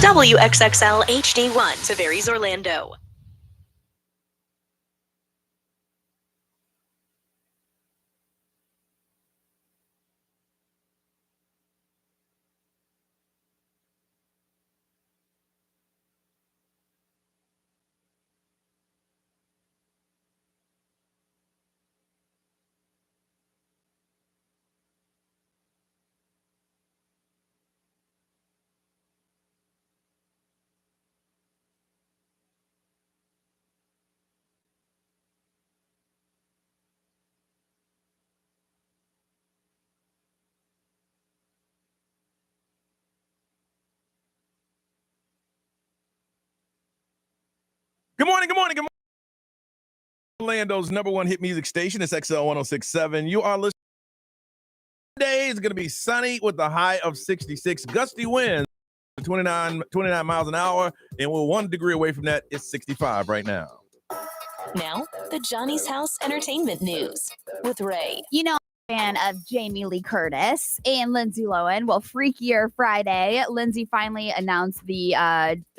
WXXL HD1, Severies, Orlando. Good morning. Orlando's number one hit music station. It's XL 1067. You are listening. Today is going to be sunny with a high of 66. Gusty winds, 29 miles an hour. And we're 1 degree away from that. It's 65 right now. Now, the Johnny's House Entertainment News with Ray. Fan of Jamie Lee Curtis and Lindsay Lohan. Well, Freakier Friday, Lindsay finally announced the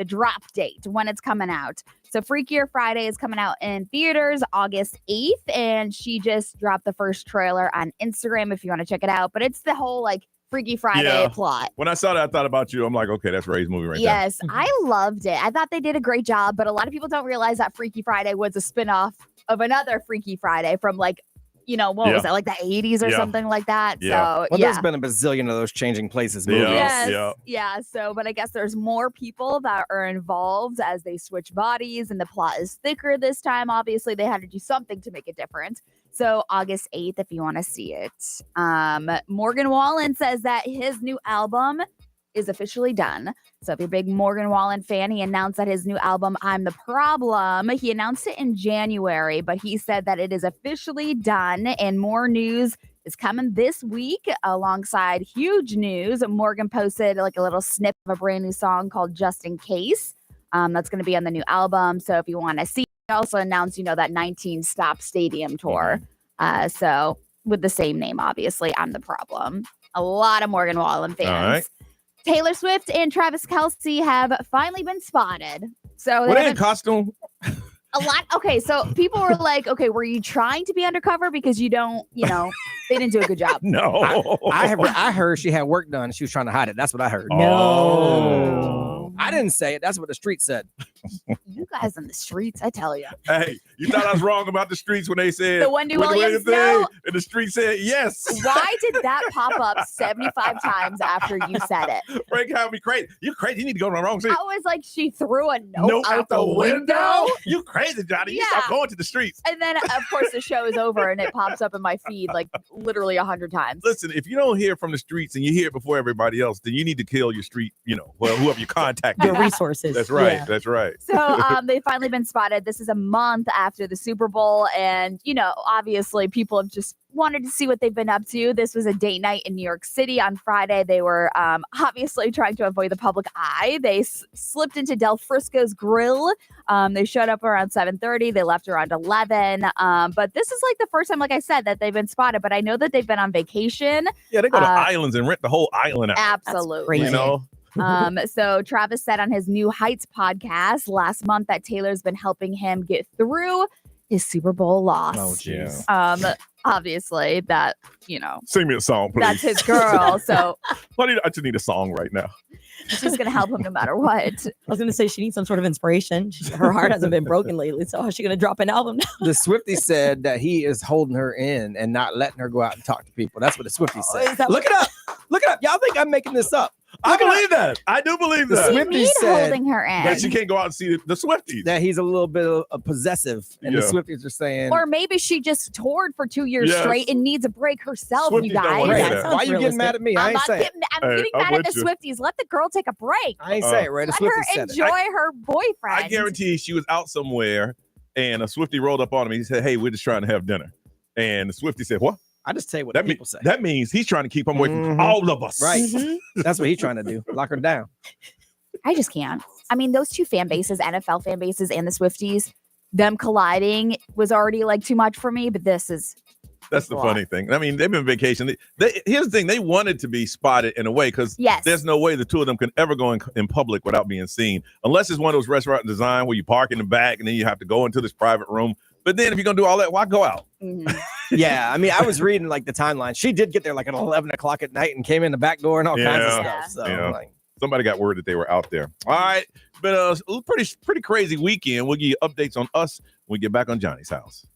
drop date when it's coming out. So Freakier Friday is coming out in theaters August 8th, and she just dropped the first trailer on Instagram if you want to check it out. But it's the whole Freaky Friday plot. When I saw that, I thought about you. I'm like, okay, that's Ray's movie right there. Yes, I loved it. I thought they did a great job, but a lot of people don't realize that Freaky Friday was a spinoff of another Freaky Friday from what was that, the 80s or something like that? Yeah. So, there's been a bazillion of those changing places movies. Yeah. So, but I guess there's more people that are involved as they switch bodies, and the plot is thicker this time. Obviously, they had to do something to make it different. So, August 8th, if you want to see it. Morgan Wallen says that his new album is officially done. So if you're a big Morgan Wallen fan, he announced that his new album, I'm the Problem, he announced it in January, but he said that it is officially done, and more news is coming this week alongside huge news. Morgan posted a little snip of a brand new song called Just in Case. That's going to be on the new album. So if you want to see, he also announced, that 19 Stop Stadium tour. So with the same name, obviously, I'm the Problem. A lot of Morgan Wallen fans. All right. Taylor Swift and Travis Kelce have finally been spotted. So were they in costume? A lot. Okay, so people were like, okay, were you trying to be undercover because you don't, they didn't do a good job? No. I heard she had work done. She was trying to hide it. That's what I heard. No. I didn't say it. That's what the street said. You guys on the streets, I tell you. Hey, you thought I was wrong about the streets when they said the Wendy Williams thing, and the street said yes. Why did that pop up 75 times after you said it? Frank had me crazy. You crazy. You need to go to the wrong seat. I was like, she threw a note out the window. You crazy, Johnny. You stop going to the streets. And then, of course, the show is over and it pops up in my feed literally 100 times. Listen, if you don't hear from the streets and you hear it before everybody else, then you need to kill your street, whoever you contact. Your resources. That's right. Yeah. That's right. So they've finally been spotted. This is a month after the Super Bowl. And, obviously people have just wanted to see what they've been up to. This was a date night in New York City on Friday. They were obviously trying to avoid the public eye. They slipped into Del Frisco's Grill. They showed up around 7:30. They left around 11. But this is the first time, like I said, that they've been spotted. But I know that they've been on vacation. Yeah, they go to islands and rent the whole island out. Absolutely. So Travis said on his New Heights podcast last month that Taylor's been helping him get through his Super Bowl loss. Oh, jeez. Obviously that, Sing me a song, please. that's his girl. So I just need a song right now. she's going to help him no matter what. I was going to say she needs some sort of inspiration. Her heart hasn't been broken lately. So how's she going to drop an album now? The Swiftie said that he is holding her in and not letting her go out and talk to people. That's what the Swiftie said. Look it up. Look it up. Y'all think I'm making this up? I believe that. I do believe that. What do you mean holding her in? That she can't go out and see the Swifties. That he's a little bit possessive. And the Swifties are saying. Or maybe she just toured for 2 years straight and needs a break herself, Swifties you don't guys. wanna hear that. Why are you getting mad at me? I ain't saying. I'm getting mad at the Swifties. Let the girl take a break. I ain't saying, right? The Let Swifties her said enjoy her boyfriend. I guarantee she was out somewhere and a Swiftie rolled up on him. He said, "Hey, we're just trying to have dinner." And the Swiftie said, "What?" I just tell you what people say. That means he's trying to keep him away from all of us. Right. That's what he's trying to do. Lock her down. I just can't. I mean, those two fan bases, NFL fan bases and the Swifties, them colliding was already too much for me, but this is That's the funny thing. I mean, they've been vacation. Here's the thing. They wanted to be spotted in a way because there's no way the two of them can ever go in public without being seen, unless it's one of those restaurant design where you park in the back and then you have to go into this private room. But then if you're going to do all that, why go out? Mm-hmm. Yeah, I mean, I was reading like the timeline. She did get there like at 11 o'clock at night and came in the back door and all kinds of stuff. So somebody got word that they were out there. All right. But a pretty crazy weekend. We'll give you updates on us when we get back on Johnny's House.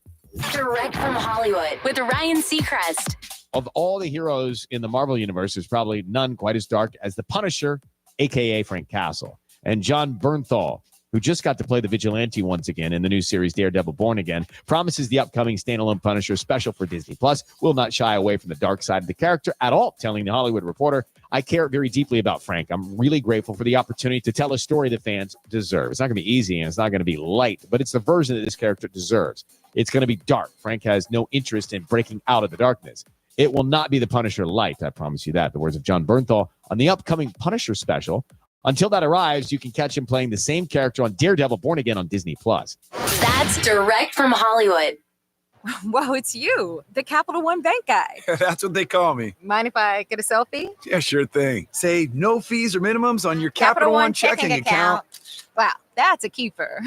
Direct from Hollywood with Ryan Seacrest. Of all the heroes in the Marvel universe, there's probably none quite as dark as the Punisher, a.k.a. Frank Castle. And John Bernthal, who just got to play the vigilante once again in the new series Daredevil Born Again, promises the upcoming standalone Punisher special for Disney Plus will not shy away from the dark side of the character at all, telling The Hollywood Reporter, I care very deeply about Frank. I'm really grateful for the opportunity to tell a story that fans deserve. It's not going to be easy and it's not going to be light, but it's the version that this character deserves. It's going to be dark. Frank has no interest in breaking out of the darkness. It will not be the Punisher light, I promise you that. The words of John Bernthal on the upcoming Punisher special. Until that arrives, you can catch him playing the same character on Daredevil Born Again on Disney Plus. That's direct from Hollywood. Wow, it's you, the Capital One Bank guy. That's what they call me. Mind if I get a selfie? Yeah, sure thing. Say no fees or minimums on your Capital One checking account. Wow, that's a keeper.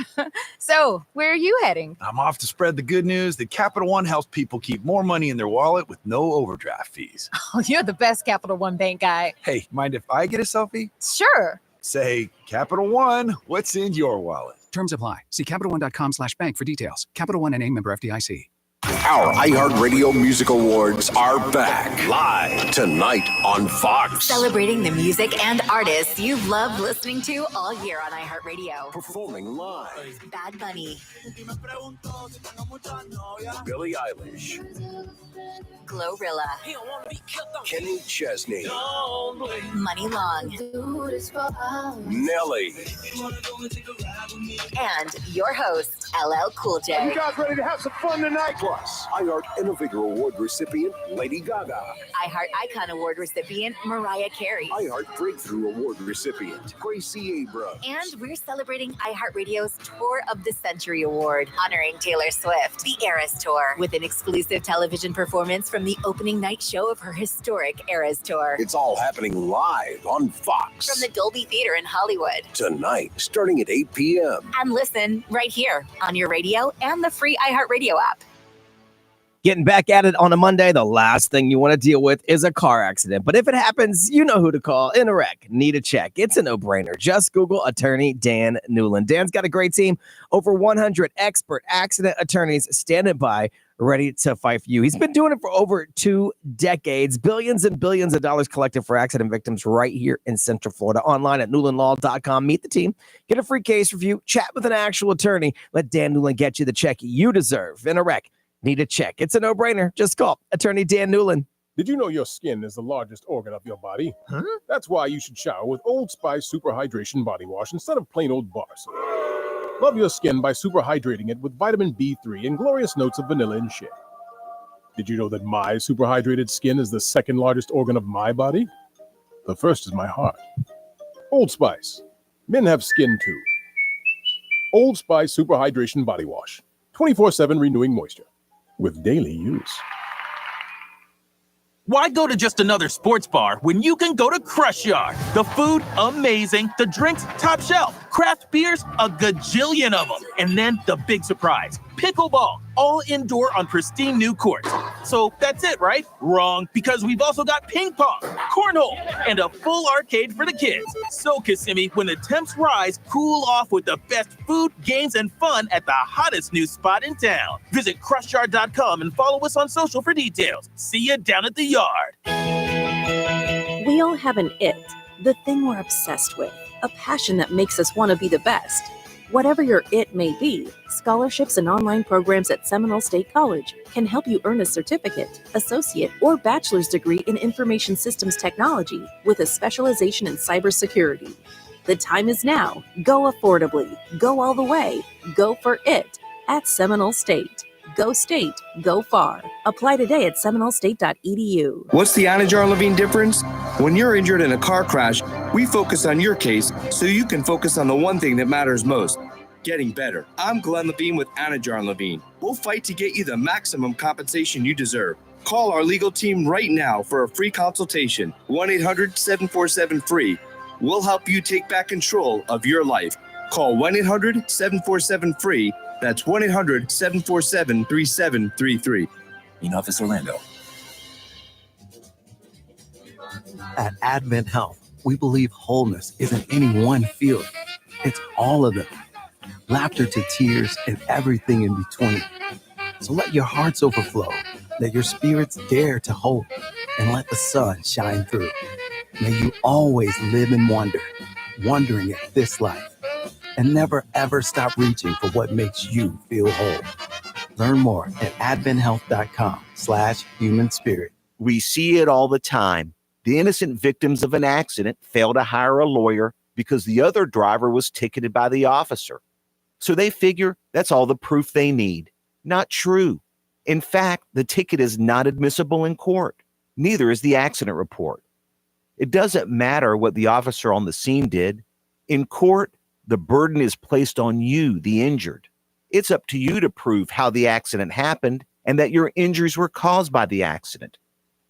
So, where are you heading? I'm off to spread the good news that Capital One helps people keep more money in their wallet with no overdraft fees. Oh, you're the best Capital One Bank guy. Hey, mind if I get a selfie? Sure. Say, Capital One, what's in your wallet? Terms apply. See CapitalOne.com/bank for details. Capital One NA, member FDIC. Our iHeartRadio Music Awards are back live tonight on Fox. Celebrating the music and artists you've loved listening to all year on iHeartRadio. Performing live, Bad Bunny, Billie Eilish, Glorilla, Kenny Chesney, Money Long, Nelly. and your host, LL Cool J. You guys ready to have some fun tonight? Plus, iHeart Innovator Award recipient Lady Gaga. iHeart Icon Award recipient, Mariah Carey. iHeart Breakthrough Award recipient Gracie Abrams. And we're celebrating iHeartRadio's Tour of the Century Award, honoring Taylor Swift, the Eras Tour, with an exclusive television performance from the opening night show of her historic Eras Tour. It's all happening live on Fox. From the Dolby Theater in Hollywood. Tonight, starting at 8 p.m. And listen right here on your radio and the free iHeartRadio app. Getting back at it on a Monday, the last thing you want to deal with is a car accident. But if it happens, you know who to call. In a wreck, need a check. It's a no-brainer. Just Google attorney Dan Newland. Dan's got a great team. Over 100 expert accident attorneys standing by, ready to fight for you. He's been doing it for over 2 decades. Billions and billions of dollars collected for accident victims right here in Central Florida. Online at newlandlaw.com. Meet the team. Get a free case review. Chat with an actual attorney. Let Dan Newland get you the check you deserve. In a wreck, need a check. It's a no-brainer. Just call attorney Dan Newland. Did you know your skin is the largest organ of your body? Huh? That's why you should shower with Old Spice Super Hydration Body Wash instead of plain old bar soap. Love your skin by super hydrating it with vitamin B3 and glorious notes of vanilla and shea. Did you know that my super hydrated skin is the second largest organ of my body? The first is my heart. Old Spice. Men have skin too. Old Spice Super Hydration Body Wash. 24/7 renewing moisture. With daily use. Why go to just another sports bar when you can go to Crush Yard? The food, amazing. The drinks, top shelf. Craft beers, a gajillion of them. And then the big surprise, pickleball, all indoor on pristine new courts. So that's it, right? Wrong, because we've also got ping pong, cornhole, and a full arcade for the kids. So Kissimmee, when the temps rise, cool off with the best food, games, and fun at the hottest new spot in town. Visit crushyard.com and follow us on social for details. See you down at the yard. We all have an it, the thing we're obsessed with, a passion that makes us want to be the best. Whatever your it may be, scholarships and online programs at Seminole State College can help you earn a certificate, associate, or bachelor's degree in information systems technology with a specialization in cybersecurity. The time is now. Go affordably. Go all the way. Go for it at Seminole State. Go state, go far. Apply today at seminolestate.edu. What's the Anna Jar Levine difference? When you're injured in a car crash, we focus on your case so you can focus on the one thing that matters most. getting better. I'm Glenn Levine with Anajar Levine. We'll fight to get you the maximum compensation you deserve. Call our legal team right now for a free consultation. 1-800-747-FREE. We'll help you take back control of your life. Call 1-800-747-FREE. That's 1-800-747-3733. In Office Orlando. At Advent Health, we believe wholeness isn't any one feeling. It's all of them. Laughter to tears and everything in between. So let your hearts overflow, let your spirits dare to hope, and let the sun shine through. May you always live in wonder, wondering at this life, and never ever stop reaching for what makes you feel whole. Learn more at adventhealth.com/human spirit. We see it all the time. The innocent victims of an accident fail to hire a lawyer because the other driver was ticketed by the officer. So they figure that's all the proof they need. Not true. In fact, the ticket is not admissible in court. Neither is the accident report. It doesn't matter what the officer on the scene did. In court, the burden is placed on you, the injured. It's up to you to prove how the accident happened and that your injuries were caused by the accident.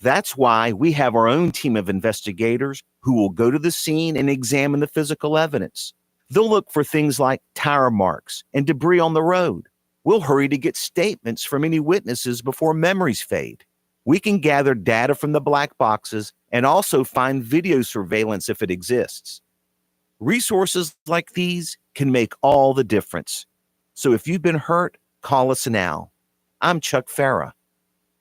That's why we have our own team of investigators who will go to the scene and examine the physical evidence. They'll look for things like tire marks and debris on the road. We'll hurry to get statements from any witnesses before memories fade. We can gather data from the black boxes and also find video surveillance if it exists. Resources like these can make all the difference. So if you've been hurt, call us now. I'm Chuck Farah.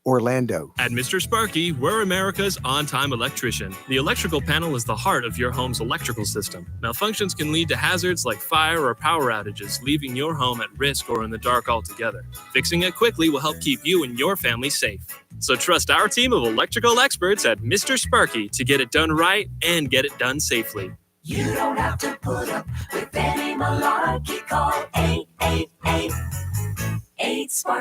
Orlando. At Mr. Sparky, we're America's on-time electrician. The electrical panel is the heart of your home's electrical system. Malfunctions can lead to hazards like fire or power outages, leaving your home at risk or in the dark altogether. Fixing it quickly will help keep you and your family safe. So trust our team of electrical experts at Mr. Sparky to get it done right and get it done safely. You don't have to put up with any malarkey. Call 888-8-SPARKY.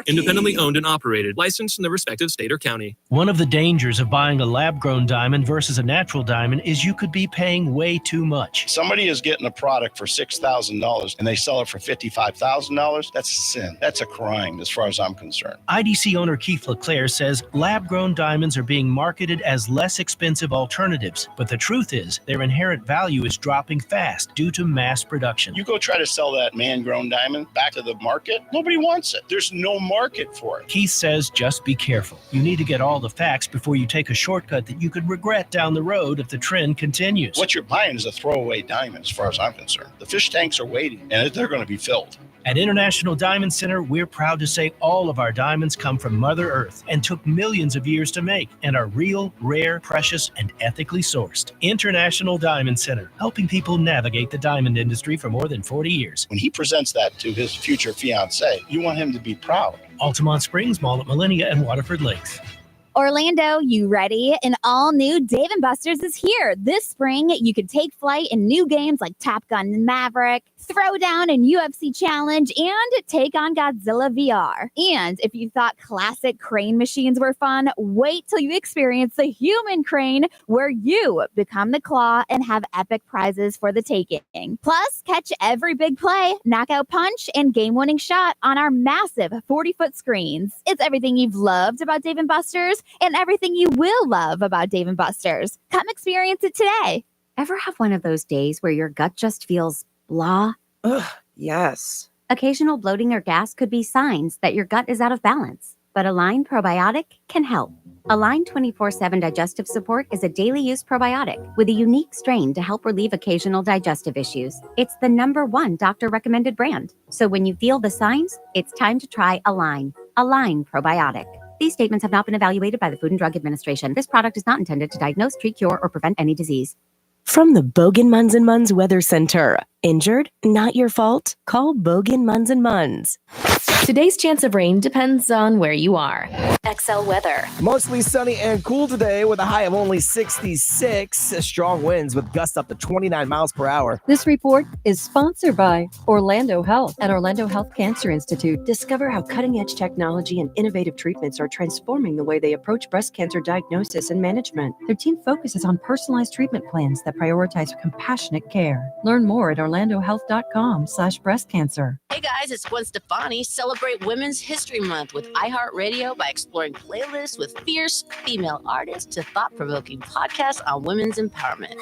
Independently owned and operated, licensed in the respective state or county. One of the dangers of buying a lab-grown diamond versus a natural diamond is you could be paying way too much. Somebody is getting a product for $6,000 and they sell it for $55,000. That's a sin. That's a crime as far as I'm concerned. IDC owner Keith LeClaire says lab-grown diamonds are being marketed as less expensive alternatives, but the truth is their inherent value is dropping fast due to mass production. You go try to sell that man-grown diamond back to the market, nobody wants it. There's no market for it. Keith says just be careful. You need to get all the facts before you take a shortcut that you could regret down the road if the trend continues. What you're buying is a throwaway diamond as far as I'm concerned. The fish tanks are waiting and they're going to be filled. At International Diamond Center, we're proud to say all of our diamonds come from Mother Earth and took millions of years to make and are real, rare, precious, and ethically sourced. International Diamond Center, helping people navigate the diamond industry for more than 40 years. When he presents that to his future fiancée, you want him to be proud. Altamont Springs, Mall at Millennia, and Waterford Lakes. Orlando, you ready? An all-new Dave & Buster's is here. This spring, you can take flight in new games like Top Gun Maverick, Throwdown and UFC Challenge, and take on Godzilla VR. And if you thought classic crane machines were fun, wait till you experience the human crane, where you become the claw and have epic prizes for the taking. Plus, catch every big play, knockout punch, and game-winning shot on our massive 40-foot screens. It's everything you've loved about Dave & Buster's and everything you will love about Dave & Buster's. Come experience it today. Ever have one of those days where your gut just feels blah? Ugh, yes. Occasional bloating or gas could be signs that your gut is out of balance, but Align Probiotic can help. Align 24/7 Digestive Support is a daily use probiotic with a unique strain to help relieve occasional digestive issues. It's the #1 doctor-recommended brand. So when you feel the signs, it's time to try Align. Align Probiotic. These statements have not been evaluated by the Food and Drug Administration. This product is not intended to diagnose, treat, cure, or prevent any disease. From the Bogan Munz & Munz Weather Center. Injured? Not your fault? Call Bogan Munz & Munz. Today's chance of rain depends on where you are. XL weather. Mostly sunny and cool today with a high of only 66. Strong winds with gusts up to 29 miles per hour. This report is sponsored by Orlando Health. At Orlando Health Cancer Institute, discover how cutting-edge technology and innovative treatments are transforming the way they approach breast cancer diagnosis and management. Their team focuses on personalized treatment plans that prioritize compassionate care. Learn more at orlandohealth.com/breast cancer. Hey guys, it's Gwen Stefani. Celebrate Women's History Month with iHeartRadio by exploring playlists with fierce female artists to thought-provoking podcasts on women's empowerment.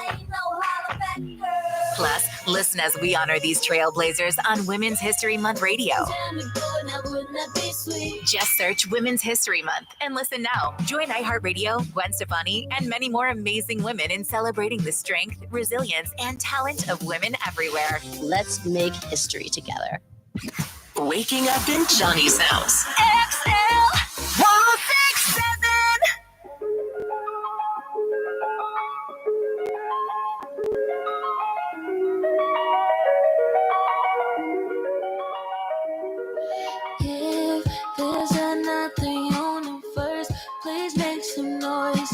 Plus, listen as we honor these trailblazers on Women's History Month Radio. Just search Women's History Month and listen now. Join iHeartRadio, Gwen Stefani, and many more amazing women in celebrating the strength, resilience, and talent of women everywhere. Let's make history together. Waking up in Johnny's house. XL 1067. If there's another universe, please make some noise.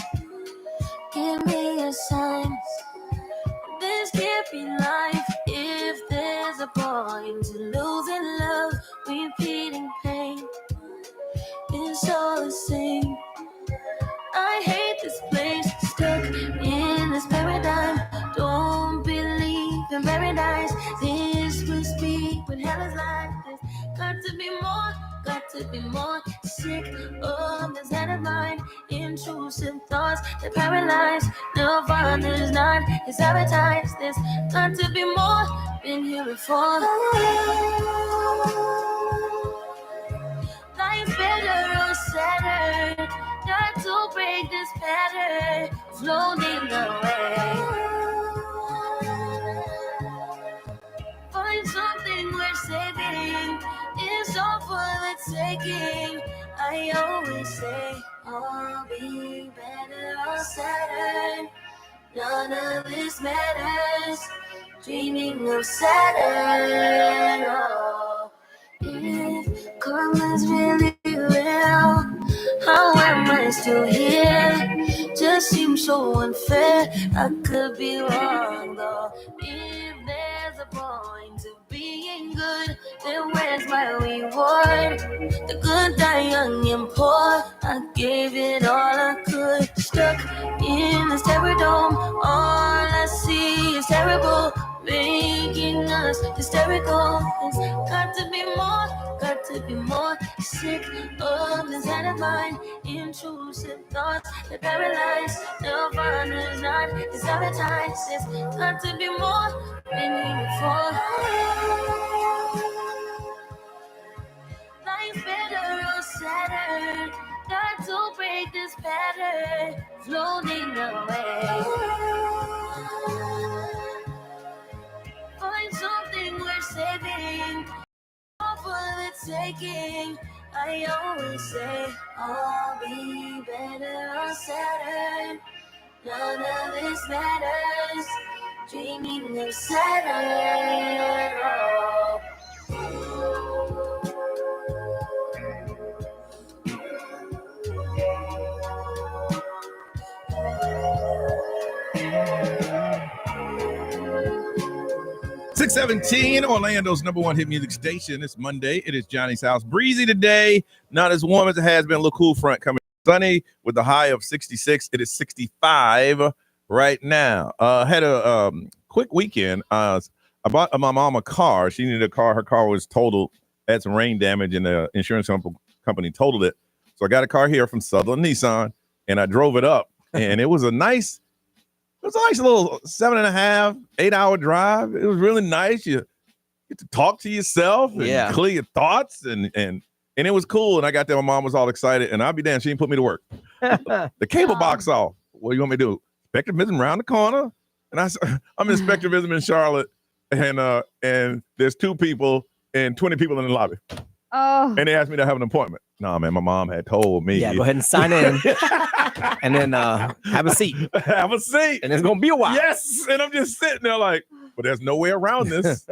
Give me a sign. This can't be life. If there's a point to losing love, repeating pain, it's all the same. I hate this place, stuck in this paradigm. Don't believe in paradise. This must be what hell is like. There's got to be more, got to be more. Sick of this head of mine. Intrusive thoughts that paralyze. Nirvana's not his appetite. There's got to be more. Been here before. Life's better on Saturn. Got to break this pattern. Floating away. Find something worth saving. It's all for the taking. I always say I'll be better on Saturn. None of this matters. Dreaming of Saturn. Oh, if karma's really real, how am I still here? Just seems so unfair. I could be wrong though. If there's a point to being good, then where's my reward? The good die young and poor. I gave it all I could. Stuck in this terror dome. All I see is terrible, making us hysterical. There's got to be more, got to be more. Sick of this head of mine. Intrusive thoughts that paralyze. Nirvana's not his appetite. There's got to be more. Been here before. Life's better on Saturn. Got to break this pattern. Floating away. Find something worth saving. All for the taking. I always say I'll be better on Saturn. None of this matters. Dreaming of Saturn. Oh. 617, Orlando's #1 hit music station. It's Monday. It is Johnny's house. Breezy today, not as warm as it has been. A little cool front coming. Sunny with the high of 66. It is 65 right now. Had a quick weekend. I bought my mom a car. She needed a car. Her car was totaled. Had some rain damage, and the insurance company totaled it. So I got a car here from Southern Nissan, and I drove it up. And it was a nice little 7.5, 8-hour drive. It was really nice. You get to talk to yourself and clear your thoughts, and it was cool. And I got there. My mom was all excited, and I'll be damned, she didn't put me to work. The cable box off. What do you want me to do? Inspector Visiting around the corner, and I'm Inspector Visiting in Charlotte, and there's 2 people and 20 people in the lobby. Oh. And they asked me to have an appointment. No, man, my mom had told me. Yeah, go ahead and sign in. And then have a seat. Have a seat. And it's going to be a while. Yes. And I'm just sitting there like, but there's no way around this.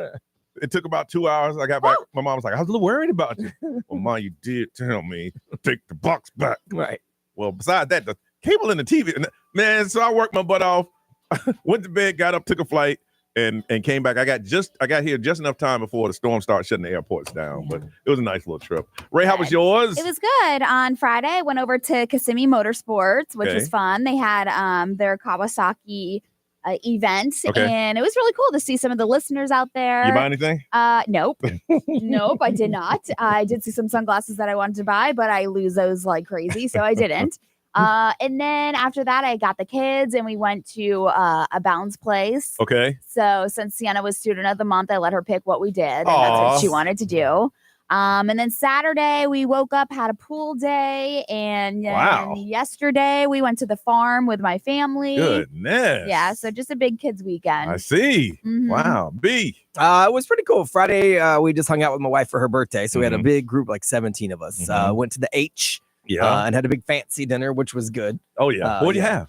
It took about 2 hours. I got back. My mom was like, I was a little worried about you. Well, Mom, you did tell me to take the box back. Right. Well, besides that, the cable and the TV, man, so I worked my butt off, went to bed, got up, took a flight, and came back. I got here just enough time before the storm started shutting the airports down. But it was a nice little trip. Ray, how was yours? It was good. On Friday, I went over to Kissimmee Motorsports, which was fun. They had their Kawasaki event, and it was really cool to see some of the listeners out there. You buy anything? Nope. Nope, I did not. I did see some sunglasses that I wanted to buy, but I lose those like crazy, so I didn't. And then after that, I got the kids and we went to a Bounds place. Okay. So since Sienna was student of the month, I let her pick what we did. And that's what she wanted to do. And then Saturday we woke up, had a pool day. And then yesterday we went to the farm with my family. Goodness. Yeah. So just a big kids weekend. I see. Wow. B. It was pretty cool. Friday, we just hung out with my wife for her birthday. So we had a big group, like 17 of us. Went to the H. And had a big fancy dinner, which was good. Oh, yeah. What do you have?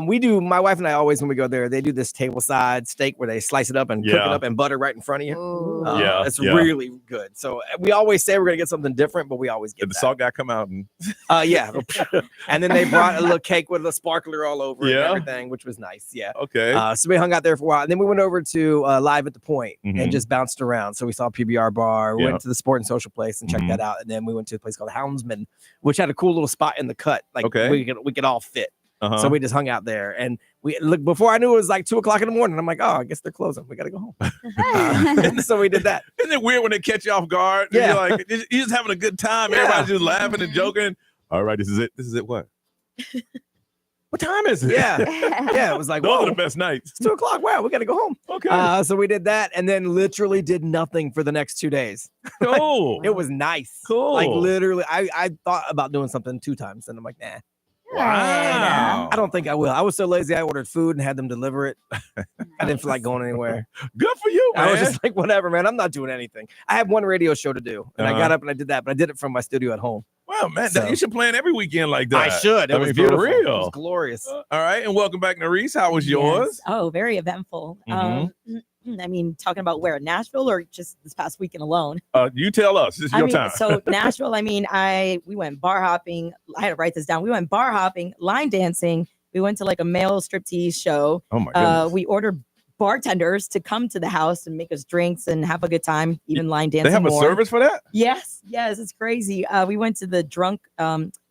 We do, my wife and I always, when we go there, they do this tableside steak where they slice it up and cook it up in butter right in front of you. It's really good. So we always say we're going to get something different, but we always get Did the salt guy come out? And and then they brought a little cake with a sparkler all over it and everything, which was nice. Yeah. Okay. So we hung out there for a while. And then we went over to Live at the Point and just bounced around. So we saw PBR Bar, we went to the Sport and Social place and checked that out. And then we went to a place called Houndsman, which had a cool little spot in the cut. Like we could all fit. So we just hung out there, and we look. Before I knew it was like 2:00 in the morning. I'm like, oh, I guess they're closing. We gotta go home. And so we did that. Isn't it weird when they catch you off guard? Yeah, you're like you're just having a good time. Everybody's just laughing and joking. All right, this is it. This is it. What? What time is it? Yeah. It was like those are the best nights. It's 2:00. Wow, we gotta go home. Okay. So we did that, and then literally did nothing for the next 2 days. Cool. It was nice. Cool. Like literally, I thought about doing something 2 times, and I'm like, nah. Wow. I don't think I will. I was so lazy. I ordered food and had them deliver it. I didn't feel like going anywhere. Good for you, man. I was just like, whatever, man. I'm not doing anything. I have one radio show to do, and I got up and I did that, but I did it from my studio at home. Well, man, you should plan every weekend like that. I should. It was beautiful. for real. It was glorious. All right, and welcome back, Nerese. How was yours? Oh, very eventful. I mean, talking about where, Nashville or just this past weekend alone? You tell us. This is your time. So Nashville, we went bar hopping. I had to write this down. We went bar hopping, line dancing. We went to like a male striptease show. Oh my goodness. We ordered bartenders to come to the house and make us drinks and have a good time, even line dancing. They have a service for that? Yes, it's crazy. We went to the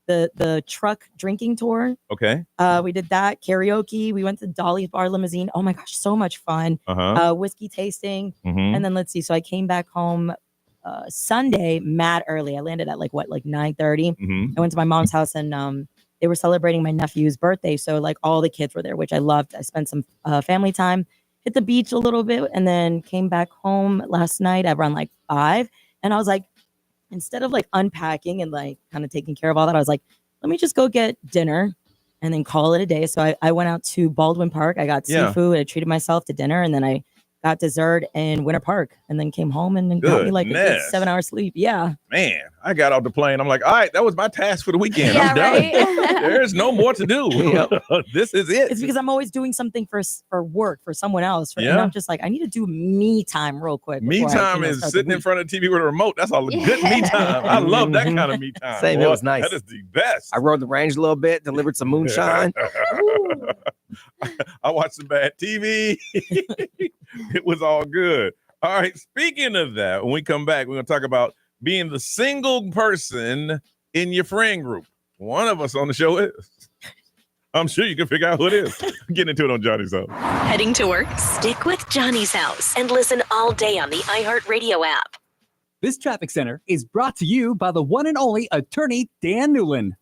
the truck drinking tour. Okay. We did that, karaoke. We went to Dolly's Bar Limousine. Oh my gosh, so much fun. Whiskey tasting. And then let's see. So I came back home Sunday mad early. I landed at like 9:30. I went to my mom's house and they were celebrating my nephew's birthday. So like all the kids were there, which I loved. I spent some family time, hit the beach a little bit, and then came back home last night at around like 5. And I was like, instead of like unpacking and like kind of taking care of all that, I was like, let me just go get dinner and then call it a day. So I went out to Baldwin Park. I got seafood. I treated myself to dinner, and then I got dessert in Winter Park, and then came home and then got me like a good 7 hours sleep. Yeah. Man, I got off the plane. I'm like, all right, that was my task for the weekend. I'm done. Right? There's no more to do. This is it. It's because I'm always doing something for work, for someone else. And I'm just like, I need to do me time real quick. Me time is sitting in front of the TV with a remote. That's all good me time. I love that kind of me time. Same, it was nice. That is the best. I rode the range a little bit, delivered some moonshine. I watched some bad TV. It was all good. All right. Speaking of that, when we come back, we're going to talk about being the single person in your friend group. One of us on the show is. I'm sure you can figure out who it is. Get into it on Johnny's House. Heading to work? Stick with Johnny's House and listen all day on the iHeartRadio app. This traffic center is brought to you by the one and only attorney Dan Newland.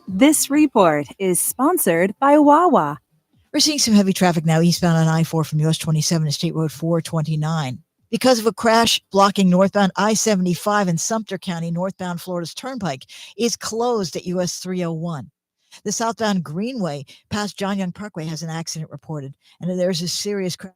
This report is sponsored by Wawa. We're seeing some heavy traffic now eastbound on I-4 from US 27 to State Road 429. Because of a crash blocking northbound I-75 in Sumter County, northbound Florida's Turnpike is closed at US 301. The southbound Greenway past John Young Parkway has an accident reported, and there's a serious crash.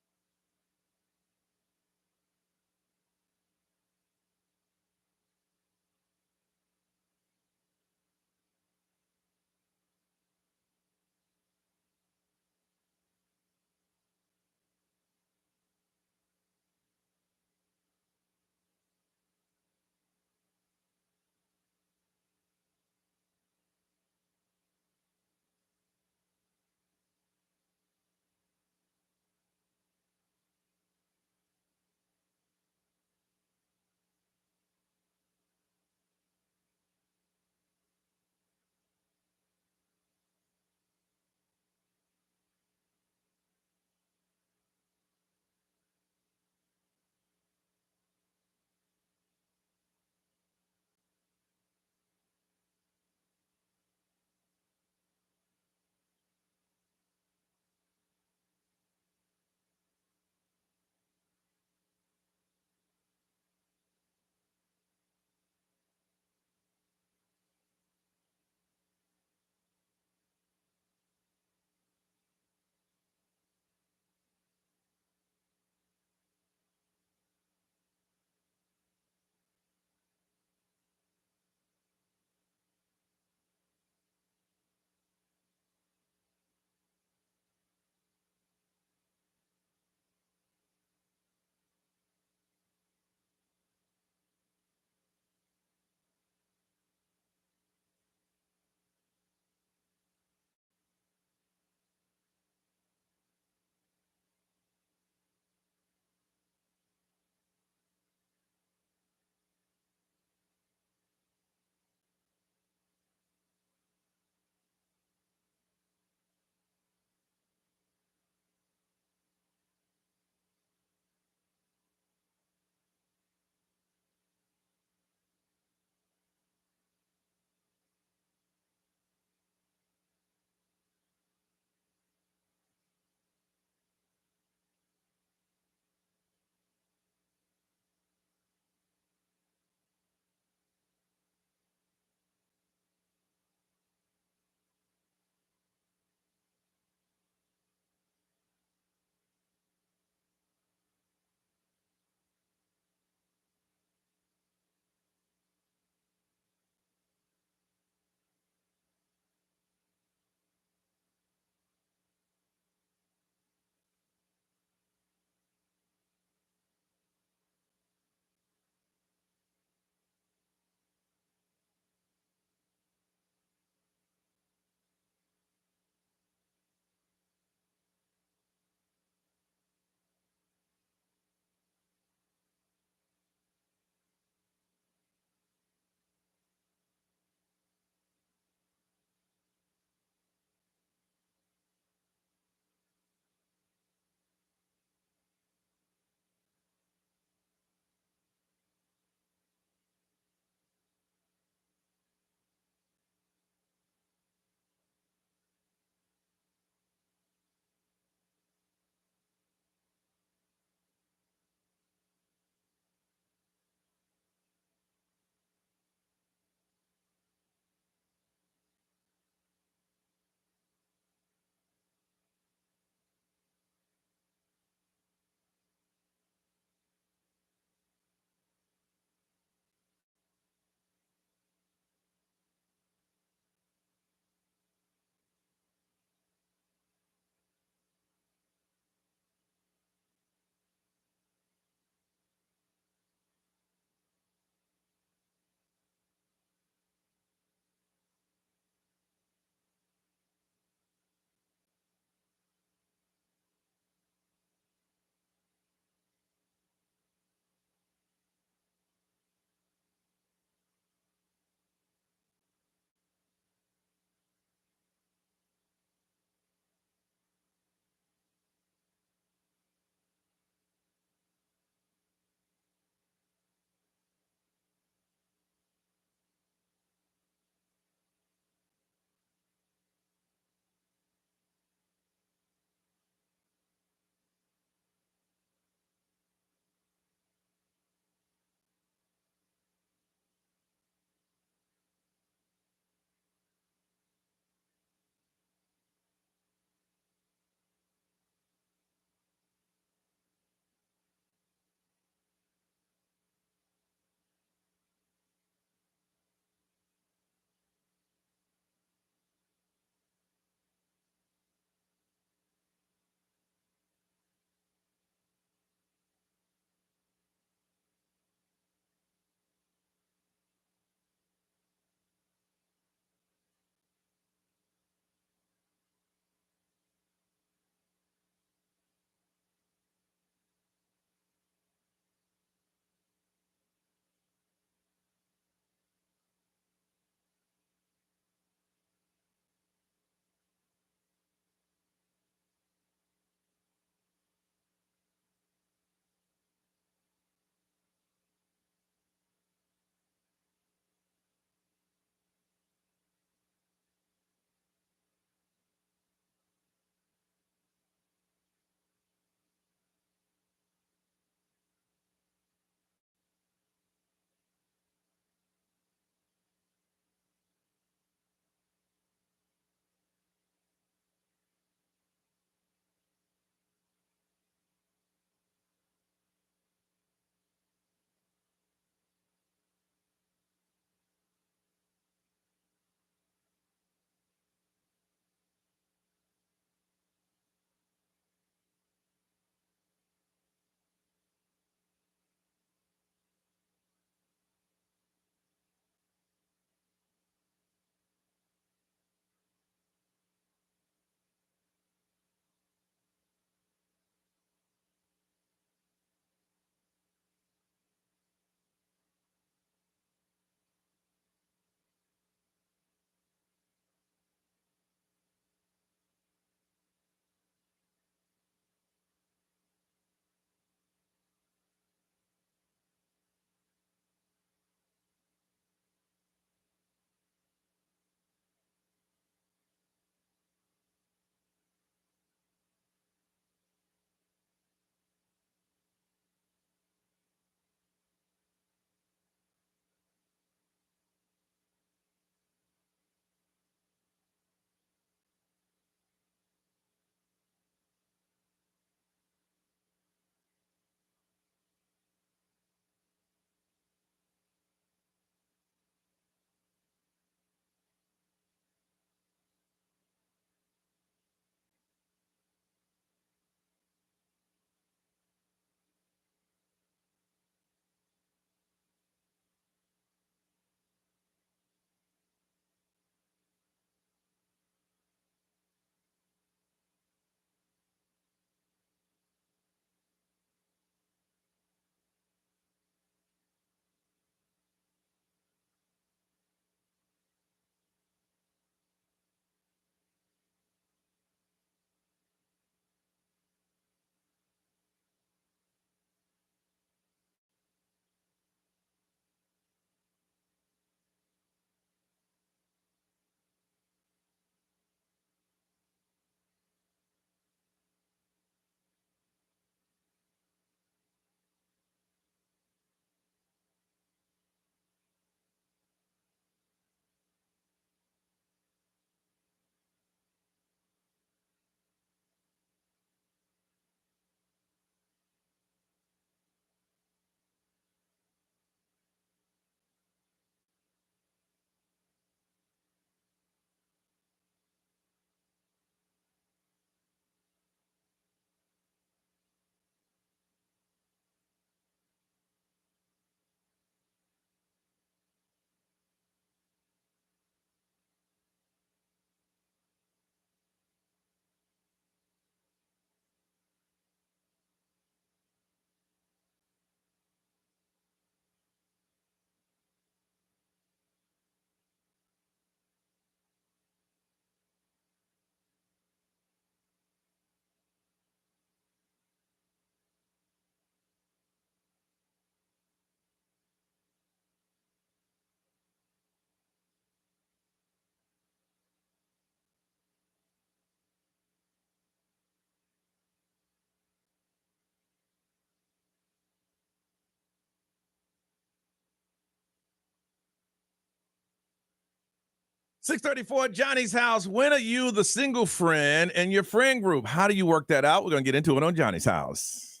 634 Johnny's house. When are you the single friend in your friend group? How do you work that out? We're going to get into it on Johnny's house.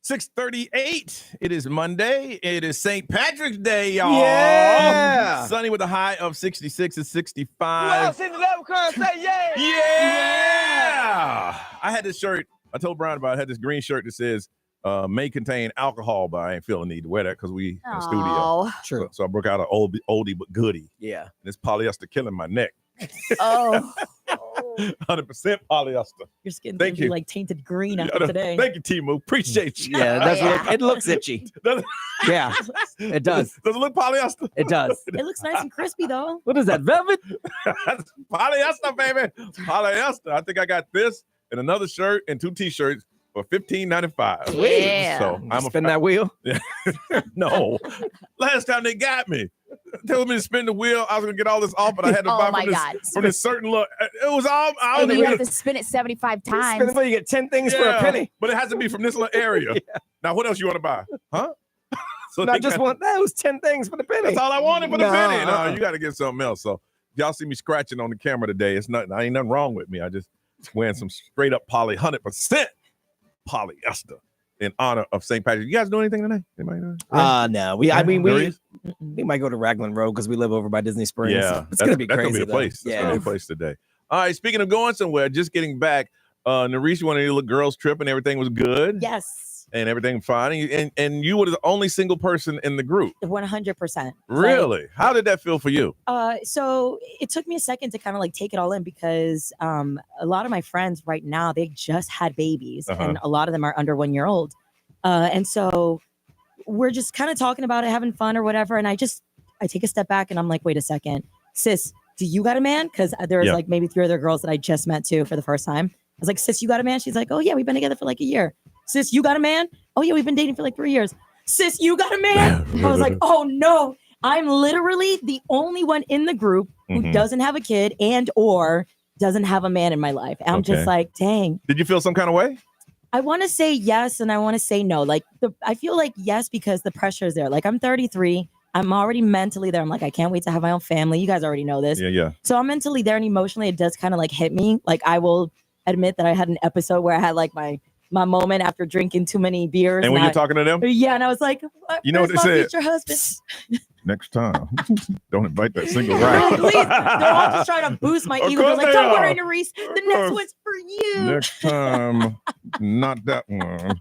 $6:38. It is Monday. It is St. Patrick's Day, y'all. Yeah. Sunny with a high of 66 and 65. Well, send the leprechaun, say yeah. Yeah. I had this shirt. I told Brian about it. I had this green shirt that says, may contain alcohol, but I ain't feeling the need to wear that because we in the studio. True. So I broke out an oldie but goodie. Yeah. And it's polyester killing my neck. Oh. 100% polyester. Your skin's Thank gonna be you. like tainted green after today. Thank you, Timu. Appreciate you. Yeah, it looks itchy. Yeah, it does. Does it look polyester? It does. It looks nice and crispy though. What is that, velvet? Polyester, baby. Polyester. I think I got this and another shirt and 2 T-shirts for $15.95. Yeah. So I'm spin that wheel. No. Last time they got me. Telling me to spin the wheel, I was gonna get all this off, but I had to buy from this certain look. It was all. I And was you have to spin it 75 times. Spin it, you get 10 things for a penny. But it has to be from this little area. Now, what else you want to buy? Huh? So Not they just got- one. That was 10 things for the penny. That's all I wanted for the penny. No, uh-uh. you got to get something else. So if y'all see me scratching on the camera today, it's not. Ain't nothing wrong with me. I just wearing some straight up 100% polyester in honor of St. Patrick. You guys do anything tonight? Anybody know? No. We might go to Raglan Road because we live over by Disney Springs. Yeah, It's gonna be that's crazy. Gonna be a place. Though. That's gonna be a place today. All right. Speaking of going somewhere, just getting back. Narice, you wanted to look girls trip and everything was good. Yes. and everything fine, and you were the only single person in the group. 100%. Really? How did that feel for you? So it took me a second to kind of like take it all in because a lot of my friends right now, they just had babies and a lot of them are under 1 year old. And so we're just kind of talking about it, having fun or whatever. And I take a step back and I'm like, wait a second, sis, do you got a man? Because there was like maybe 3 other girls that I just met too for the first time. I was like, sis, you got a man? She's like, oh yeah, we've been together for like a year. Sis, you got a man? Oh yeah, we've been dating for like 3 years. Sis, you got a man? I was like, oh no, I'm literally the only one in the group who doesn't have a kid and or doesn't have a man in my life. And I'm just like, dang. Did you feel some kind of way? I want to say yes and I want to say no. Like I feel like yes because the pressure is there. Like I'm 33. I'm already mentally there. I'm like, I can't wait to have my own family. You guys already know this. Yeah. So I'm mentally there and emotionally it does kind of like hit me. Like I will admit that I had an episode where I had like my moment after drinking too many beers. And when you're talking to them? Yeah, and I was like, you know what they said? Future husband. Next time, don't invite that single No, please. They're all just trying to boost my ego. They're like, don't worry, Nerese. The next one's for you. Next time, not that one.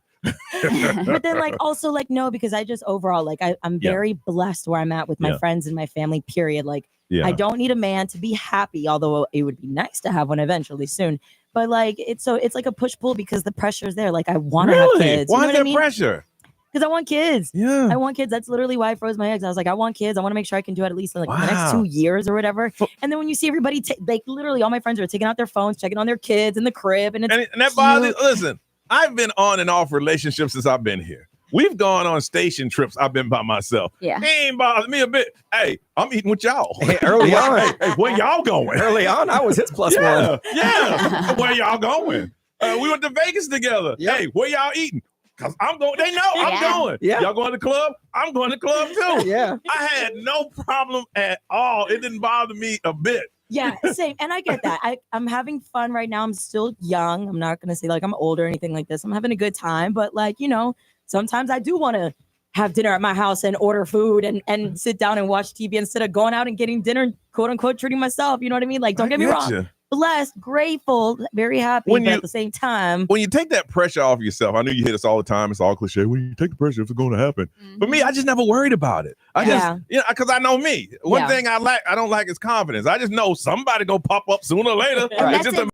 But then like also like no, because I just overall like I'm very blessed where I'm at with my friends and my family, period. Like I don't need a man to be happy, although it would be nice to have one eventually soon. But like it's like a push-pull because the pressure's there. Like I want to have kids. Why you know is that I mean? pressure? Because I want kids. Yeah. I want kids. That's literally why I froze my eggs. I was like, I want kids. I want to make sure I can do it at least in like the next 2 years or whatever. And then when you see everybody, like literally all my friends are taking out their phones, checking on their kids in the crib. And that bothers. Listen, I've been on and off relationships since I've been here. We've gone on station trips. I've been by myself. Yeah. It ain't bothered me a bit. Hey, I'm eating with y'all. Hey, early on. Hey, where y'all going? Early on, I was his plus one. Yeah. Where y'all going? We went to Vegas together. Yep. Hey, where y'all eating? Because I'm going. They know I'm going. Yeah. Y'all going to the club? I'm going to the club too. Yeah. I had no problem at all. It didn't bother me a bit. Yeah, same. And I get that. I'm having fun right now. I'm still young. I'm not going to say like I'm older or anything like this. I'm having a good time. But like, you know, sometimes I do want to have dinner at my house and order food and sit down and watch TV instead of going out and getting dinner, quote unquote, treating myself. You know what I mean? Like, don't get me wrong. Blessed, grateful, very happy, but at the same time. When you take that pressure off yourself, I know you hear this all the time. It's all cliche. When you take the pressure, it's going to happen. For me, I just never worried about it. I just, because I know me. One thing I don't like is confidence. I just know somebody gonna pop up sooner or later. It's just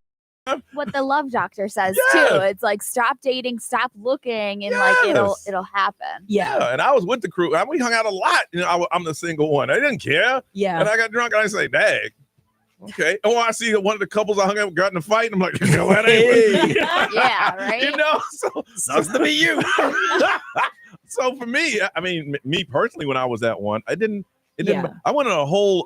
what the love doctor says too. It's like stop dating, stop looking, and like it'll happen. Yeah. And I was with the crew. We hung out a lot. You know, I'm the single one. I didn't care. Yeah. And I got drunk and I say, "Dang." Okay. Oh, I see one of the couples I hung out with got in a fight. And I'm like, no, that ain't yeah, right. You know, so sucks to be you. So for me, I mean, me personally, when I was at one, I didn't. I went on a whole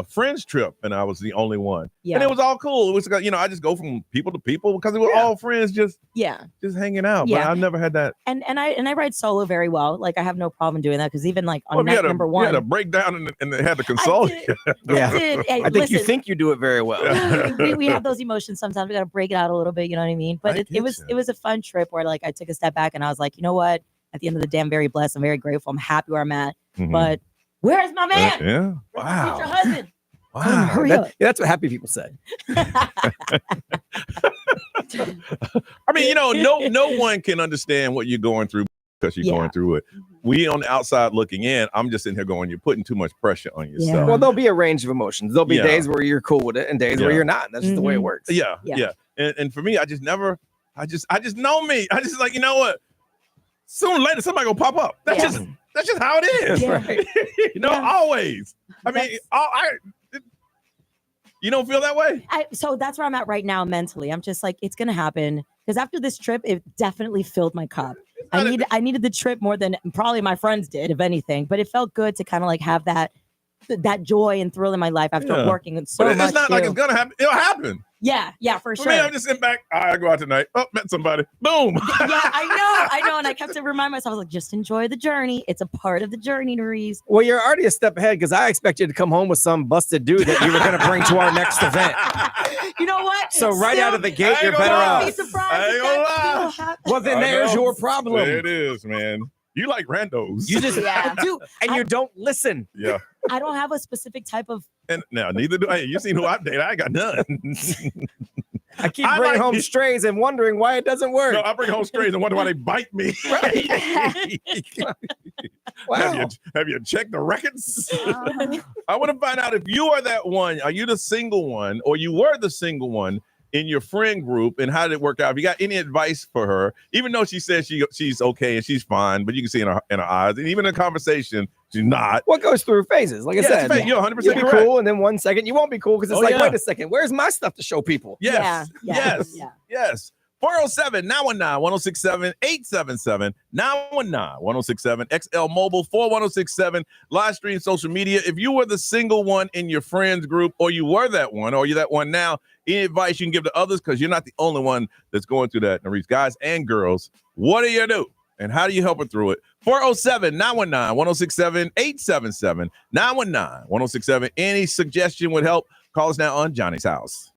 friends trip, and I was the only one. Yeah. And it was all cool. It was, you know, I just go from people to people because we were all friends, just hanging out. Yeah. But I've never had that. And I ride solo very well. Like I have no problem doing that because even like on night number one, you had a breakdown and they had to console you. I think you think you do it very well. we have those emotions sometimes. We got to break it out a little bit. You know what I mean? But it was a fun trip where like I took a step back and I was like, you know what? At the end of the day, I'm very blessed. I'm very grateful. I'm happy where I'm at. But where's my man? Yeah. Wow. Future husband. Wow. Hurry up. That's what happy people say. I mean, you know, no one can understand what you're going through because you're going through it. We on the outside looking in, I'm just in here going, you're putting too much pressure on yourself. Well, there'll be a range of emotions. There'll be days where you're cool with it and days where you're not. That's just the way it works. Yeah. And for me, I just know me. I just like, you know what? Sooner or later, somebody gonna pop up. That's just how it is. Right. You know, always. I mean, you don't feel that way? So that's where I'm at right now mentally. I'm just like, it's gonna happen. Because after this trip, it definitely filled my cup. I needed the trip more than probably my friends did, if anything. But it felt good to kind of like have that joy and thrill in my life after working so much. But it's not like it's gonna happen. It'll happen. Yeah, for sure. Me, I'm just sitting back. I go out tonight. Oh, met somebody. Boom. I know. And I kept to remind myself, I was like, just enjoy the journey. It's a part of the journey, Nerese. Well, you're already a step ahead because I expect you to come home with some busted dude that you were going to bring to our next event. You know what? So right out of the gate, you're better off. Be surprised. I ain't gonna lie. Well, then there's your problem. It is, man. You like randos. You just I do. And you don't listen. Yeah. I don't have a specific type of. And now neither do I. You seen who I date? I ain't got none. I keep bringing home strays and wondering why it doesn't work. No, I bring home strays and wonder why they bite me. Wow. Have you checked the records? I want to find out if you are that one. Are you the single one, or you were the single one in your friend group, and how did it work out? If you got any advice for her, even though she says she's okay and she's fine, but you can see in her eyes, and even in conversation, she's not. What goes through phases? Like I said, you're 100% you'll be correct. cool, and then 1 second you won't be cool because it's wait a second, where's my stuff to show people? Yes. 407-919-1067-877 919-1067 XL Mobile 41067 live stream social media. If you were the single one in your friends group, or you were that one, or you're that one now, any advice you can give to others, because you're not the only one that's going through that. Maurice, guys and girls, what do you do? And how do you help her through it? 407-919-1067 877 919-1067. Any suggestion would help. Call us now on Johnny's House.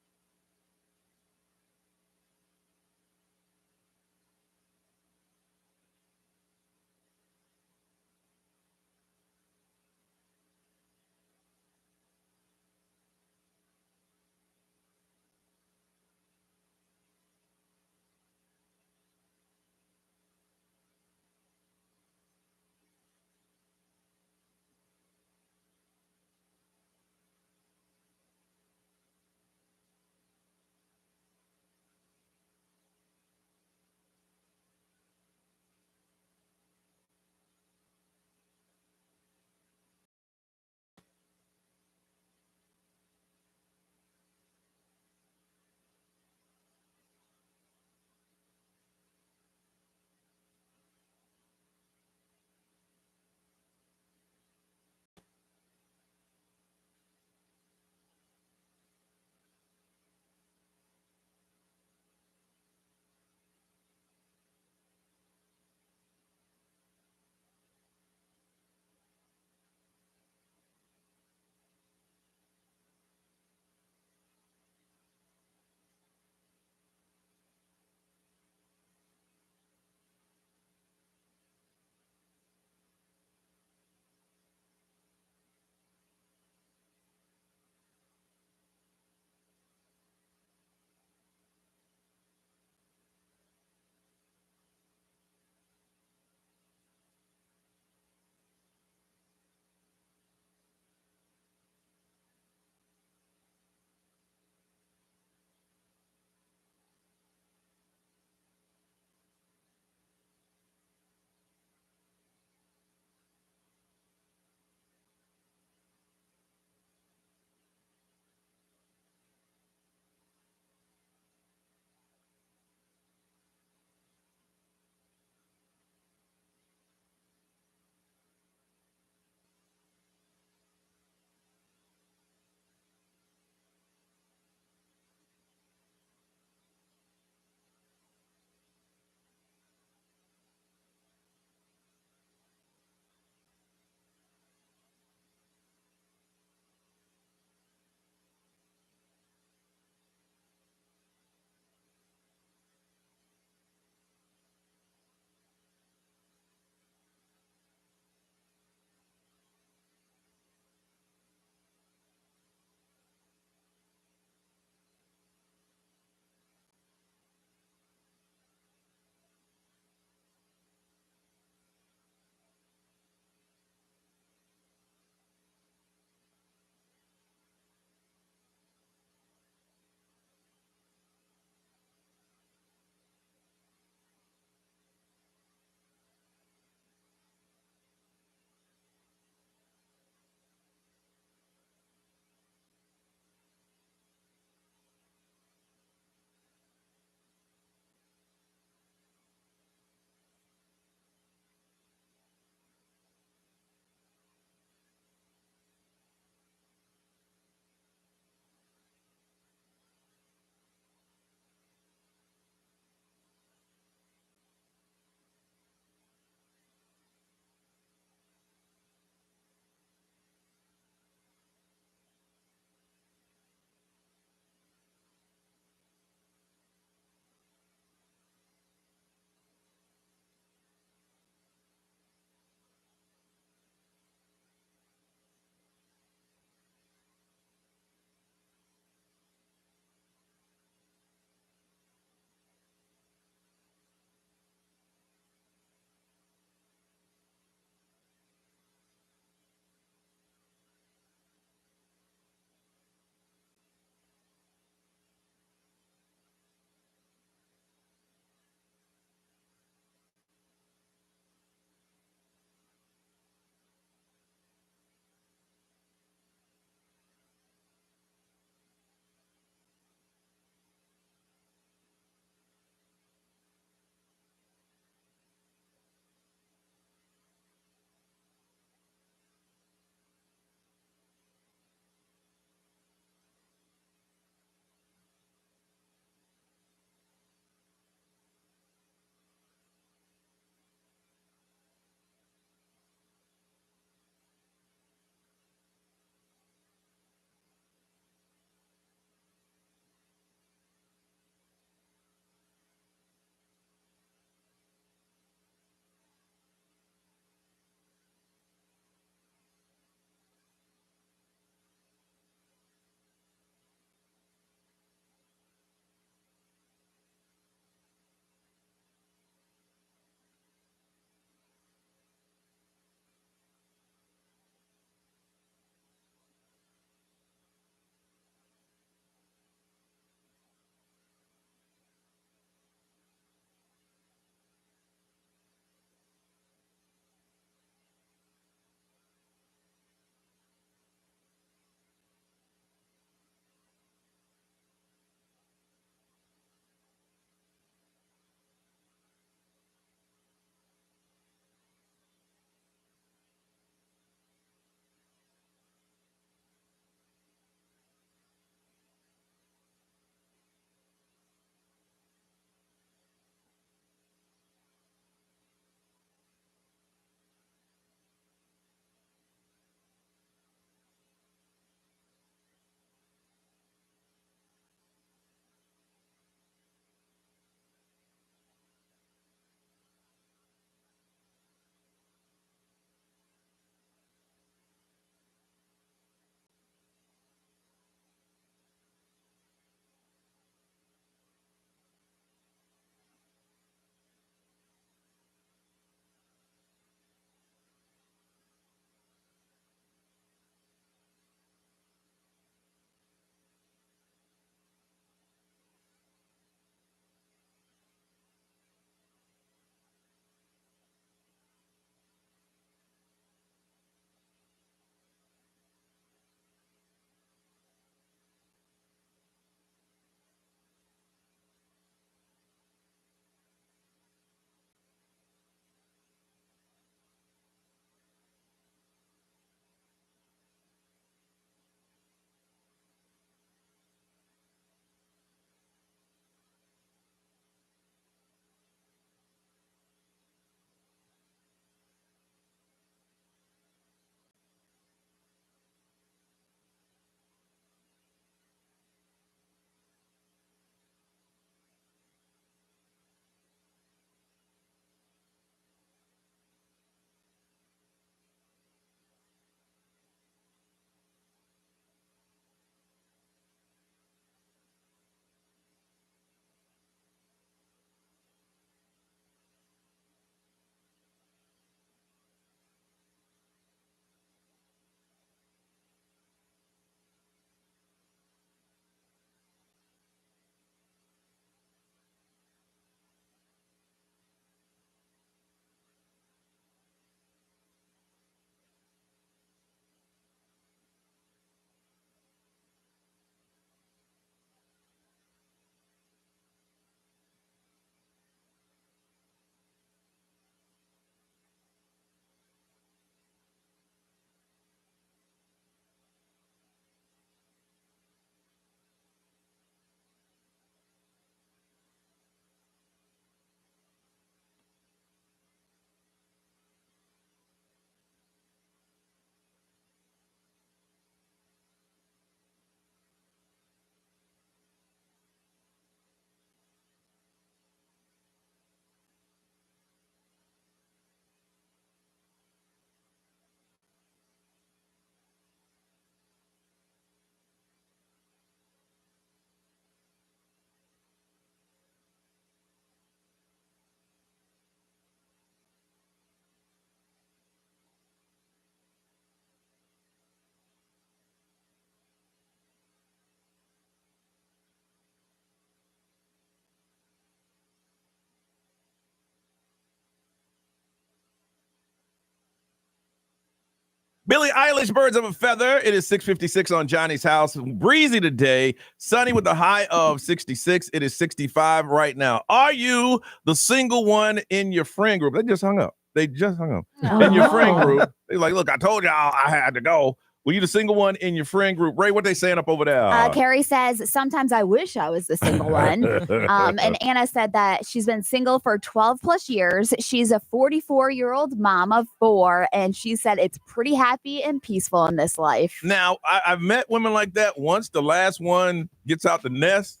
Billie Eilish, Birds of a Feather. It is 6:56 on Johnny's house. Breezy today. Sunny with a high of 66. It is 65 right now. Are you the single one in your friend group? They just hung up. In your friend group. They're like, look, I told y'all I had to go. Were you the single one in your friend group? Ray, what they saying up over there? Carrie says, sometimes I wish I was the single one. And Anna said that she's been single for 12 plus years. She's a 44-year-old mom of 4, and she said it's pretty happy and peaceful in this life. Now, I've met women like that. Once the last one gets out the nest,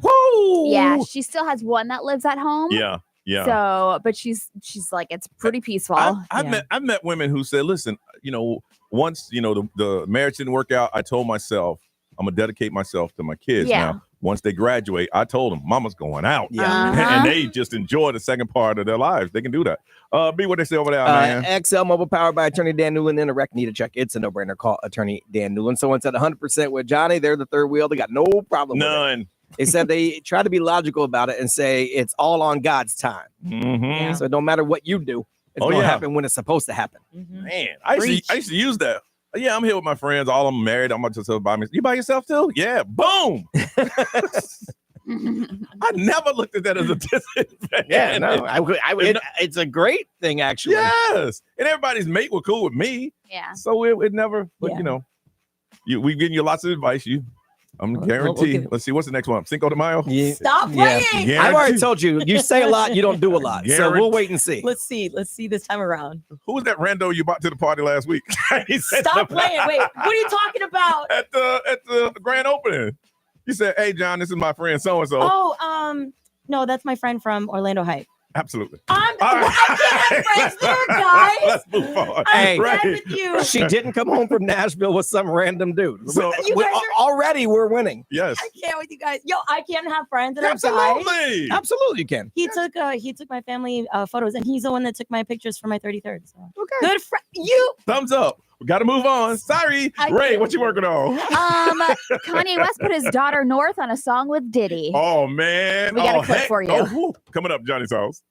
whoo! Yeah, she still has one that lives at home. Yeah. So, but she's like, it's pretty peaceful. I've met women who said, listen, once, the marriage didn't work out, I told myself, I'm going to dedicate myself to my kids. Yeah. Now, once they graduate, I told them, mama's going out. Yeah. And they just enjoy the second part of their lives. They can do that. B, what they say over there, man? XL Mobile, powered by Attorney Dan Newland. In a wreck, need a check. It's a no-brainer. Call Attorney Dan Newland. Someone said 100% with Johnny. They're the third wheel. They got no problem with it. None. They said they try to be logical about it and say it's all on God's time. Mm-hmm. So no matter what you do, it's going to happen when it's supposed to happen. Man, I used to use that. Yeah, I'm here with my friends. All of them married. I'm just by me. You by yourself too? Yeah. Boom. I never looked at that as a disadvantage. Yeah, no, it's a great thing, actually. Yes. And everybody's mate was cool with me. Yeah. So it never, but we've given you lots of advice. I'm guaranteed. Let's see, what's the next one? Cinco de Mayo? Yeah. Stop playing. Yeah. I've already told you. You say a lot, you don't do a lot. So we'll wait and see. Let's see this time around. Who was that rando you brought to the party last week? Stop playing. Wait, what are you talking about? At the grand opening. You said, hey, John, this is my friend so-and-so. Oh, no, that's my friend from Orlando Heights. Absolutely. I can't have friends there, guys. Let's move on. Hey, with you. She didn't come home from Nashville with some random dude. So already we're winning. Yes. I can't with you guys. Yo, I can't have friends that are guys. Absolutely. Absolutely, you can. He took my family photos, and he's the one that took my pictures for my 33rd. So. Okay. Good friend. You. Thumbs up. We got to move on. Sorry. Ray, what you working on? Kanye West put his daughter North on a song with Diddy. Oh, man. We got a clip for you. Coming up, Johnny's house.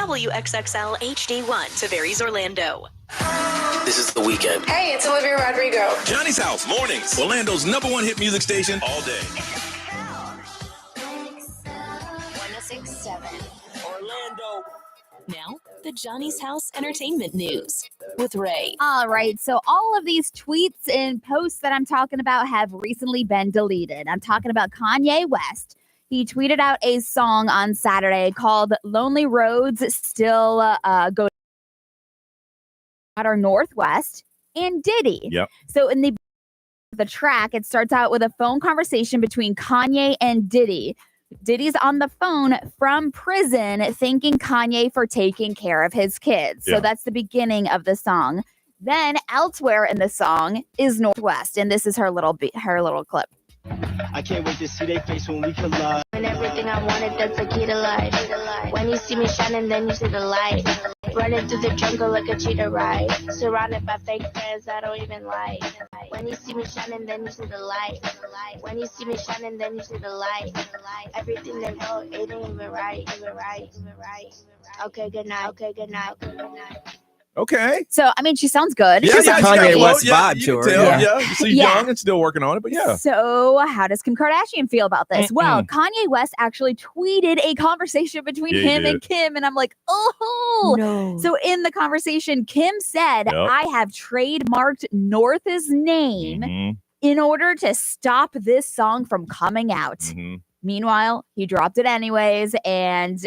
WXXL HD1, Tavares, Orlando. This is The Weekend. Hey, it's Olivia Rodrigo. Johnny's House, mornings. Orlando's #1 hit music station all day. 106.7. Orlando. Now, the Johnny's House Entertainment News with Ray. All right. So all of these tweets and posts that I'm talking about have recently been deleted. I'm talking about Kanye West. He tweeted out a song on Saturday called Lonely Roads Still Go at Our Northwest and Diddy. Yep. So in the track, it starts out with a phone conversation between Kanye and Diddy. Diddy's on the phone from prison thanking Kanye for taking care of his kids. Yeah. So that's the beginning of the song. Then elsewhere in the song is Northwest, and this is her little clip. I can't wait to see their face when we collide. And everything I wanted, that's the key to life. When you see me shining, then you see the light. Running through the jungle like a cheetah ride. Surrounded by fake friends I don't even like. When you see me shining, then you see the light. When you see me shining, then you see the light. Everything they wrote, it ain't even right. Okay, good night. Okay, good night. Okay. So, I mean, she sounds good. Yeah, She it's a sounds Kanye great. West vibe to her. Yeah. She's young and still working on it, but yeah. So, how does Kim Kardashian feel about this? Well, Kanye West actually tweeted a conversation between him and Kim, and I'm like, oh no. So, in the conversation, Kim said, Yep. I have trademarked North's name in order to stop this song from coming out. Meanwhile, he dropped it anyways, and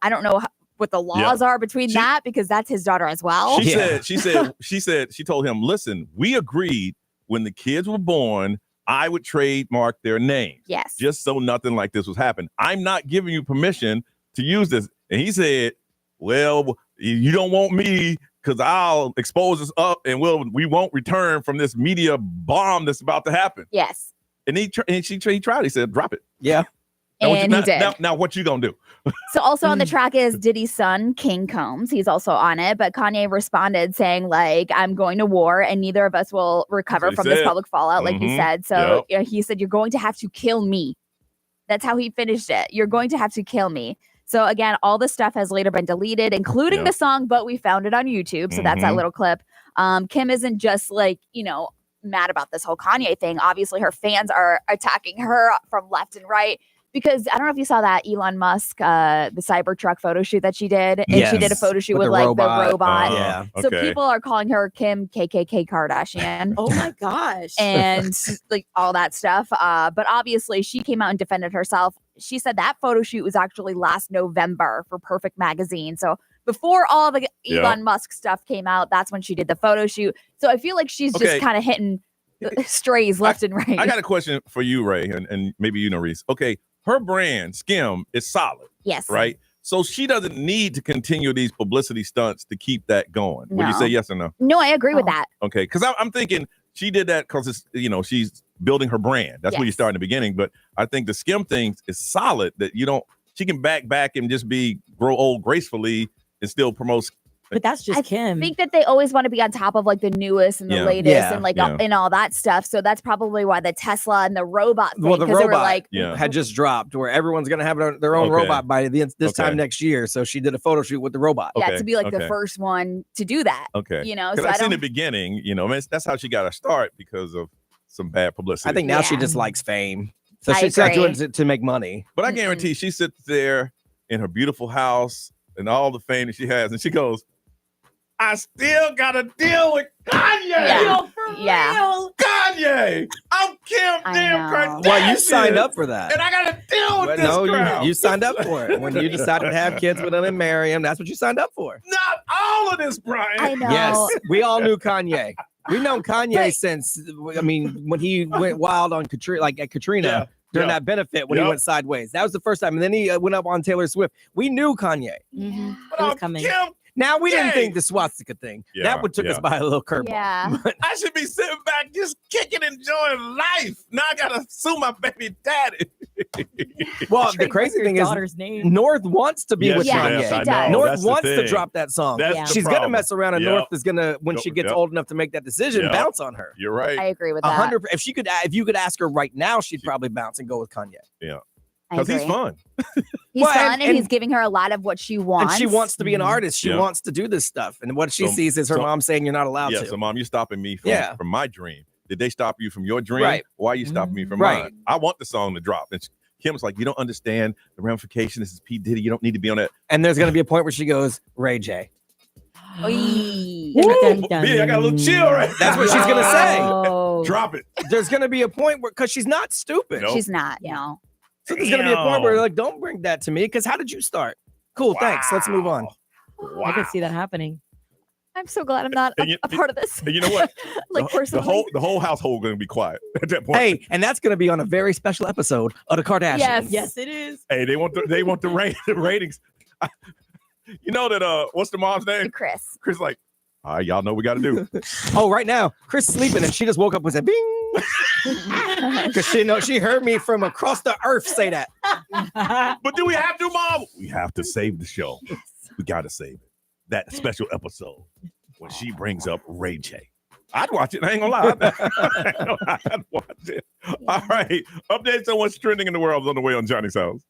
I don't know what the laws are between that, because that's his daughter as well. She told him, listen, we agreed when the kids were born, I would trademark their names. Yes. Just so nothing like this was happening. I'm not giving you permission to use this. And he said, well, you don't want me because I'll expose us up and we won't return from this media bomb that's about to happen. Yes. And he tried. He said, drop it. Yeah. And he did. Now what you gonna do? So also on the track is Diddy's son, King Combs. He's also on it, but Kanye responded saying, like, I'm going to war and neither of us will recover from this public fallout, like he said. So he said, you're going to have to kill me. That's how he finished it. You're going to have to kill me. So again, all the stuff has later been deleted, including the song, but we found it on YouTube. So that's that little clip. Kim isn't just like, mad about this whole Kanye thing. Obviously, her fans are attacking her from left and right. Because I don't know if you saw that Elon Musk, the Cybertruck photo shoot that she did. And she did a photo shoot with like the robot. Yeah. So people are calling her Kim KKK Kardashian. Oh my gosh. And like all that stuff. But obviously she came out and defended herself. She said that photo shoot was actually last November for Perfect Magazine. So before all the Elon Musk stuff came out, that's when she did the photo shoot. So I feel like she's just kind of hitting strays left and right. I got a question for you, Ray, and maybe Reese. Okay. Her brand, Skim, is solid. Yes. Right? So she doesn't need to continue these publicity stunts to keep that going. Would you say yes or no? No, I agree with that. Okay. Because I'm thinking she did that because it's, she's building her brand. That's where you start in the beginning. But I think the Skim thing is solid that she can back and just grow old gracefully and still promote. But that's just Kim. I think that they always want to be on top of like the newest and the latest and like and all that stuff. So that's probably why the Tesla and the robot thing. Well, the robot were like, had just dropped where everyone's going to have their own robot by this time next year. So she did a photo shoot with the robot. Yeah, to be like the first one to do that. Okay. So I in the beginning, that's how she got her start because of some bad publicity. I think now she just likes fame. So she's not doing it to make money. But I guarantee she sits there in her beautiful house and all the fame that she has. And she goes, I still gotta deal with Kanye. Yeah. Kanye. I'm Kim damn Kardashian. Well, you signed up for that. And I gotta deal with this crowd. You signed up for it. When you decided to have kids with him and marry him, that's what you signed up for. Not all of this, Brian. I know. Yes, we all knew Kanye. We've known Kanye since, when he went wild on Katrina. During that benefit when he went sideways. That was the first time. And then he went up on Taylor Swift. We knew Kanye. Mm-hmm. But I'm coming. Now, we didn't think the swastika thing. That one took us by a little curveball. Yeah. I should be sitting back just kicking, enjoying life. Now I got to sue my baby daddy. Well, the crazy thing is, North wants to be with Kanye. She does. North wants to drop that song. She's going to mess around, and North is going to, when she gets old enough to make that decision, bounce on her. You're right. I agree with that. 100%. If you could ask her right now, she'd probably bounce and go with Kanye. Yeah. I Because he's agree. fun. He's Well, fun, and and- he's giving her a lot of what she And wants. she wants to be an artist. She Yeah. wants to do this stuff. And what she So- sees is her so- mom saying you're not allowed Yeah, to. so mom, you're stopping me from my dream. Did they stop you from your dream? Right. Why are you stopping me from Right. mine? I want the song to drop. And Kim's like, you don't understand the ramifications. This is P. Diddy. You don't need to be on that. And there's going to be a point where she goes, Ray J. B, I got a little chill right That's what she's going to say. Drop it. There's going to be a point where, because she's not stupid. Nope. She's not. No. So there's going to be a point where, like, don't bring that to me, because how did you start? Cool, thanks. Let's move on. I could see that happening. I'm so glad I'm not a part of this. And you know what? Like, personally. the whole household going to be quiet at that point. Hey, and that's going to be on a very special episode of the Kardashians. Yes, it is. Hey, they want the ratings. You know that what's the mom's name? Chris. Chris like, all right, y'all know what we got to do. Oh, right now, Chris sleeping, and she just woke up and said, "Bing," because she heard me from across the earth say that. But do we have to, Mom? We have to save the show. We got to save it. That special episode when she brings up Ray J. I'd watch it. I ain't gonna lie. I'd watch it. All right. Updates on what's trending in the world is on the way on Johnny's House.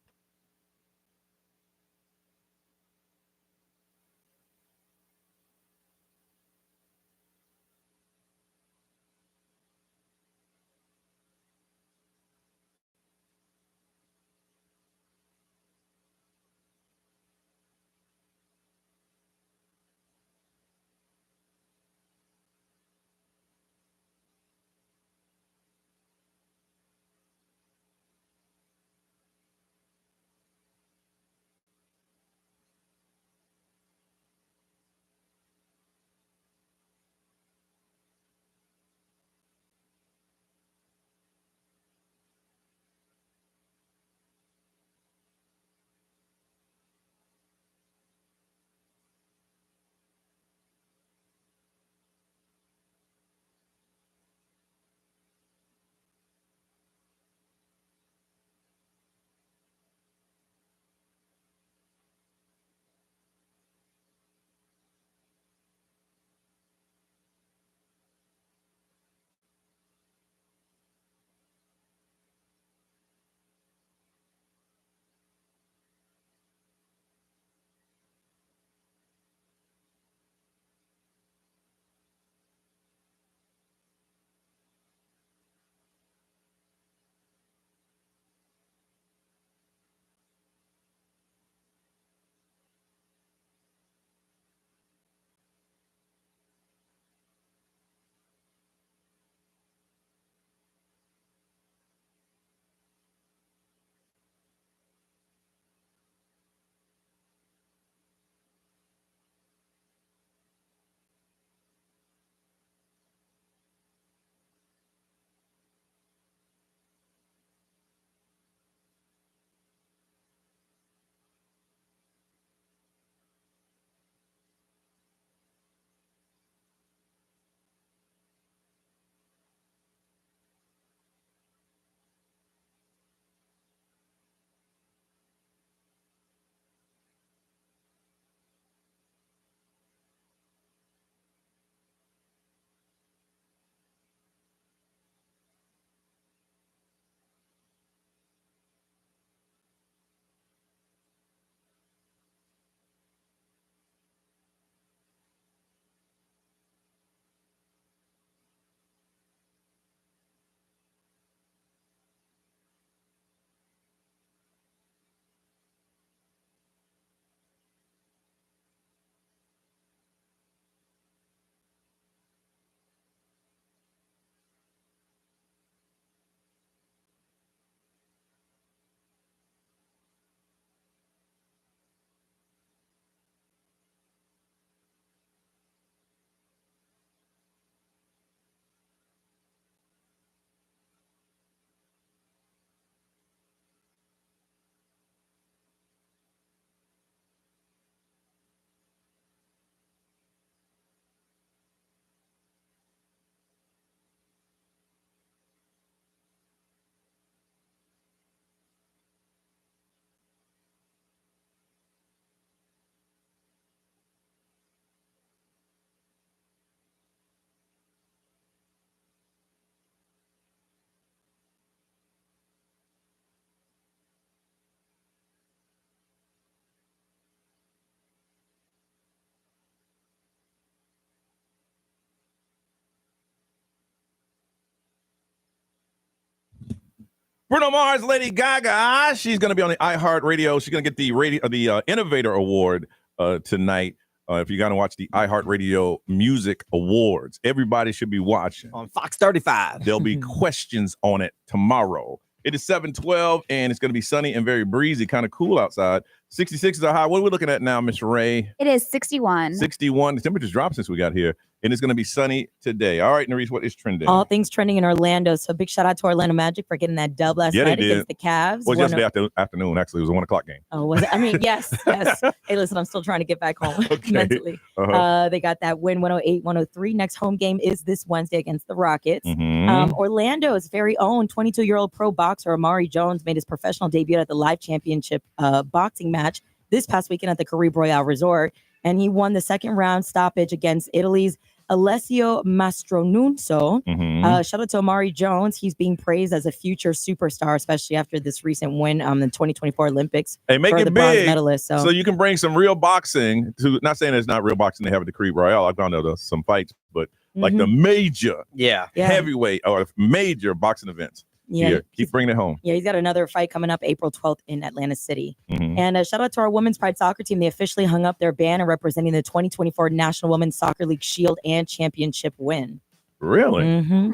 Bruno Mars, Lady Gaga. She's going to be on the iHeartRadio. She's going to get the Innovator Award tonight. If you're going to watch the iHeartRadio Music Awards, everybody should be watching. On Fox 35. There'll be questions on it tomorrow. It is 7:12, and it's going to be sunny and very breezy, kind of cool outside. 66 is our high. What are we looking at now, Miss Ray? It is 61. 61. The temperature's dropped since we got here, and it's going to be sunny today. All right, Nerese, what is trending? All things trending in Orlando. So big shout out to Orlando Magic for getting that dub last night against the Cavs. Well, yesterday afternoon, actually. It was a 1 o'clock game. Oh, was it? I mean, yes. Hey, listen, I'm still trying to get back home mentally. They got that win 108-103. Next home game is this Wednesday against the Rockets. Orlando's very own 22-year-old pro boxer Amari Jones made his professional debut at the Live Championship boxing match this past weekend at the Caribe Royale Resort. And he won the second round stoppage against Italy's Alessio Mastronunso. Shout out to Amari Jones. He's being praised as a future superstar, especially after this recent win in the 2024 Olympics. Hey, make for it the big bronze medalist. So you can bring some real boxing to, not saying it's not real boxing, they have at the Caribe Royale. I've gone to some fights, but like the major heavyweight or major boxing events. Yeah, keep bringing it home. Yeah, he's got another fight coming up April 12th in Atlantic City. And shout out to our Women's Pride soccer team. They officially hung up their banner representing the 2024 National Women's Soccer League Shield and Championship win. Really?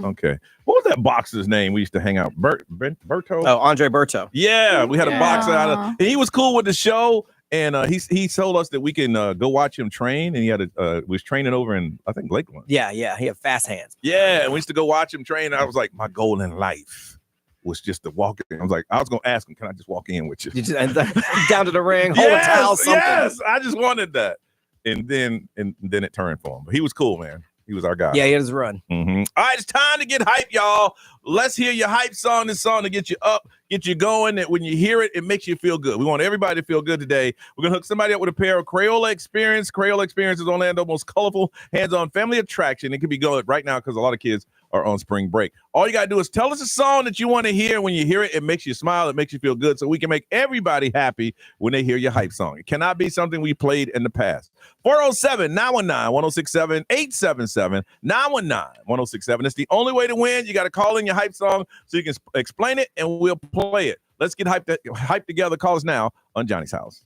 Okay. What was that boxer's name we used to hang out? Berto? Oh, Andre Berto. Yeah, we had a boxer out of, and he was cool with the show. And he told us that we can go watch him train. And he had was training over in, I think, Lakeland. Yeah, he had fast hands. Yeah, and we used to go watch him train. I was like, my goal in life was just to walk in. I was going to ask him, can I just walk in with you? Down to the ring, hold a towel, something. Yes, I just wanted that. And then it turned for him. But he was cool, man. He was our guy. Yeah, he had his run. All right, it's time to get hype, y'all. Let's hear your hype song. This song to get you up, get you going. That when you hear it, it makes you feel good. We want everybody to feel good today. We're going to hook somebody up with a pair of Crayola Experience. Crayola Experience is Orlando's most colorful, hands-on family attraction. It can be going right now because a lot of kids are on spring break. All you got to do is tell us a song that you want to hear. When you hear it, it makes you smile. It makes you feel good. So we can make everybody happy when they hear your hype song. It cannot be something we played in the past. 407-919-1067, 877-919-1067. It's the only way to win. You got to call in your hype song so you can explain it, and we'll play it. Let's get hyped together. Call us now on Johnny's House.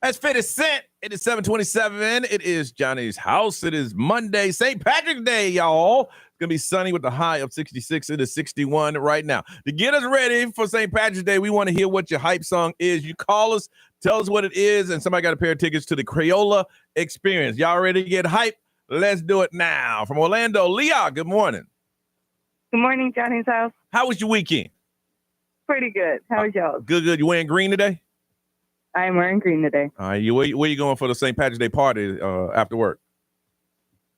That's 50 Cent. It is 7:27. It is Johnny's house. It is Monday, St. Patrick's Day, y'all. It's going to be sunny with the high of 66. It is 61 right now. To get us ready for St. Patrick's Day, we want to hear what your hype song is. You call us, tell us what it is, and somebody got a pair of tickets to the Crayola Experience. Y'all ready to get hype? Let's do it now. From Orlando, Leah, good morning. Good morning, Johnny's house. How was your weekend? Pretty good. How was y'all's? Good. You wearing green today? I am wearing green today. All right, where you going for the St. Patrick's Day party after work?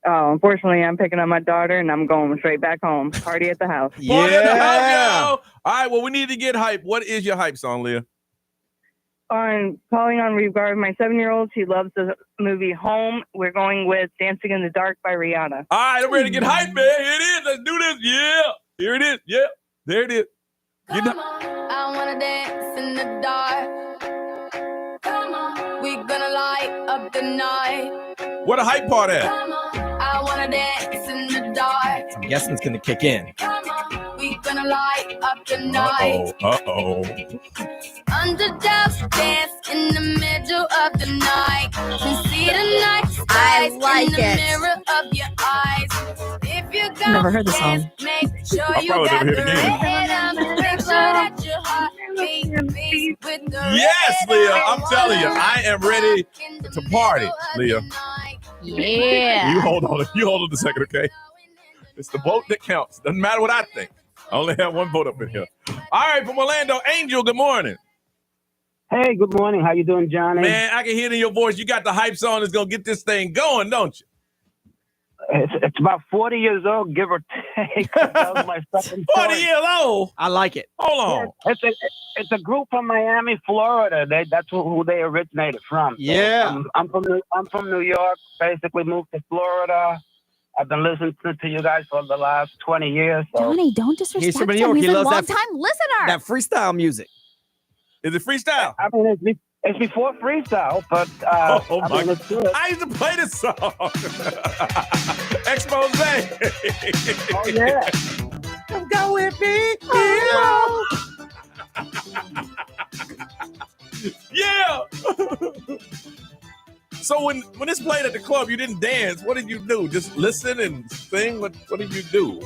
Oh, unfortunately, I'm picking up my daughter, and I'm going straight back home. Party at the house. Party at the house, yo! All right, well, we need to get hype. What is your hype song, Leah? Calling on regard my 7-year-old. She loves the movie Home. We're going with Dancing in the Dark by Rihanna. All right, I'm ready to get hype, man. Here it is. Let's do this. Yeah. Here it is. Yeah. There it is. I wanna dance in the dark. Come on. We gonna light up the night. Where the hype part at? Come on. I wanna dance in the dark. I'm guessing it's going to kick in. Come on. We gonna light up the night. Uh-oh. Underdogs dance in the middle of the night. Can see the night skies in the mirror of your eyes. If you go Never heard the song. make sure you got the rhythm. Make sure that your heart beats with the Yes, Leah. I'm telling you, I am ready to party, Leah. Yeah. You hold on a second, okay? It's the vote that counts. Doesn't matter what I think. I only have one vote up in here. All right, from Orlando, Angel, good morning. Hey, good morning. How you doing, Johnny? Man, I can hear it in your voice. You got the hype song that's going to get this thing going, don't you? It's about 40 years old, give or take. That was my second 40 years old? I like it. Hold on. It's a group from Miami, Florida. That's who they originated from. So Yeah. I'm from New York. Basically moved to Florida. I've been listening to you guys for the last 20 years. So. Johnny, don't disrespect He's from New him. York. He's He a loves that long-time listener. That freestyle music. Is it freestyle? I mean, it's before freestyle, but oh my I mean, let's do it. I used to play this song. Expose. Oh, yeah. Come go with me. Yeah. So when it's played at the club, you didn't dance. What did you do? Just listen and sing? What did you do?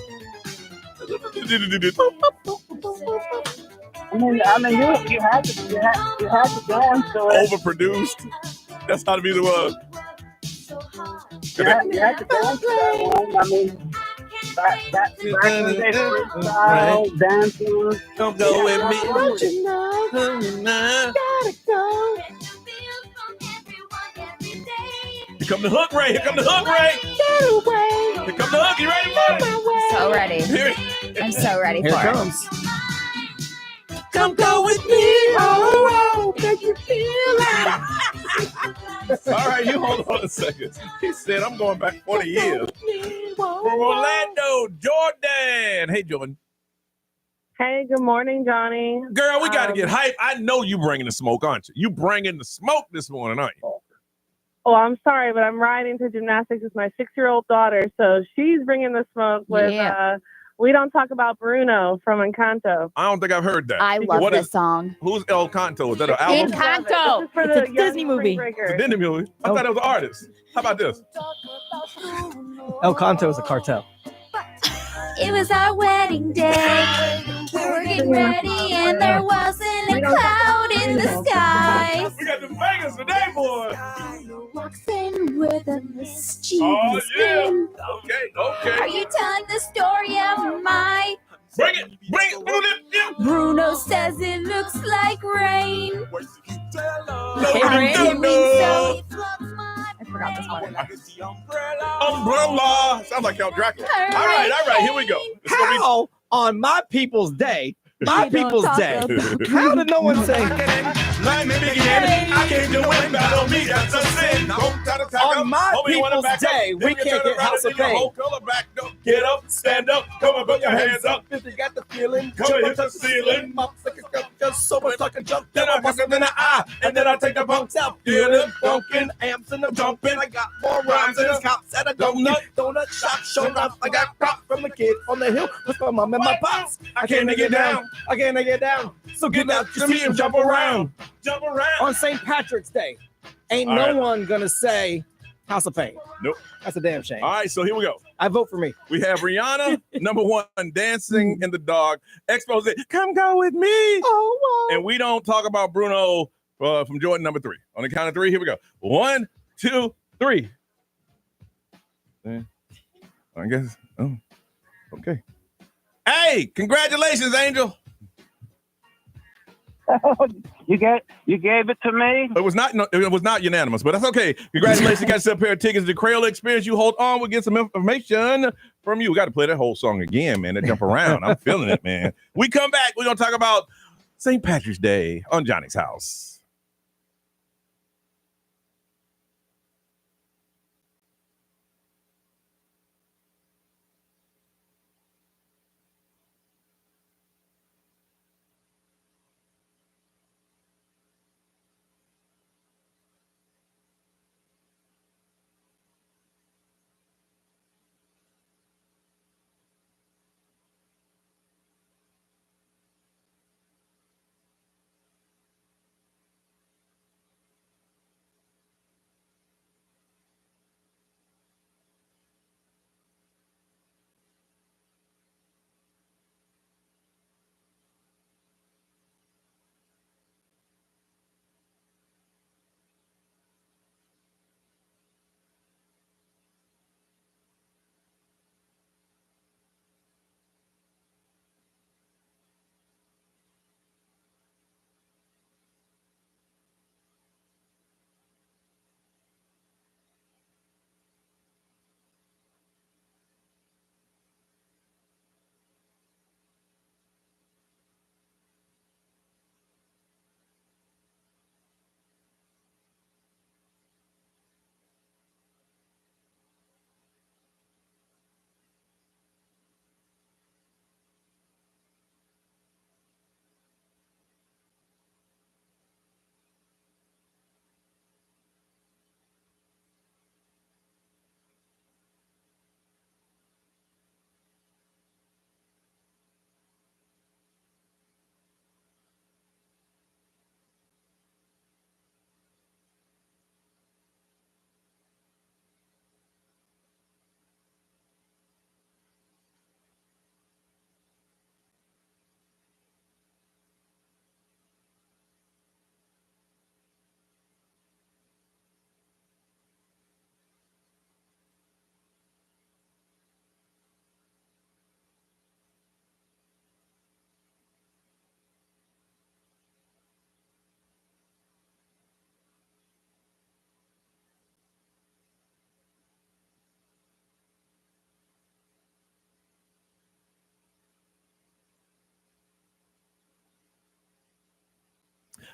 I mean, you had to dance to it. Overproduced. That's how the music was. You had to dance to that one. I mean, back in the day, freestyle, dancing. Don't go with me. Don't you know? Gotta go. Here come the hook, Ray. Here come the hook, Ray. Get away. Here come the hook. You ready for it? So ready. Here I'm so ready Here for it it. comes. Come go with me. Oh, make you feel like. All right, you hold on a second. He said, I'm going back 40 years. From Orlando, Jordan. Hey, Jordan. Hey, good morning, Johnny. Girl, we got to get hype. I know you bringing the smoke, aren't you? You bringing the smoke this morning, aren't you? Oh, I'm sorry, but I'm riding to gymnastics with my 6-year-old daughter, so she's bringing the smoke with We Don't Talk About Bruno from Encanto. I don't think I've heard that. I love this song. Who's El Canto? Is that an album? Encanto. This is for It's the a Disney movie. It's a Disney movie. I thought it was an artist. How about this? El Canto is a cartel. It was our wedding day. We were getting ready, and there wasn't a cloud in the sky. We got the bangers today, boy. Walks in with a mischievous Oh, yeah. grin. Okay. Are you telling the story of my? Bring it. Bruno says it looks like rain. No. I forgot this part. Umbrella. Sounds like Count Dracula. All right. Here we go. How on my people's day? My We don't people's talk day. about- How did no one say? Let me begin. I can't do it. Battle me. That's a sin. On my people's day, we can't get House of Pain. Get up, stand up, come on, put your hands up. If you got the feeling, Come and hit the ceiling. just so much fucking jump. Then I bust it in the eye, and then I take the bunks out. Feeling funkin', amps in the jumping. I got more rhymes than cops at a donut shop. Showing up, I got props from the kid on the hill with my mom and my pops. I can't get down. I can't get down. So get out your seat and jump around. Jump around. On St. Patrick's Day, Ain't All no right. one gonna say House of Pain. Nope. That's a damn shame. All right, so here we go. I vote for me. We have Rihanna, number one, Dancing in the Dark. Expose, come go with me. Oh, and we don't talk about Bruno from Jordan, number 3. On the count of 3, here we go. 1, 2, 3. I guess. Oh, okay. Hey, congratulations, Angel. You gave it to me. It was not unanimous, but that's okay. Congratulations, you got yourself a pair of tickets to the Crayola Experience. You hold on, we'll get some information from you. We got to play that whole song again, man. That jump around. I'm feeling it, man. We come back, we're gonna talk about St. Patrick's Day on Johnny's House.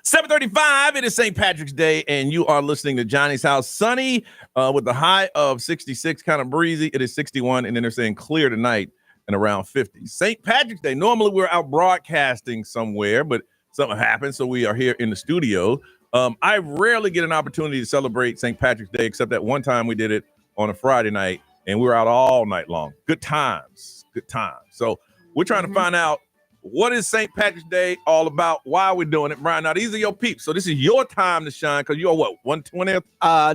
$7:35. It is St. Patrick's Day, and you are listening to Johnny's House. Sunny with the high of 66, kind of breezy. It is 61, and then they're saying clear tonight and around 50. St. Patrick's Day. Normally we're out broadcasting somewhere, but something happened, so we are here in the studio. I rarely get an opportunity to celebrate St. Patrick's Day, except that one time we did it on a Friday night, and we were out all night long. Good times. Good times. So we're trying to find out, what is St. Patrick's Day all about? Why are we doing it, Brian? Now, these are your peeps. So this is your time to shine because you're what, 120th?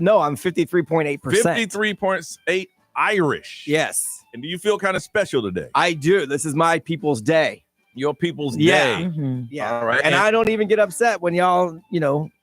No, I'm 53.8%. 53.8 Irish. Yes. And do you feel kind of special today? I do. This is my people's day. Your people's Yeah. day. Mm-hmm. Yeah. All right. And I don't even get upset when y'all,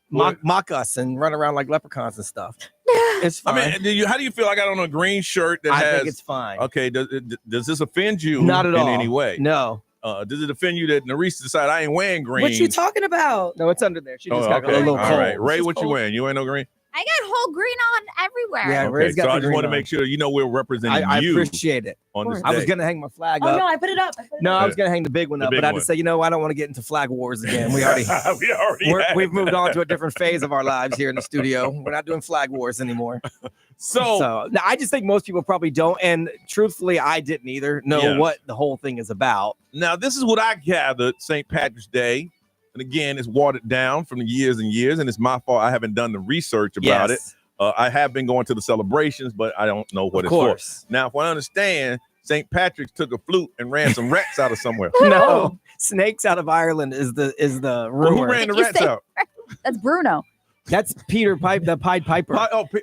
mock us and run around like leprechauns and stuff. It's fine. I mean, how do you feel? I got on a green shirt that I has. think it's fine. Okay. Does this offend you? Not at all. In any way? No. Does it offend you that Nerissa decided I ain't wearing green? What you talking about? No, it's under there. She just got a okay. little All cold. right. Ray, She's what you cold. wearing? You ain't no green? I got whole green on everywhere. Yeah, Okay, Ray's got so the I just green want to on. make sure we're representing I you appreciate it. on this day. I was gonna hang my flag Oh up. no, I put it up. No, I was gonna hang the big one The up, big but I one. just say, I don't want to get into flag wars again. We already had we've moved on to a different phase of our lives here in the studio. We're not doing flag wars anymore. So now, I just think most people probably don't, and truthfully, I didn't either know what the whole thing is about. Now, this is what I gathered St. Patrick's Day. And again, it's watered down from the years and years, and it's my fault I haven't done the research about it. I have been going to the celebrations, but I don't know what Of it's course. for. Now, if I understand, St. Patrick's took a flute and ran some rats out of somewhere. No, snakes out of Ireland is the Well, rumor. who ran the You rats say- out? That's Bruno. That's Peter Piper, the Pied Piper.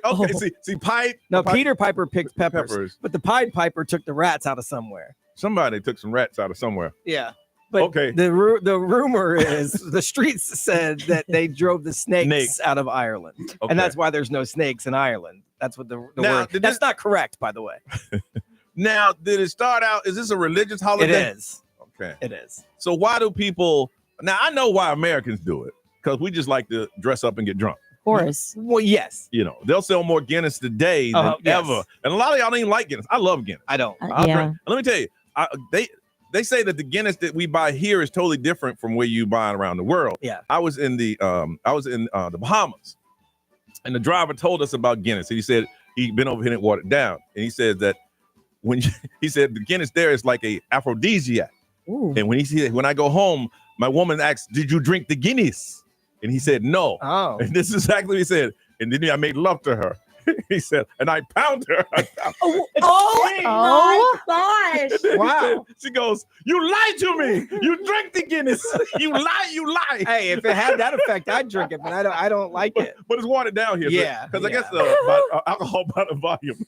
Okay. See, Pied. No, Peter Piper picked peppers, but the Pied Piper took the rats out of somewhere. Somebody took some rats out of somewhere. Yeah. But okay. The rumor is the streets said that they drove the snakes out of Ireland, and that's why there's no snakes in Ireland. That's what the word. That's not correct, by the way. Now, did it start out? Is this a religious holiday? It is. Okay. It is. So why do people? Now I know why Americans do it, because we just like to dress up and get drunk. Of course. Well, yes. You know, they'll sell more Guinness today than ever, and a lot of y'all don't even like Guinness. I love Guinness. I don't. I'll drink. Let me tell you, they say that the Guinness that we buy here is totally different from where you buy it around the world. Yeah. I was in the Bahamas, and the driver told us about Guinness. And he said he'd been over here and watered down, and he said that he said the Guinness there is like a aphrodisiac. Ooh. And when I go home, my woman asks, "Did you drink the Guinness?" And he said, "No." Oh. And this is exactly what he said. And then I made love to her. He said, and I pound her. Oh my gosh. Wow. She goes, "You lied to me. You drank the Guinness. You lie. Hey, if it had that effect, I'd drink it, but I don't like it. But it's watered down here. Yeah. Because I guess alcohol by the volume.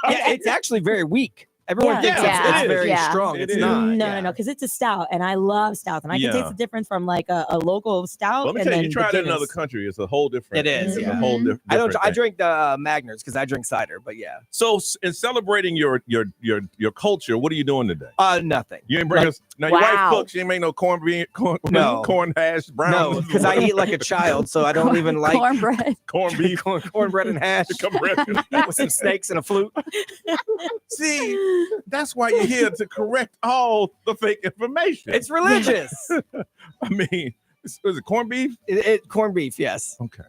Yeah, it's actually very weak. Everyone thinks it's very strong. It's not. No, because it's a stout, and I love stouts, and I can taste the difference from like a local stout. Let me tell you, you try it in another country, it's a whole different. It is. It's a whole different. I drink the Magners because I drink cider, but yeah. So in celebrating your culture, what are you doing today? Nothing. You ain't bring us. Now your wife cooks. She ain't make no corn hash brown. No, because I eat like a child, so I don't even like cornbread, corned beef, cornbread and hash, with some snakes and a flute. See, that's why you're here to correct all the fake information. It's religious. I mean, is it corned beef? Corned beef, yes. Okay.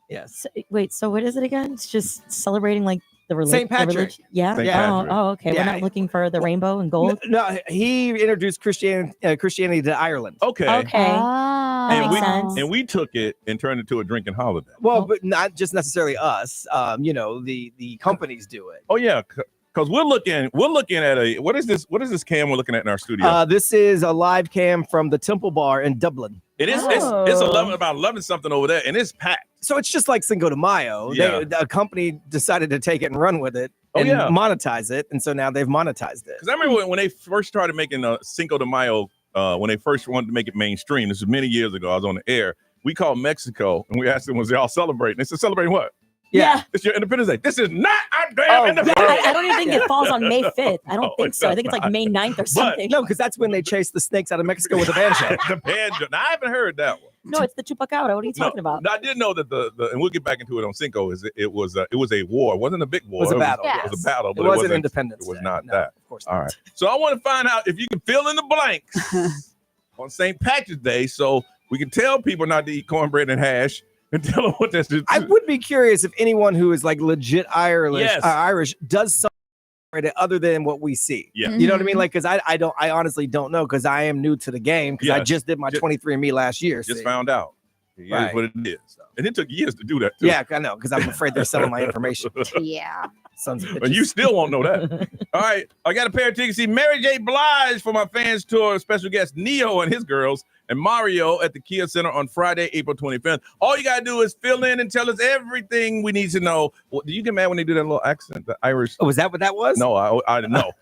Yes. Wait, so what is it again? It's just celebrating like the religion. St. Patrick. Yeah. St. Patrick. Oh, okay. Yeah. We're not looking for the rainbow and gold. No, he introduced Christianity to Ireland. Okay. That makes sense. And we took it and turned it to a drinking holiday. Well, but not just necessarily us. The companies do it. Oh yeah. Because we're looking at what is this cam we're looking at in our studio? This is a live cam from the Temple Bar in Dublin. It is. It's about 11 something over there, and it's packed. So it's just like Cinco de Mayo. Yeah. A company decided to take it and run with it and monetize it, and so now they've monetized it. Because I remember when they first started making Cinco de Mayo, when they first wanted to make it mainstream. This was many years ago. I was on the air. We called Mexico, and we asked them, was they all celebrating? They said, celebrating what? Yeah. It's your Independence Day. This is not our damn Independence Day. I don't even think it falls on May 5th. I don't think so. I think it's like May 9th or something. No, because that's when they chase the snakes out of Mexico with a banjo. The banjo. Now, I haven't heard that one. No, it's the chupacabra. What are you talking about? No, I did know that and we'll get back into it on Cinco. It was a war. It wasn't a big war. It was a battle. It was a battle, but it wasn't Independence It was Day. not No, that. Of course not. not. All right. So I want to find out if you can fill in the blanks on St. Patrick's Day, so we can tell people not to eat cornbread and hash. And tell them what that's. I would be curious if anyone who is like legit Irish does something other than what we see. Yeah. You know what I mean? Like, because I honestly don't know, because I am new to the game, because I just did my 23andMe last year. Just found out. It Right. is what it is. And it took years to do that, too. Yeah, I know, because I'm afraid they're selling my information. Yeah. Sons of bitches. But you still won't know that. All right. I got a pair of tickets to see Mary J. Blige for my fans tour. Special guest Neo and his girls and Mario at the Kia Center on Friday, April 25th. All you got to do is fill in and tell us everything we need to know. Well, do you get mad when they do that little accent, the Irish? Oh, was that what that was? No, I didn't know.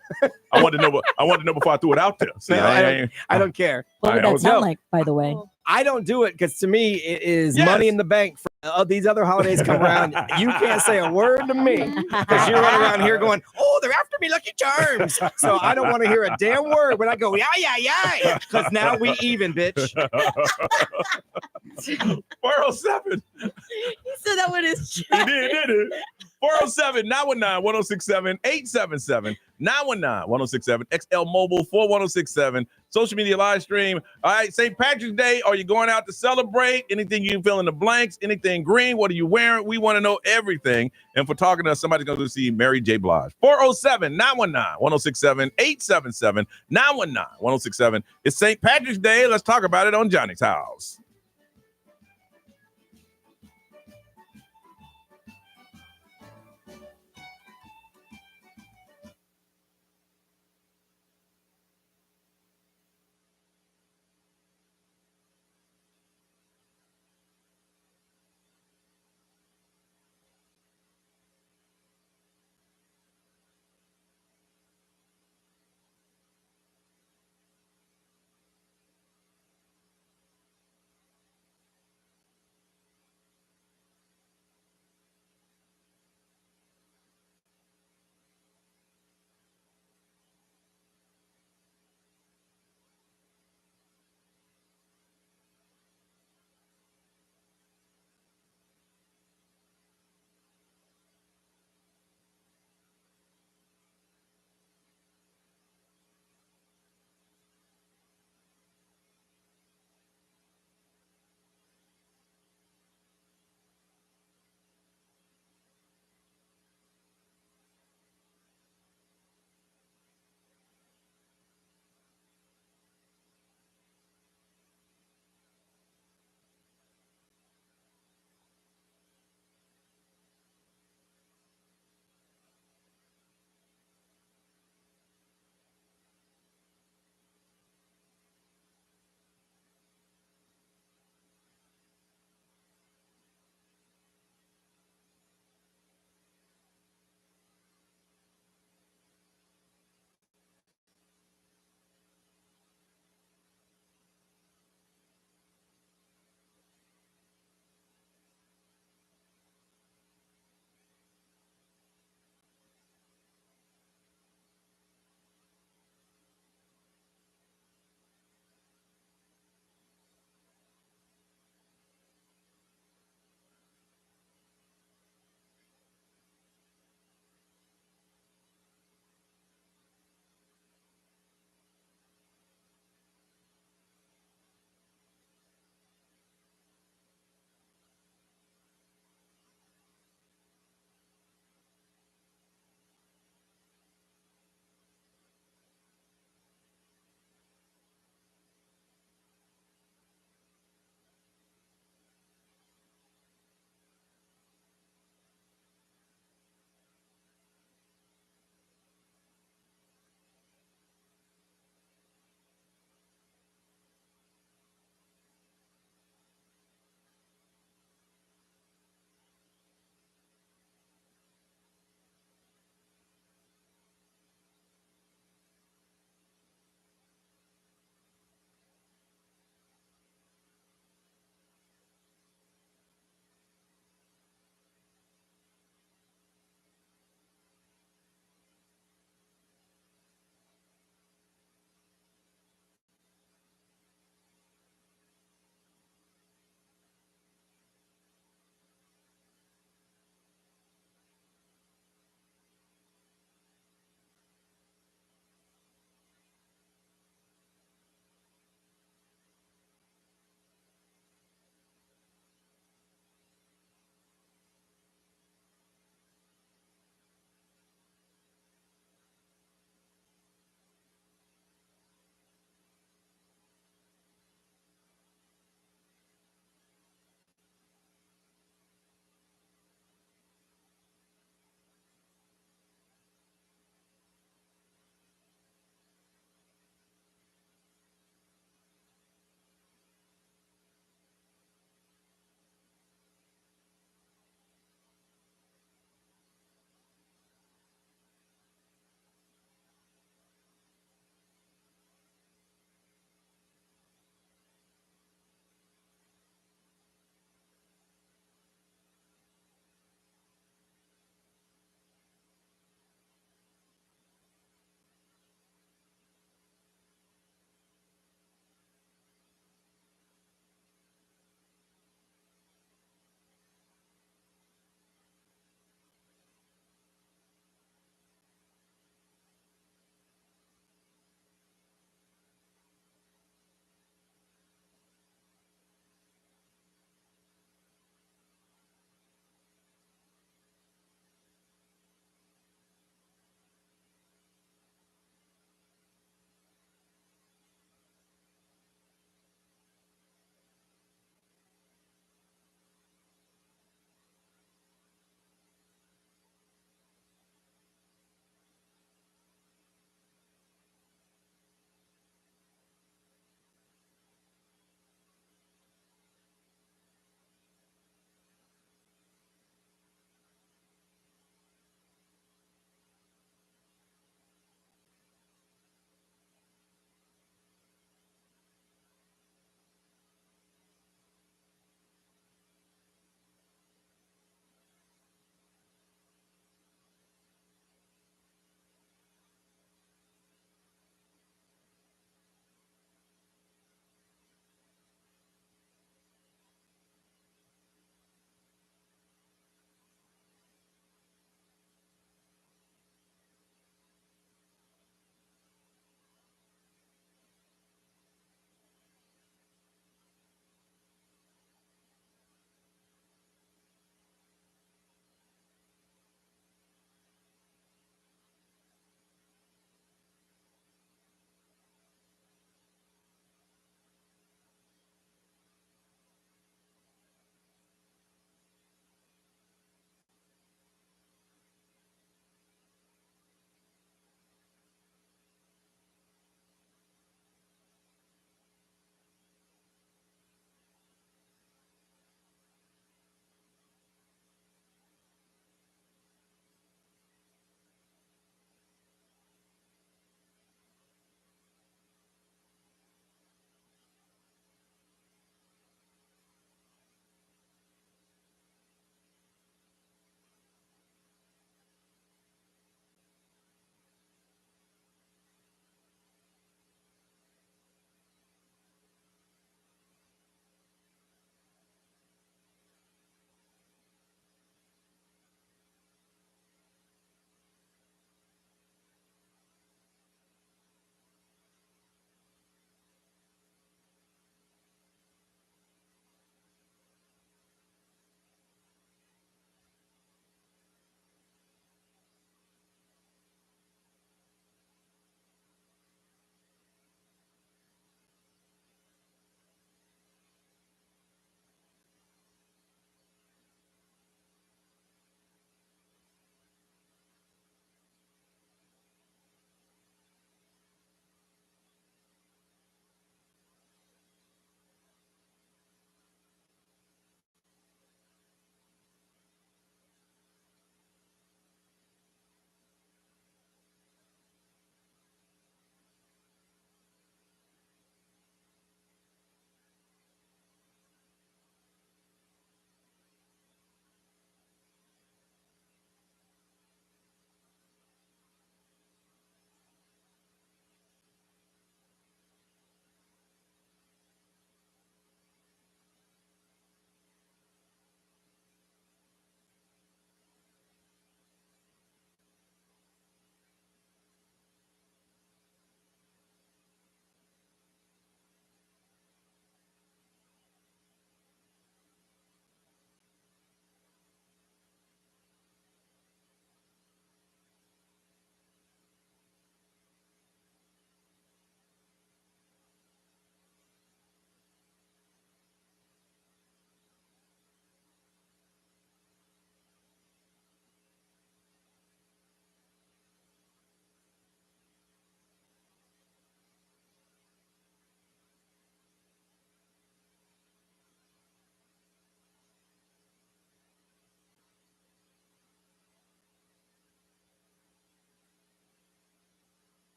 I wanted to know before I threw it out there. See, I don't care. What would that sound like, by the way? I don't do it because to me it is money in the bank. For these other holidays come around, you can't say a word to me because you're running around here going, "Oh, they're after me, Lucky Charms." So I don't want to hear a damn word when I go, yeah, because now we even, bitch. 407. He said that with his chest. He did it? 407-919-1067-877 919-1067 XL Mobile 41067 social media live stream. All right, St. Patrick's Day. Are you going out to celebrate? Anything you can fill in the blanks? Anything green? What are you wearing? We want to know everything. And for talking to us, somebody's going to see Mary J. Blige. 407-919-1067 877 919-1067. It's St. Patrick's Day. Let's talk about it on Johnny's House.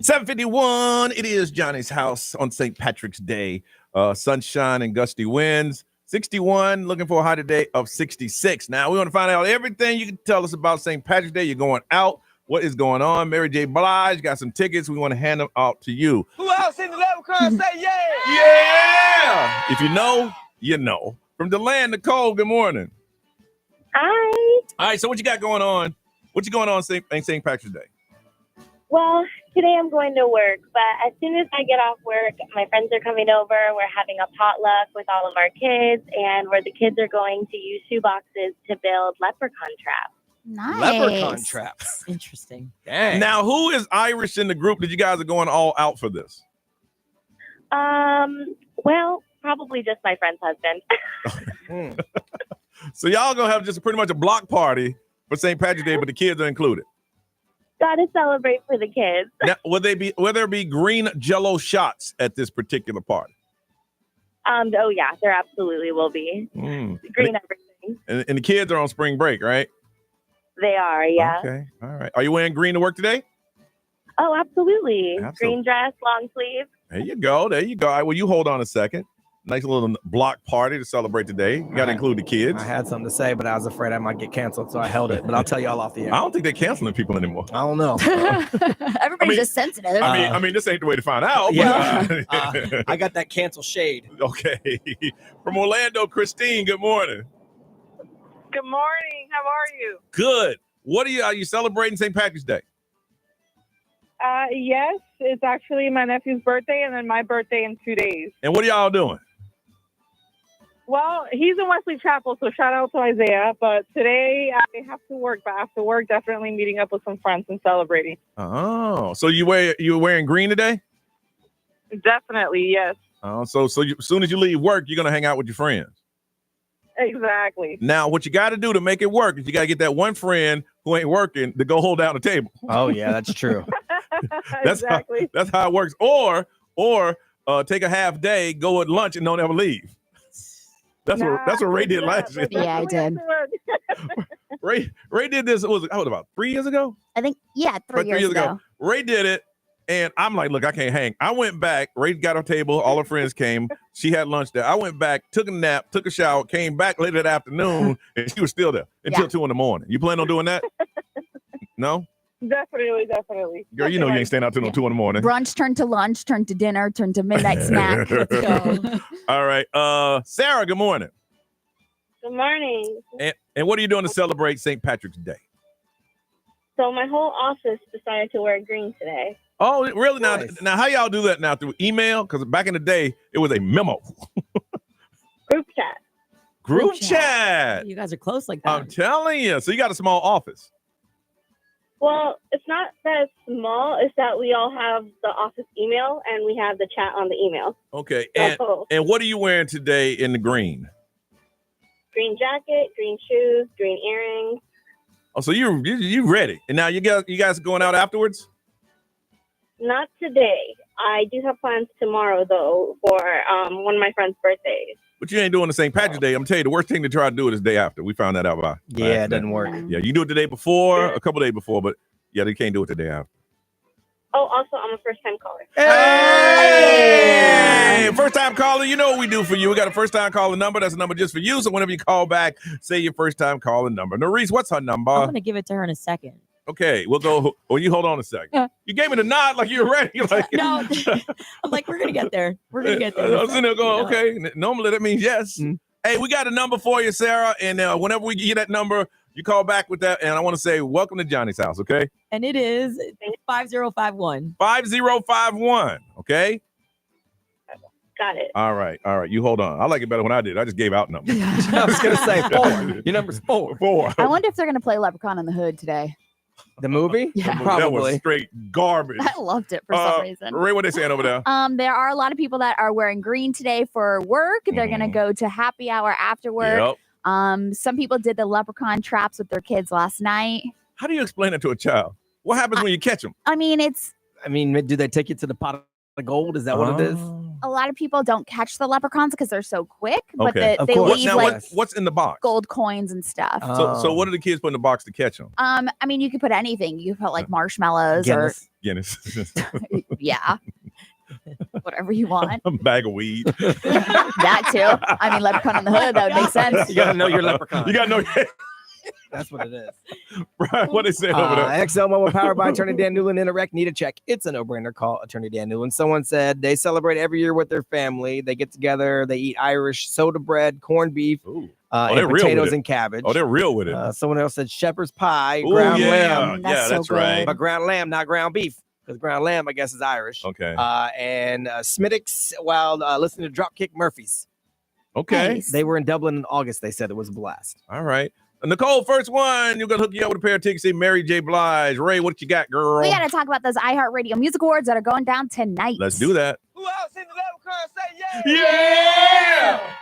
7:51. It is Johnny's house on St. Patrick's Day. Sunshine and gusty winds. 61. Looking for a high today of 66. Now we want to find out everything you can tell us about St. Patrick's Day. You're going out. What is going on? Mary J. Blige got some tickets. We want to hand them out to you. Who else in the leprechaun say yeah? Yeah. If you know, you know. From DeLand, Nicole, good morning. Hi. All right, so what you got going on? What you going on St. Patrick's Day? Well, today I'm going to work, but as soon as I get off work, my friends are coming over. We're having a potluck with all of our kids, and where the kids are going to use shoeboxes to build leprechaun traps. Nice. Leprechaun traps. Interesting. Dang. Now, who is Irish in the group that you guys are going all out for this? Well, probably just my friend's husband. So y'all gonna have just pretty much a block party for St. Patrick's Day, but the kids are included. Gotta celebrate for the kids. Now, will there be green Jello shots at this particular party? Oh yeah, there absolutely will be. Green everything. And the kids are on spring break, right? They are, yeah. Okay, all right. Are you wearing green to work today? Oh, absolutely. Absolutely. Green dress, long sleeve. There you go. There you go. All right, well, you hold on a second. Nice little block party to celebrate today. You got to include the kids. I had something to say, but I was afraid I might get canceled, so I held it. But I'll tell y'all off the air. I don't think they're canceling people anymore. I don't know. Everybody's just sensitive. I mean, this ain't the way to find out. Yeah. But, I got that cancel shade. Okay. From Orlando, Christine, good morning. Good morning. How are you? Good. Are you celebrating St. Patrick's Day? Yes, it's actually my nephew's birthday and then my birthday in 2 days. And what are y'all doing? Well, he's in Wesley Chapel, so shout out to Isaiah. But today I have to work, but after work, definitely meeting up with some friends and celebrating. Oh, so you wearing green today? Definitely, yes. Oh, so as soon as you leave work, you're gonna hang out with your friends. Exactly. Now, what you got to do to make it work is you got to get that one friend who ain't working to go hold down the table. Oh yeah, that's true. Exactly. That's how it works. Or take a half day, go at lunch, and don't ever leave. That's what Ray did last year. Yeah, I did. Ray did this. Was about 3 years ago? I think, yeah, three years ago. Ray did it, and I'm like, look, I can't hang. I went back. Ray got her table. All her friends came. She had lunch there. I went back, took a nap, took a shower, came back later that afternoon, and she was still there until 2 a.m. You plan on doing that? No? Definitely. Girl, you know you ain't staying out till 2 a.m. Brunch turned to lunch, turned to dinner, turned to midnight snack. Let's go. All right. Sarah, good morning. Good morning. And what are you doing to celebrate St. Patrick's Day? So my whole office decided to wear green today. Oh, really? Nice. Now, how y'all do that now? Through email? Because back in the day, it was a memo. Group chat. Group chat. You guys are close like that. I'm telling you. So you got a small office. Well, it's not that it's small. It's that we all have the office email and we have the chat on the email. Okay. And what are you wearing today in the green? Green jacket, green shoes, green earrings. Oh, so you ready? And now you guys going out afterwards? Not today. I do have plans tomorrow, though, for one of my friend's birthdays. But you ain't doing the St. Patrick's Day. I'm telling you, the worst thing to try to do it is the day after. We found that out by Yeah, it doesn't work. Yeah, you do it the day before, a couple days before, but yeah, they can't do it the day after. Oh, also, I'm a first-time caller. Hey! First-time caller, you know what we do for you. We got a first-time caller number. That's a number just for you. So whenever you call back, say your first-time caller number. Norris, what's her number? I'm going to give it to her in a second. Okay, we'll go. Oh, you hold on a second. You gave me the nod like you're ready. Like, No, I'm like, we're going to get there. We're going to get there. I'm sitting there going, okay. Normally that means yes. Hey, we got a number for you, Sarah. And whenever we get that number, you call back with that. And I want to say, welcome to Johnny's house, okay? And it is 5051. 5051, okay? Got it. All right. You hold on. I like it better when I did. I just gave out numbers. I was going to say 4. Your number's 4. 4. I wonder if they're going to play Leprechaun in the Hood today. The movie? Yeah. That was Probably. straight garbage. I loved it for some reason. Ray, what they saying over there? There are a lot of people that are wearing green today for work. They're going to go to happy hour after work. Yep. Some people did the leprechaun traps with their kids last night. How do you explain it to a child? What happens when you catch them? I mean, do they take you to the pot of gold? Is that what it is? a lot of people don't catch the leprechauns because they're so quick, but Okay. they leave Now, like what's in the box? gold coins and stuff. So what do the kids put in the box to catch them? I mean, you could put anything. You could put like marshmallows Guinness. yeah, whatever you want. A bag of weed. That too. I mean, leprechaun in the hood. That would make sense. You gotta know your leprechaun. You gotta know. That's what it is. Right, what they say over there? XL Mobile powered by Attorney Dan Newland. Interact, need a check. It's a no-brainer. Call Attorney Dan Newland. Someone said they celebrate every year with their family. They get together. They eat Irish soda bread, corned beef, and potatoes and cabbage. Oh, they're real with it. Someone else said shepherd's pie, Ooh, ground yeah. lamb. Yeah, that's right. But ground lamb, not ground beef. Because ground lamb, I guess, is Irish. Okay. And Smittix while listening to Dropkick Murphys. Okay. Nice. They were in Dublin in August. They said it was a blast. All right. Nicole, first one. You're going to hook you up with a pair of tickets. Say Mary J. Blige. Ray, what you got, girl? We got to talk about those iHeartRadio Music Awards that are going down tonight. Let's do that. Who else in the leprechaun say yeah? Yeah!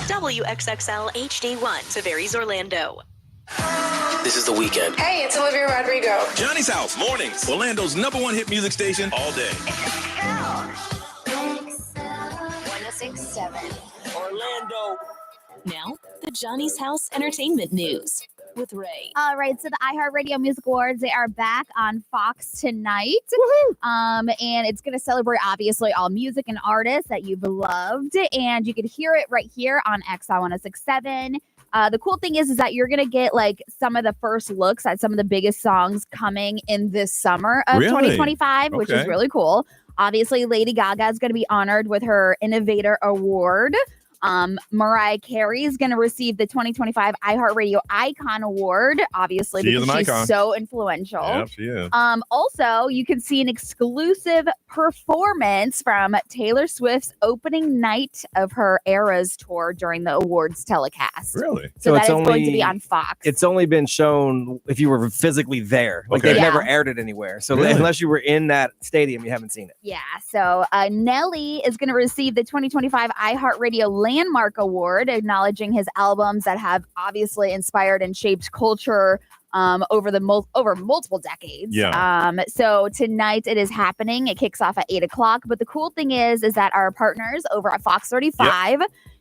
WXXL HD1, Tavares, Orlando. This is The Weekend. Hey, it's Olivia Rodrigo. Johnny's House, mornings. Orlando's #1 hit music station all day. 1067. Orlando. Now, the Johnny's House Entertainment News with Ray. All right, so the iHeartRadio Music Awards, they are back on Fox tonight. And it's going to celebrate, obviously, all music and artists that you've loved. And you can hear it right here on XI 1067. The cool thing is that you're gonna get like some of the first looks at some of the biggest songs coming in this summer of 2025, which is really cool. Obviously, Lady Gaga is going to be honored with her Innovator Award. Mariah Carey is going to receive the 2025 iHeartRadio Icon Award, obviously, because she's so influential. Yeah, she is. Also, you can see an exclusive performance from Taylor Swift's opening night of her Eras tour during the awards telecast. Really? So that is going to be on Fox. It's only been shown if you were physically there. Like they've never aired it anywhere. So unless you were in that stadium, you haven't seen it. Yeah. So Nelly is going to receive the 2025 iHeartRadio Landmark Award, acknowledging his albums that have obviously inspired and shaped culture over multiple decades. Yeah. So tonight it is happening. It kicks off at 8:00. But the cool thing is that our partners over at Fox 35,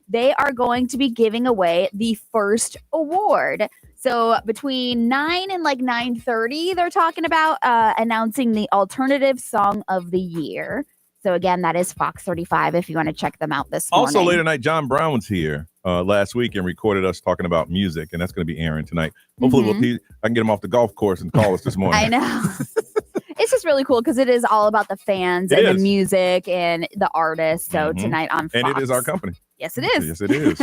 they are going to be giving away the first award. So between 9 and like 9:30, they're talking about announcing the alternative song of the year. So again, that is Fox 35 if you want to check them out this morning. Also, later tonight, John Brown was here last week and recorded us talking about music, and that's going to be airing tonight. Hopefully, I can get him off the golf course and call us this morning. I know. It's just really cool because it is all about the fans the music and the artists. So tonight on Fox. And it is our company. Yes, it is. Yes, it is.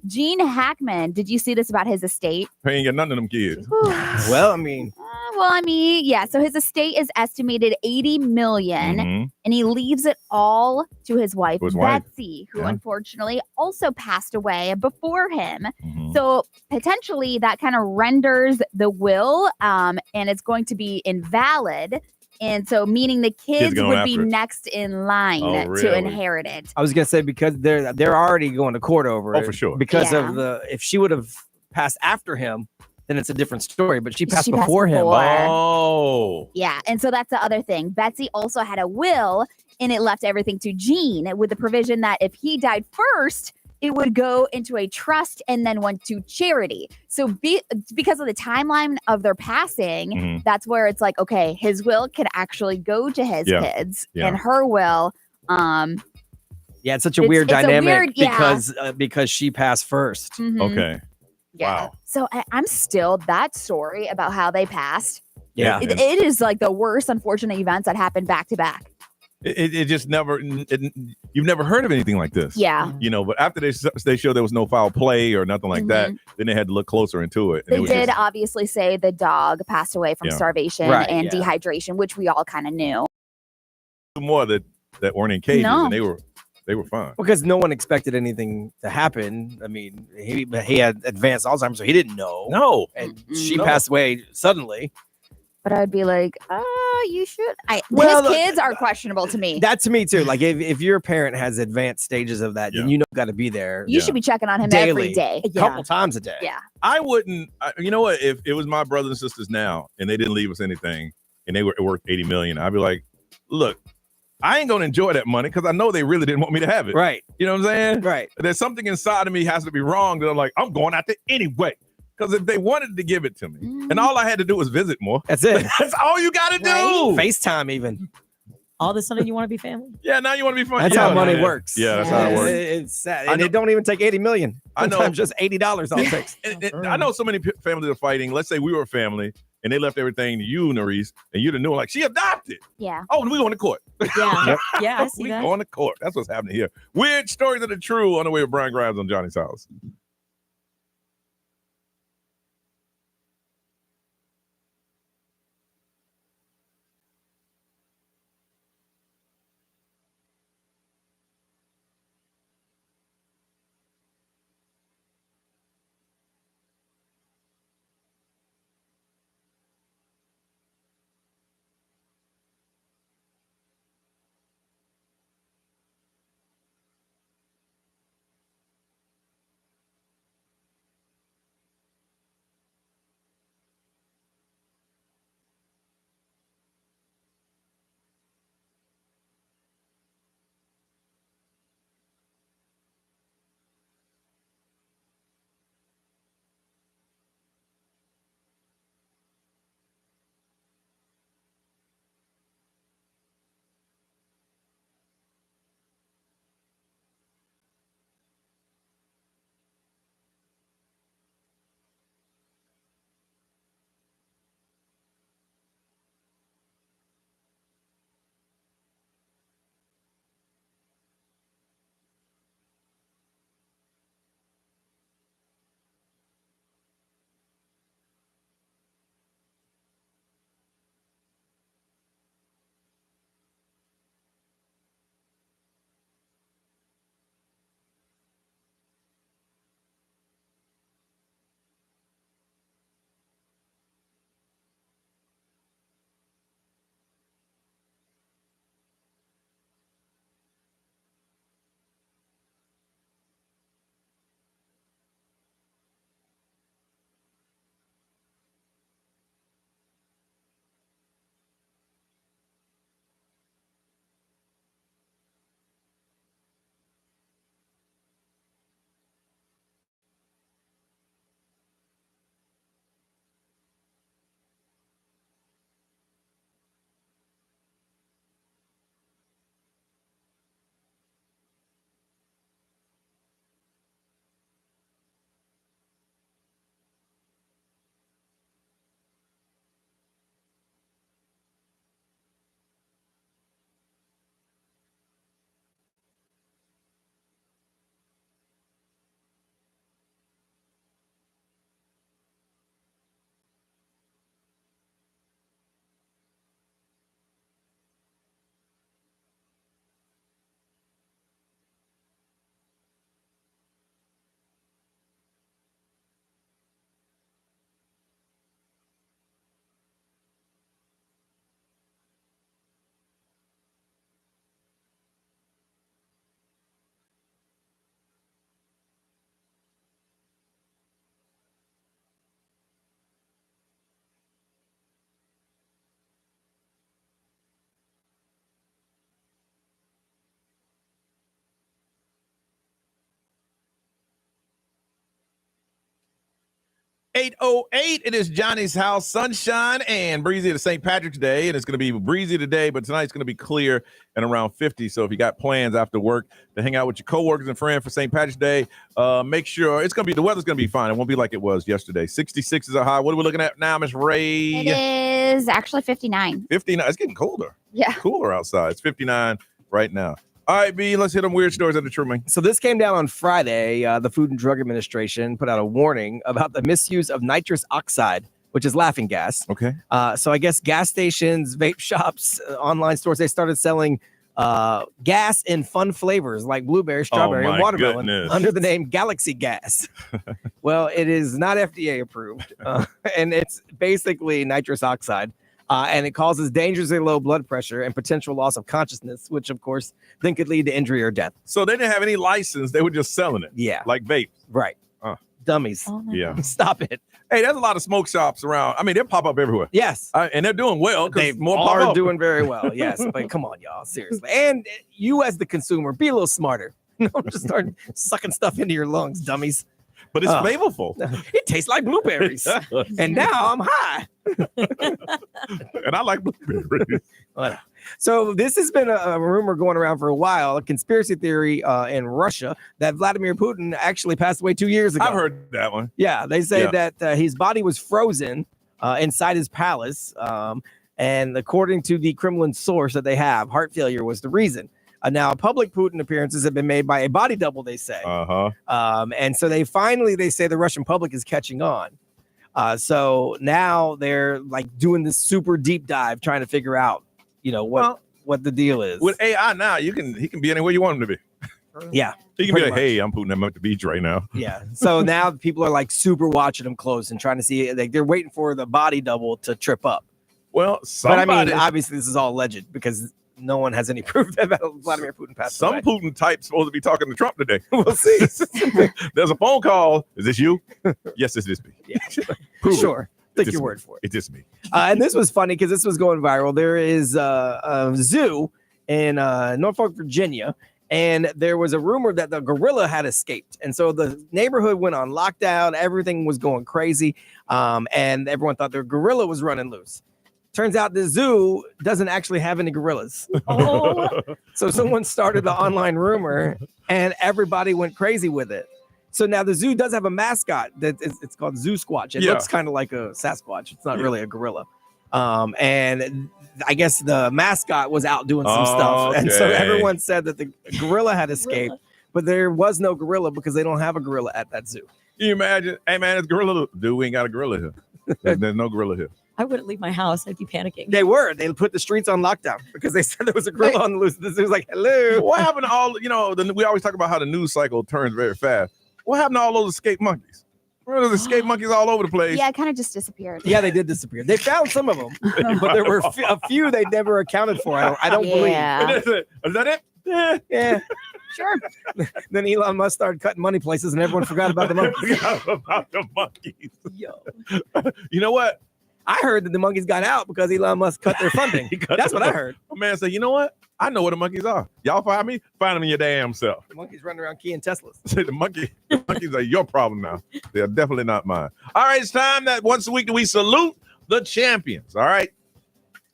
Gene Hackman, did you see this about his estate? He ain't got none of them kids. Well, I mean, yeah. So his estate is estimated $80 million, and he leaves it all to his wife, Betsy, who unfortunately also passed away before him. So potentially that kind of renders the will, and it's going to be invalid. And so meaning the kids would be next in line to inherit it. I was gonna say because they're already going to court over it. Oh, for sure. Because of if she would have passed after him, then it's a different story. But she passed before him. Oh. Yeah. And so that's the other thing. Betsy also had a will, and it left everything to Gene with the provision that if he died first, it would go into a trust and then went to charity. So because of the timeline of their passing, that's where it's like, okay, his will can actually go to his kids, and her will. It's such a weird dynamic because she passed first. Okay. Yeah. Wow. So I'm still that story about how they passed. Yeah. It is like the worst unfortunate events that happened back to back. It just never, you've never heard of anything like this. Yeah. You know, but after they showed there was no foul play or nothing like that, then they had to look closer into it. They did obviously say the dog passed away from starvation and dehydration, which we all kind of knew. More that weren't in cages, and they were fine. Because no one expected anything to happen. I mean, he had advanced Alzheimer's, so he didn't know. No. And she passed away suddenly. But I'd be like, you should. His kids are questionable to me. That to me too. Like if your parent has advanced stages of that, then you know got to be there. You should be checking on him daily, every day, a couple times a day. Yeah. I wouldn't. You know what? If it was my brothers and sisters now, and they didn't leave us anything, and they were worth $80 million, I'd be like, look, I ain't gonna enjoy that money because I know they really didn't want me to have it. Right. You know what I'm saying? Right. There's something inside of me has to be wrong that I'm like, I'm going out there anyway. Because if they wanted to give it to me, and all I had to do was visit more. That's it. That's all you got to do. FaceTime even. All of a sudden you want to be family? Yeah, now you want to be family. That's how money works. Yeah, that's how it works. It's sad. And it don't even take $80 million. Sometimes just $80 all it takes. I know so many families are fighting. Let's say we were a family and they left everything to you, Nerese, and you'd have known like she adopted. Yeah. Oh, and we going to court. Yeah. Yeah, I see we that. going to court. That's what's happening here. Weird stories that are true on the way with Brian Grimes on Johnny's House. 8:08. It is Johnny's house. Sunshine and breezy to St. Patrick's Day. And it's going to be breezy today, but tonight's going to be clear and around 50. So if you got plans after work to hang out with your coworkers and friends for St. Patrick's Day, make sure the weather's going to be fine. It won't be like it was yesterday. 66 is a high. What are we looking at now, Miss Ray? It is actually 59. 59. It's getting colder. Yeah. Cooler outside. It's 59 right now. All right, B, let's hit them weird stories at the trimming. So this came down on Friday. The Food and Drug Administration put out a warning about the misuse of nitrous oxide, which is laughing gas. Okay. So I guess gas stations, vape shops, online stores, they started selling gas in fun flavors like blueberry, strawberry, and watermelon under the name Galaxy Gas. Well, it is not FDA approved, and it's basically nitrous oxide. And it causes dangerously low blood pressure and potential loss of consciousness, which, of course, then could lead to injury or death. So they didn't have any license. They were just selling it. Yeah. Like vape. Right. Dummies. Yeah. Stop it. Hey, there's a lot of smoke shops around. I mean, they pop up everywhere. Yes. And they're doing well. They more are doing very well. Yes. But come on, y'all. Seriously. And you as the consumer, be a little smarter. Don't just start sucking stuff into your lungs, dummies. But it's flavorful. It tastes like blueberries. And now I'm high. And I like blueberries. So this has been a rumor going around for a while, a conspiracy theory in Russia that Vladimir Putin actually passed away 2 years ago. I've heard that one. Yeah, they say that his body was frozen inside his palace. And according to the Kremlin source that they have, heart failure was the reason. Now, public Putin appearances have been made by a body double, they say. And so they say the Russian public is catching on. So now they're like doing this super deep dive, trying to figure out, what the deal is. With AI now, he can be anywhere you want him to be. Yeah. He can be like, hey, I'm putting him at the beach right now. Yeah. So now people are like super watching him close and trying to see, like they're waiting for the body double to trip up. Well, but I mean, obviously this is all alleged because no one has any proof that Vladimir Putin passed away. Some Putin type's supposed to be talking to Trump today. We'll see. There's a phone call. Is this you? Yes, it's this me. Yeah. Prove Sure. It. Take your word for it. It's just me. And this was funny because this was going viral. There is a zoo in Norfolk, Virginia, and there was a rumor that the gorilla had escaped. And so the neighborhood went on lockdown. Everything was going crazy. And everyone thought their gorilla was running loose. Turns out the zoo doesn't actually have any gorillas. So someone started the online rumor and everybody went crazy with it. So now the zoo does have a mascot it's called Zoo Squatch. It looks kind of like a Sasquatch. It's not really a gorilla. And I guess the mascot was out doing some stuff. And so everyone said that the gorilla had escaped, but there was no gorilla because they don't have a gorilla at that zoo. Can you imagine? Hey man, it's gorilla. Dude, we ain't got a gorilla here. There's no gorilla here. I wouldn't leave my house. I'd be panicking. They put the streets on lockdown because they said there was a gorilla on the loose. The zoo's like, hello. What happened to all, we always talk about how the news cycle turns very fast. What happened to all those escaped monkeys? There's escaped monkeys all over the place. Yeah, it kind of just disappeared. Yeah, they did disappear. They found some of them, but there were a few they never accounted for. I don't believe. Is that it? Yeah. Sure. Then Elon Musk started cutting money places and everyone forgot about the monkeys. Yo. You know what? I heard that the monkeys got out because Elon Musk cut their funding. That's what I heard. A man said, you know what? I know where the monkeys are. Y'all find me? Find them in your damn self. The monkeys running around keying Teslas. Say the monkeys are your problem now. They are definitely not mine. All right, it's time that once a week that we salute the champions. All right.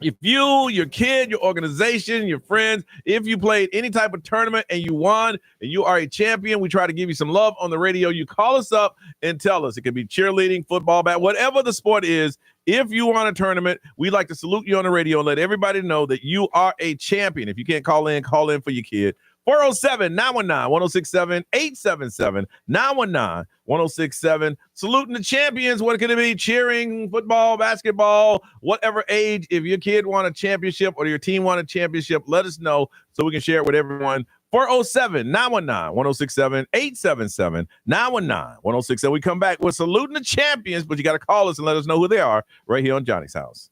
If you, your kid, your organization, your friends, if you played any type of tournament and you won and you are a champion, we try to give you some love on the radio. You call us up and tell us. It could be cheerleading, football, whatever the sport is. If you won a tournament, we like to salute you on the radio and let everybody know that you are a champion. If you can't call in for your kid. 407-919-1067, 877-919-1067. Saluting the champions. What could it be? Cheering, football, basketball, whatever age. If your kid won a championship or your team won a championship, let us know so we can share it with everyone. 407-919-1067, 877-919-1067. We come back. We're saluting the champions, but you got to call us and let us know who they are right here on Johnny's House.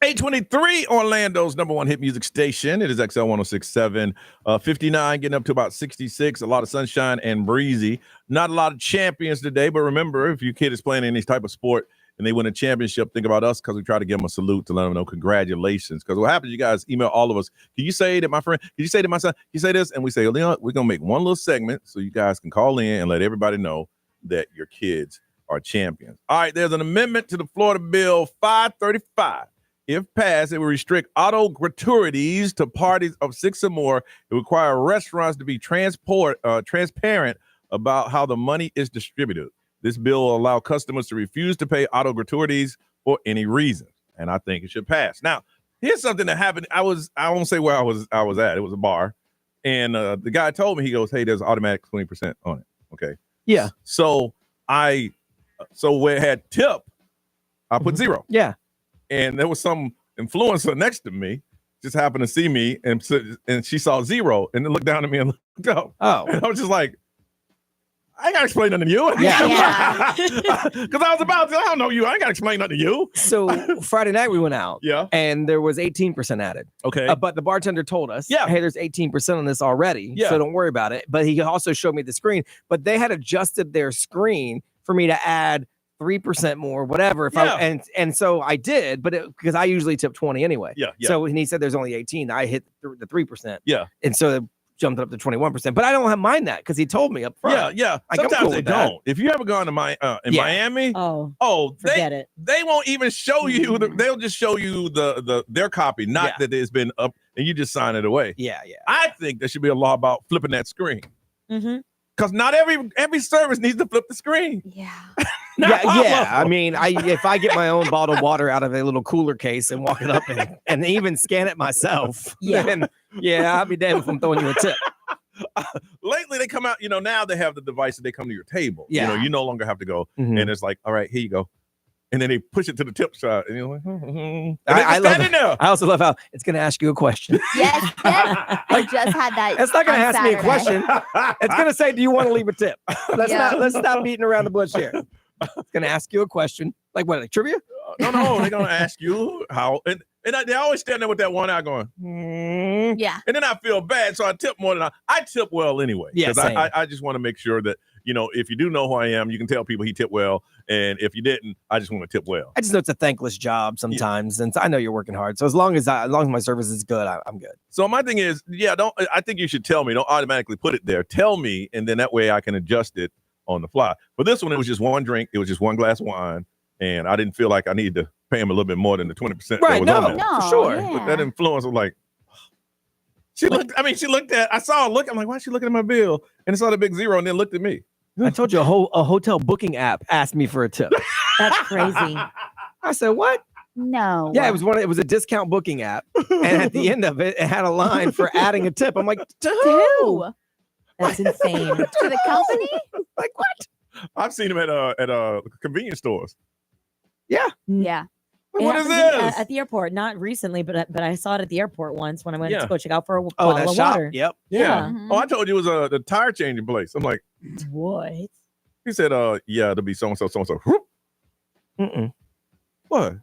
823, Orlando's number one hit music station. It is XL 1067. 59, getting up to about 66. A lot of sunshine and breezy. Not a lot of champions today, but remember, if your kid is playing any type of sport and they win a championship, think about us because we try to give them a salute to let them know congratulations. Because what happens, you guys email all of us. Can you say that my friend? Can you say to my son? Can you say this? And we say, Leon, we're going to make one little segment so you guys can call in and let everybody know that your kids are champions. All right, there's an amendment to the Florida Bill 535. If passed, it will restrict auto gratuities to parties of 6 or more. It will require restaurants to be transparent about how the money is distributed. This bill will allow customers to refuse to pay auto gratuities for any reason, and I think it should pass. Now, here's something that happened. I won't say where I was at. It was a bar, and the guy told me, he goes, "Hey, there's automatic 20% on it." Okay. Yeah. So where it had tip, I put 0. Yeah. And there was some influencer next to me, just happened to see me, and she saw 0, and then looked down at me and looked up. Oh. And I was just like, I ain't got to explain nothing to you. Yeah. Because I was about to, I don't know you. I ain't got to explain nothing to you. So Friday night we went out. Yeah. And there was 18% added. Okay. But the bartender told us, Yeah. hey, there's 18% on this already. Yeah. So don't worry about it. But he also showed me the screen. But they had adjusted their screen for me to add 3% more, whatever. And so I did, but because I usually tip 20 anyway. Yeah. So when he said there's only 18, I hit the 3%. Yeah. And so it jumped up to 21%. But I don't have mind that because he told me up front. Yeah. Like, I'm Sometimes cool they with that. don't. If you ever gone to Miami, forget it. They won't even show you. They'll just show you their copy, not that it's been up, and you just sign it away. Yeah. I think there should be a law about flipping that screen. Mm-hmm. Because not every service needs to flip the screen. Yeah. Yeah. I mean, if I get my own bottled water out of a little cooler case and walk it up and even scan it myself, then I'll be damned if I'm throwing you a tip. Lately, they come out, now they have the device that they come to your table. Yeah. You no longer have to go. Mhm. And it's like, all right, here you go. And then they push it to the tip side. And you're like, and I love standing it. there. I also love how it's going to ask you a question. Yes. I just had that. It's not going to on ask me a Saturday. question. It's going to say, do you want to leave a tip? Let's stop beating around the bush here. It's going to ask you a question. Like what, like trivia? No, they're going to ask you how. And they always stand there with that one eye going, Yeah. And then I feel bad. So I tip more than I tip well anyway. Yeah, Because same. I just want to make sure that, if you do know who I am, you can tell people he tipped well. And if you didn't, I just want to tip well. I just know it's a thankless job sometimes. And I know you're working hard. So as long as my service is good, I'm good. So my thing is, I think you should tell me. Don't automatically put it there. Tell me, and then that way I can adjust it on the fly. For this one, it was just one drink. It was just one glass of wine. And I didn't feel like I needed to pay him a little bit more than the 20% Right, that was on there. No, for sure. yeah. But that influence was like, she looked at, I saw her look. I'm like, why is she looking at my bill? And it saw the big 0 and then looked at me. I told you a hotel booking app asked me for a tip. That's crazy. I said, what? No. Yeah, it was a discount booking app. And at the end of it, it had a line for adding a tip. I'm like, to who? That's insane. To the company? Like what? I've seen them at convenience stores. Yeah. Yeah. What is happened this? At the airport, not recently, but I saw it at the airport once when I went Yeah. to go check out for a Oh, bottle that of shop? water. Yep. Yeah. Mhm. Oh, I told you it was the tire changing place. I'm like, What? he said, yeah, it'll be so-and-so, so-and-so. Whoop. Mm-mm. What?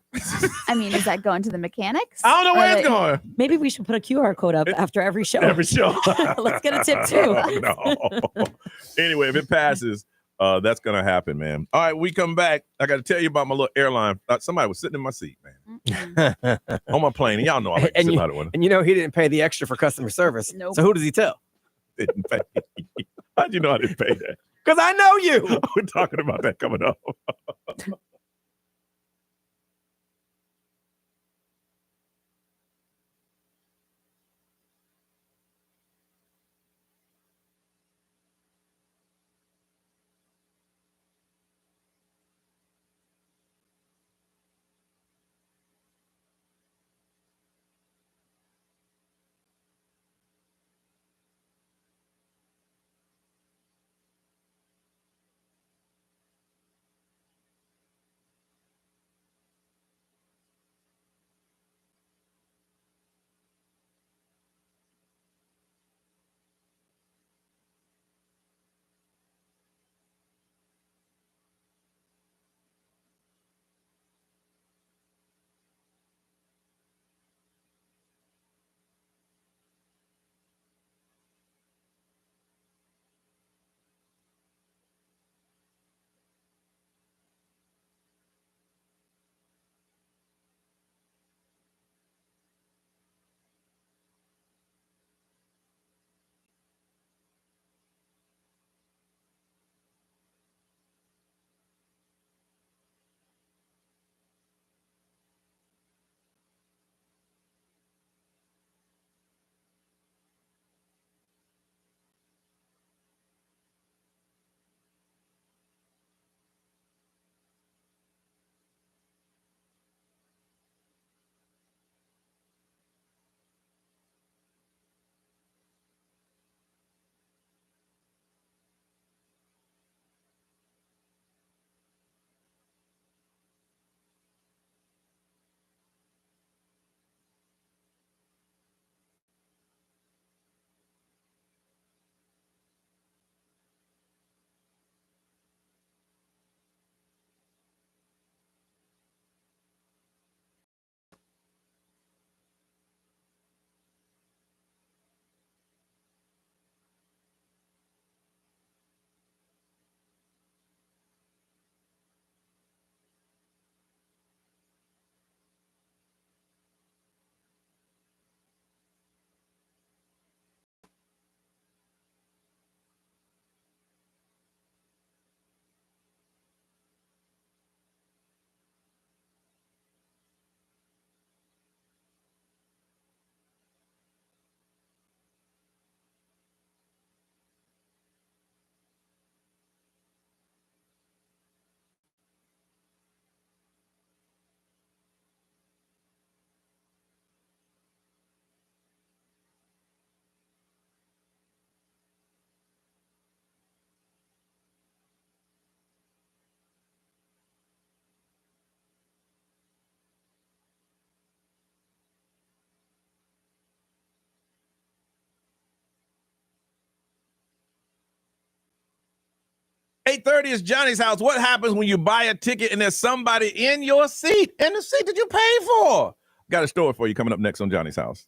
I mean, is that going to the mechanics? I don't know where Or it's going. Maybe we should put a QR code up after every show. Every show. Let's get a tip too. No. Anyway, if it passes, that's going to happen, man. All right, we come back. I got to tell you about my little airline. Somebody was sitting in my seat, man. On my plane. And y'all know I like to sit by the window. And he didn't pay the extra for customer service. Nope. So who does he tell? Didn't pay. How'd you know I didn't pay that? Because I know you. We're talking about that coming up. 8:30 is Johnny's house. What happens when you buy a ticket and there's somebody in your seat, in the seat that you paid for? Got a story for you coming up next on Johnny's house.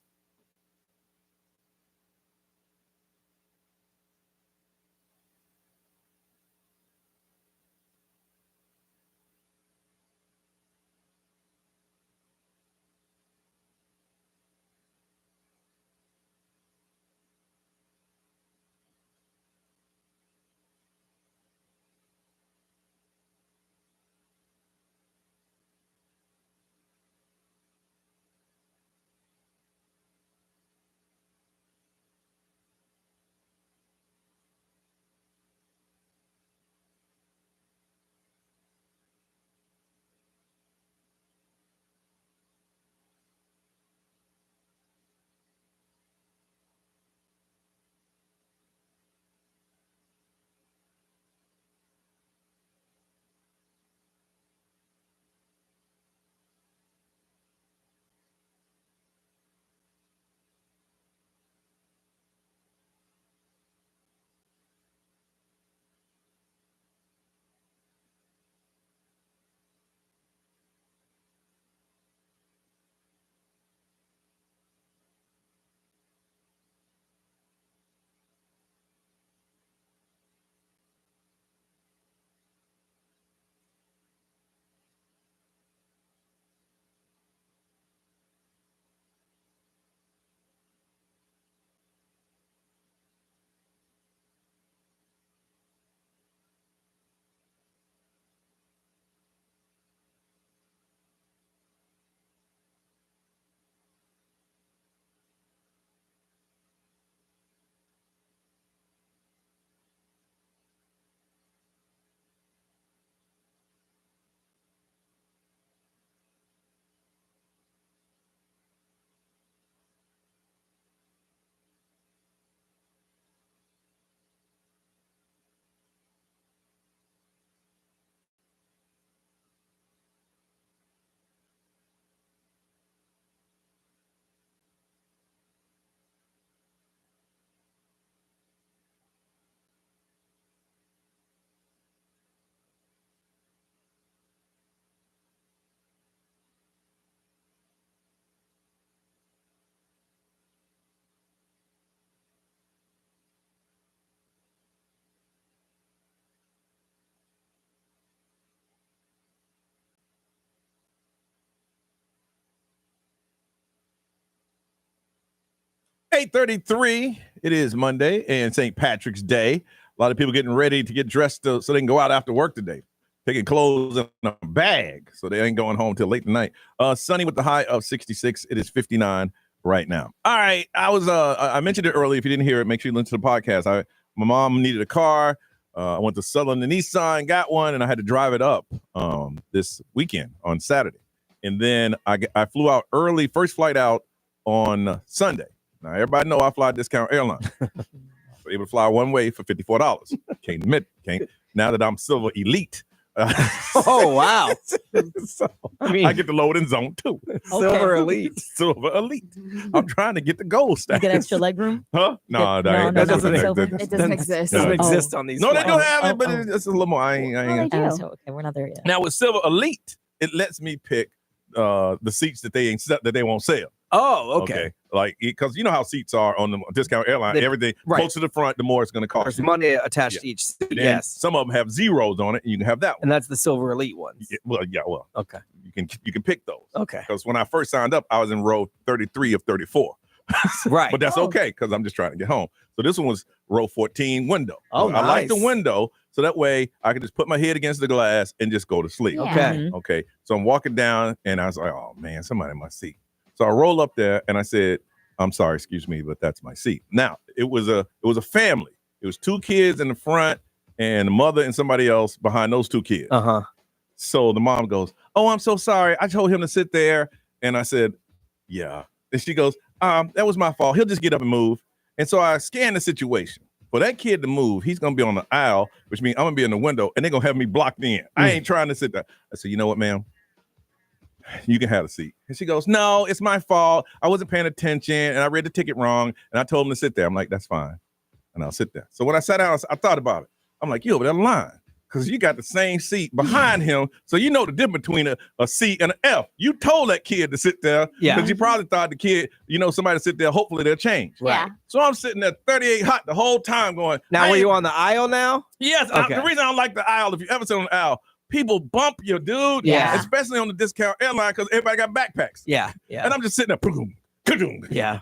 $8:33. It is Monday and St. Patrick's Day. A lot of people getting ready to get dressed so they can go out after work today. Taking clothes in a bag so they ain't going home till late tonight. Sunny with the high of 66. It is 59 right now. All right. I mentioned it earlier. If you didn't hear it, make sure you listen to the podcast. My mom needed a car. I went to Southern and Nissan, got one, and I had to drive it up this weekend on Saturday. And then I flew out early, first flight out on Sunday. Now, everybody know I fly discount airline. So able to fly one way for $54. Can't admit, now that I'm Silver Elite. Oh, wow. So I get the load in zone 2. Silver Elite. Silver Elite. I'm trying to get the gold status. You get extra leg room? Huh? No, that doesn't It doesn't exist. Doesn't exist on these. No, they flights. do have it, but it's a little more. I ain't. Okay, we're not there yet. Now with Silver Elite, it lets me pick the seats that they won't sell. Oh, okay. Like, because you know how seats are on the discount airline. Everything close to the front, the more it's going to cost. There's money attached to each seat. And Yes. some of them have zeros on it, and you can have that one. And that's the Silver Elite ones. Well. Okay. You can pick those. Okay. Because when I first signed up, I was in row 33 of 34. Right. But that's okay because I'm just trying to get home. So this one was row 14 window. Oh, I like the nice. window. So that way I can just put my head against the glass and just go to sleep. Yeah. Okay. Okay. So I'm walking down and I was like, oh man, somebody in my seat. So I roll up there and I said, I'm sorry, excuse me, but that's my seat. Now it was a family. It was 2 kids in the front and the mother and somebody else behind those 2 kids. Uh-huh. So the mom goes, oh, I'm so sorry. I told him to sit there. And I said, yeah. And she goes, that was my fault. He'll just get up and move. And so I scanned the situation. For that kid to move, he's going to be on the aisle, which means I'm going to be in the window, and they're going to have me blocked in. I ain't trying to sit there. I said, you know what, ma'am? You can have a seat. And she goes, no, it's my fault. I wasn't paying attention, and I read the ticket wrong, and I told him to sit there. I'm like, that's fine. And I'll sit there. So when I sat down, I thought about it. I'm like, you over there line. because you got the same seat behind him, so you know the difference between a C and an F. You told that kid to sit there because you probably thought the kid, somebody sit there, hopefully they'll change. Yeah. So I'm sitting there 38 hot the whole time going. Now, were you on the aisle now? Yes. Okay. The reason I don't like the aisle, if you ever sit on the aisle, people bump you, dude. Yeah. Especially on the discount airline because everybody got backpacks. Yeah. And I'm just sitting there. Yeah.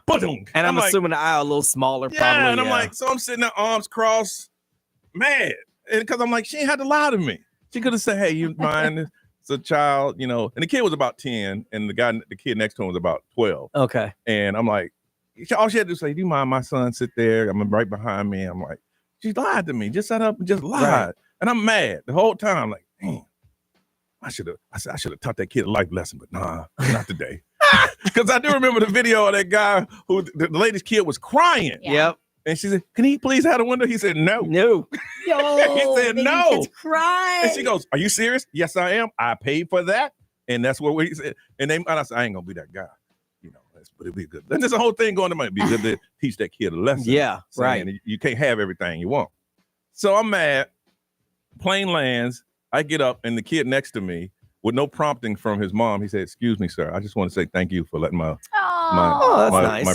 And I'm assuming the aisle a little smaller, probably. And I'm like, so I'm sitting there, arms crossed, mad. And because I'm like, she ain't had to lie to me. She could have said, hey, you mind? It's a child, and the kid was about 10, and the kid next to him was about 12. Okay. And I'm like, all she had to say, do you mind my son sit there? I'm right behind me. I'm like, she lied to me. Just sat up and just lied. Right. And I'm mad the whole time. I'm like, damn, I should have taught that kid a life lesson, but nah, not today. Because I do remember the video of that guy who the lady's kid was crying. Yep. And she said, can he please have the window? He said, no. No. Yo, he said, no. Kids cry. And she goes, are you serious? Yes, I am. I paid for that. And that's what we said. And I said, I ain't going to be that guy. But it'd be good. And there's a whole thing going to me. It'd be good to teach that kid a lesson. Yeah, right. You can't have everything you want. So I'm mad. Plane lands. I get up, and the kid next to me, with no prompting from his mom, he said, excuse me, sir. I just want to say thank you for letting my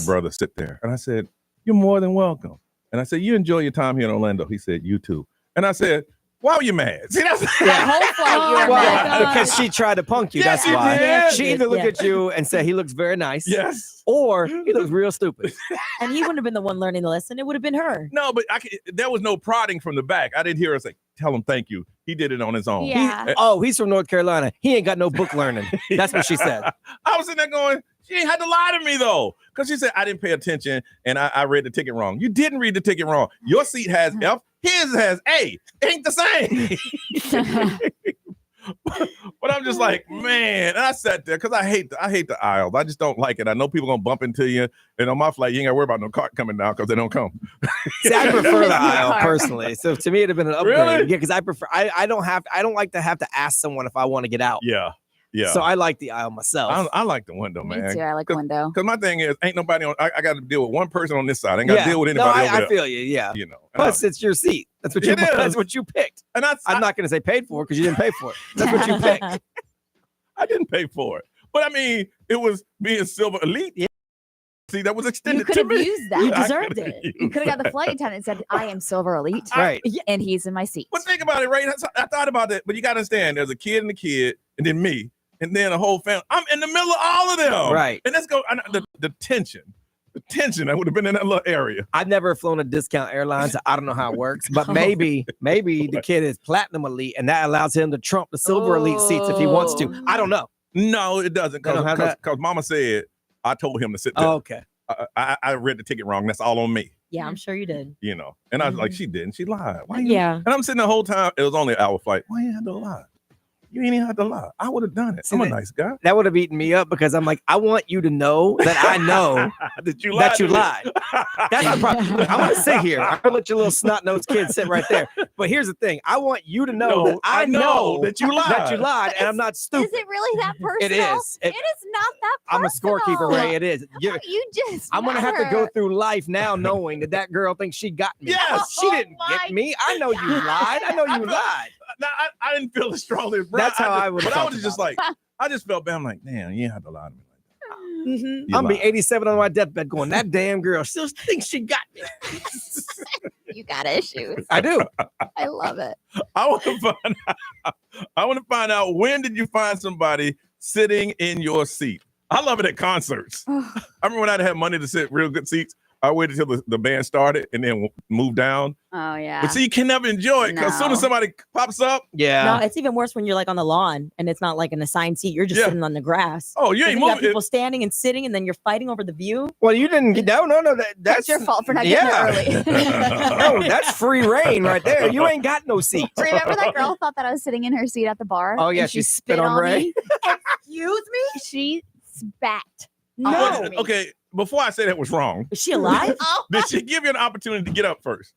brother sit there. And I said, you're more than welcome. And I said, you enjoy your time here in Orlando. He said, you too. And I said, why were you mad? See, that's That whole flight you were mad. Because she tried to punk you. Yes, that's why. did. She either looked at you and said, he looks very nice. Yes. Or he looks real stupid. And he wouldn't have been the one learning the lesson. It would have been her. No, but there was no prodding from the back. I didn't hear her say, tell him thank you. He did it on his own. Yeah. He's from North Carolina. He ain't got no book learning. That's what she said. I was sitting there going, she ain't had to lie to me, though. Because she said, I didn't pay attention, and I read the ticket wrong. You didn't read the ticket wrong. Your seat has F. His has A. Ain't the same. But I'm just like, man. And I sat there because I hate the aisles. I just don't like it. I know people gonna bump into you. And on my flight, you ain't gotta worry about no cart coming down because they don't come. See, I prefer the aisle personally. So to me, it'd have been an upgrade. Really? Yeah, because I prefer. I don't like to have to ask someone if I want to get out. Yeah. Yeah. So I like the aisle myself. I like the window, man. Me too. I like the window. Because my thing is, ain't nobody on. I got to deal with one person on this side. I ain't got to deal with anybody over there. I feel you. Yeah. Plus, it's your seat. That's what you. That's what you picked. And I'm not going to say paid for because you didn't pay for it. That's what you picked. I didn't pay for it, but I mean, it was being silver elite. Yeah. See, that was extended You to could have me. used that. You deserved it. You could have got the flight attendant and said, I am Silver Elite. Right. And he's in my seat. But think about it, right? I thought about it, but you got to understand, there's a kid, and then me, and then a whole family. I'm in the middle of all of them. Right. And let's go, the tension. The tension that would have been in that little area. I've never flown a discount airline, so I don't know how it works. But maybe the kid is platinum elite, and that allows him to trump the silver elite seats if he wants to. I don't know. No, it doesn't. Because Mama said I told him to sit there. Oh, okay. I read the ticket wrong. That's all on me. Yeah, I'm sure you did. And I was like, she didn't. She lied. Why Yeah. And I'm sitting the whole time. It was only an hour flight. Why you had to lie? You ain't even had to lie. I would have done it. I'm a nice guy. That would have eaten me up because I'm like, I want you to know that I know that you lied. That's the problem. I'm going to sit here. I'm going to let your little snot-nosed kid sit right there. But here's the thing. I want you to know that I know that you lied. That you lied, and I'm not stupid. Is it really that personal? It is. It is not that personal. I'm a scorekeeper, Ray. It is. I'm going to have to go through life now knowing that girl thinks she got me. Yes. She didn't get me. I know you lied. I know you lied. No, I didn't feel as strongly. That's how I would. But I was just like, I just felt bad. I'm like, damn, you ain't have to lie to me like that. I'm gonna be 87 on my deathbed going, that damn girl still thinks she got me. You got issues. I do. I love it. I want to find out when did you find somebody sitting in your seat? I love it at concerts. I remember when I had money to sit real good seats. I waited till the band started and then moved down. Oh, yeah. But see, you can never enjoy it because as soon as somebody pops up. Yeah. No, it's even worse when you're like on the lawn and it's not like an assigned seat. You're just sitting on the grass. Oh, you ain't moving. You got moving. people standing and sitting and then you're fighting over the view. Well, you didn't get no. That's your fault for not getting there early. No, that's free reign right there. You ain't got no seat. Remember that girl thought that I was sitting in her seat at the bar? Oh, yeah. And She spit on Ray. me? Excuse me? She spat. No. Okay, before I say that was wrong. Is she alive? Did she give you an opportunity to get up first?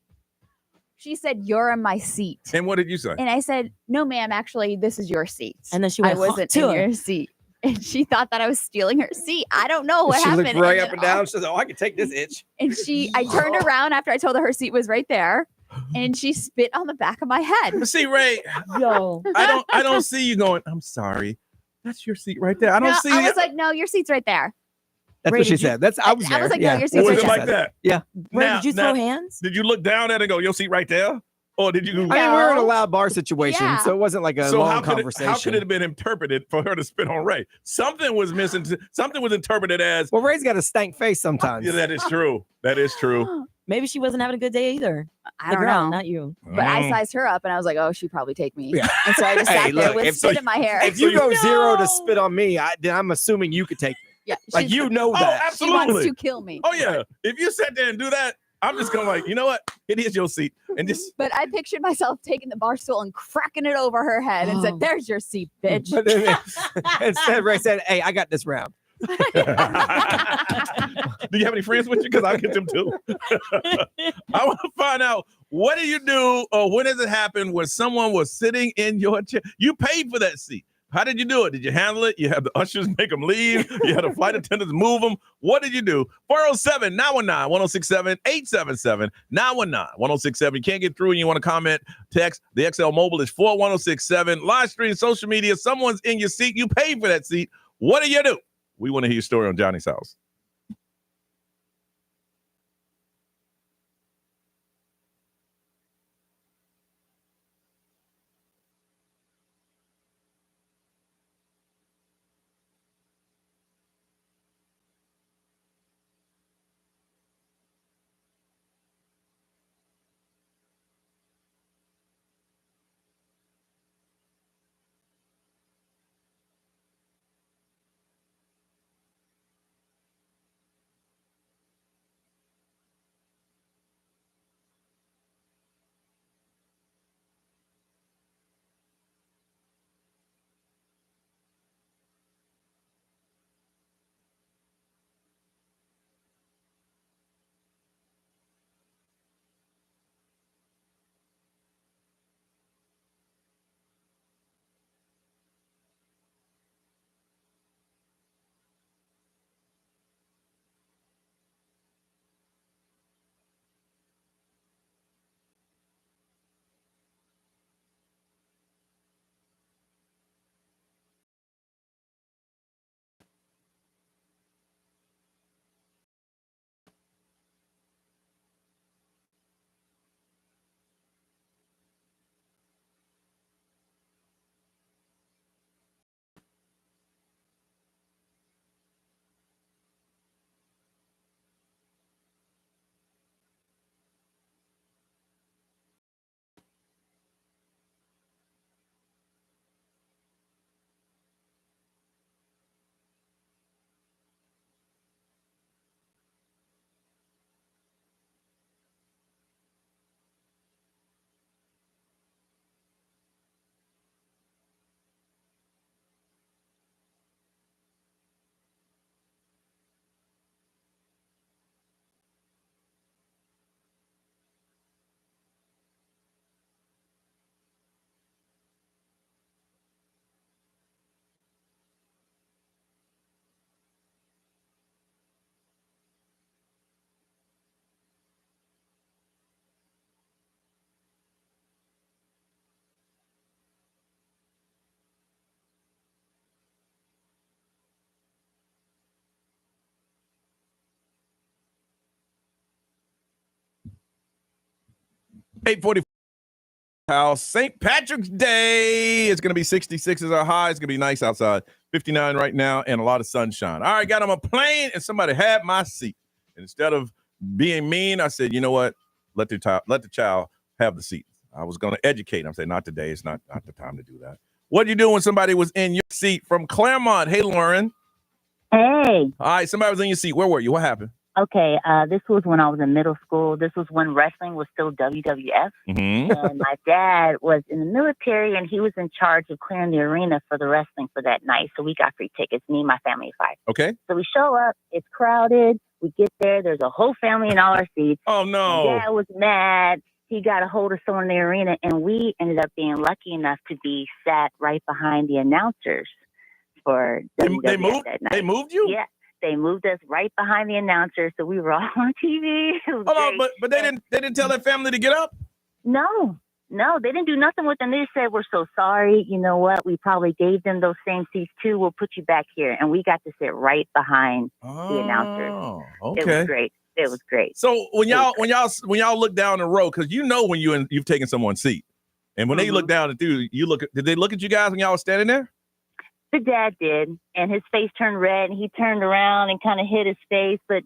She said, you're in my seat. And what did you say? And I said, no, ma'am, actually, this is your seat. And then she I went, wasn't in your seat. And she thought that I was stealing her seat. I don't know what happened. She looked right up and down. She said, oh, I can take this itch. And I turned around after I told her seat was right there. and she spit on the back of my head. See, Ray, yo, I don't see you going, I'm sorry. That's your seat right there. I don't see I you. was like, no, your seat's right there. That's Ray, what she did you- said. I was there. I was like, yeah. no, your seat's Was right it there. like that? Yeah. Ray, Now- did you throw hands? Did you look down at it and go, your seat right there? Or did you? I mean, we were in a loud bar situation, Yeah. so it wasn't like a So long how could conversation. it have been interpreted for her to spit on Ray? Something was missing. Something was interpreted as. Well, Ray's got a stank face sometimes. Yeah, that is true. That is true. Maybe she wasn't having a good day either. I The don't girl, know. not you. But I sized her up and I was like, oh, she'd probably take me. Yeah. And so I just Hey, sat there look, with if spit so- in my hair. If you go 0 to spit on me, then I'm assuming you could take me. Yeah, Like, she's- you know Oh, that. She wants absolutely. to kill me. Oh yeah. If you sat there and do that, I'm just gonna like, you know what? It is your seat, and just. But I pictured myself taking the bar stool and cracking it over her head and Oh. said, there's your seat, bitch. But then instead, Ray said, hey, I got this round. Do you have any friends with you? Because I'll get them too. I want to find out, what do you do, or when does it happen when someone was sitting in your chair? You paid for that seat. How did you do it? Did you handle it? You had the ushers make them leave? You had the flight attendants move them? What did you do? 407-919-1067, 877-919-1067. You can't get through and you want to comment, text. The XL Mobile is 41067. Live stream, social media. Someone's in your seat. You paid for that seat. What do you do? We want to hear your story on Johnny's House. $8:40 house. St. Patrick's Day. It's going to be 66 is our high. It's going to be nice outside. 59 right now and a lot of sunshine. All right, got on a plane and somebody had my seat. And instead of being mean, I said, you know what? Let the child have the seat. I was going to educate. I'm saying, not today. It's not the time to do that. What did you do when somebody was in your seat from Claremont? Hey, Lauren. Hey. All right, somebody was in your seat. Where were you? What happened? Okay, this was when I was in middle school. This was when wrestling was still WWF. Mm-hmm. And my dad was in the military, and he was in charge of clearing the arena for the wrestling for that night. So we got free tickets, me and my family of 5. Okay. So we show up. It's crowded. We get there. There's a whole family in all our seats. Oh, no. My dad was mad. He got a hold of someone in the arena, and we ended up being lucky enough to be sat right behind the announcers for WWF that night. They moved you? Yeah. They moved us right behind the announcer, so we were all on TV. Hold on, but they didn't tell their family to get up? No, they didn't do nothing with them. They just said, we're so sorry. You know what? We probably gave them those same seats too. We'll put you back here. And we got to sit right behind the announcers. Okay. It was great. It was great. So when y'all look down the row, because you know when you've taken someone's seat, and when they look down at you, did they look at you guys when y'all was standing there? The dad did, and his face turned red, and he turned around and kind of hid his face. But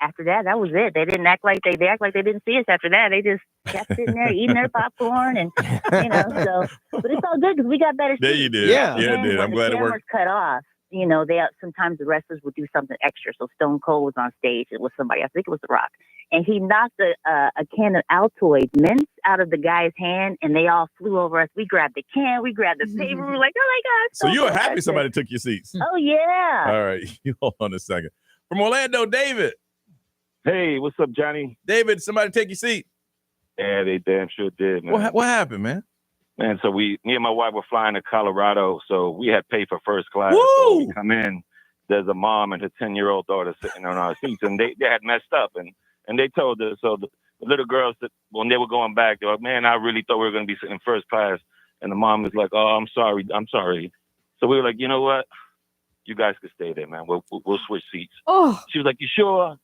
after that was it. They didn't act like they act like they didn't see us after that. They just kept sitting there eating their popcorn, and So, but it's all good because we got better seats. There you did. Yeah, it did. I'm glad it worked. Cut off. They sometimes the wrestlers would do something extra. So Stone Cold was on stage. It was somebody. I think it was The Rock. And he knocked a can of Altoid mints out of the guy's hand, and they all flew over us. We grabbed the can, we grabbed the paper. We were like, oh my God. So you were happy somebody took your seats. Oh, yeah. All right. You hold on a second. From Orlando, David. Hey, what's up, Johnny? David, somebody take your seat. Yeah, they damn sure did, man. What happened, man? Man, so me and my wife were flying to Colorado, so we had paid for first class. Woo! So we come in, there's a mom and her 10-year-old daughter sitting on our seats, and they had messed up, and they told us. So the little girls, when they were going back, they were like, man, I really thought we were going to be sitting in first class. And the mom was like, oh, I'm sorry. So we were like, you know what? You guys can stay there, man. We'll switch seats. Oh. She was like, you sure?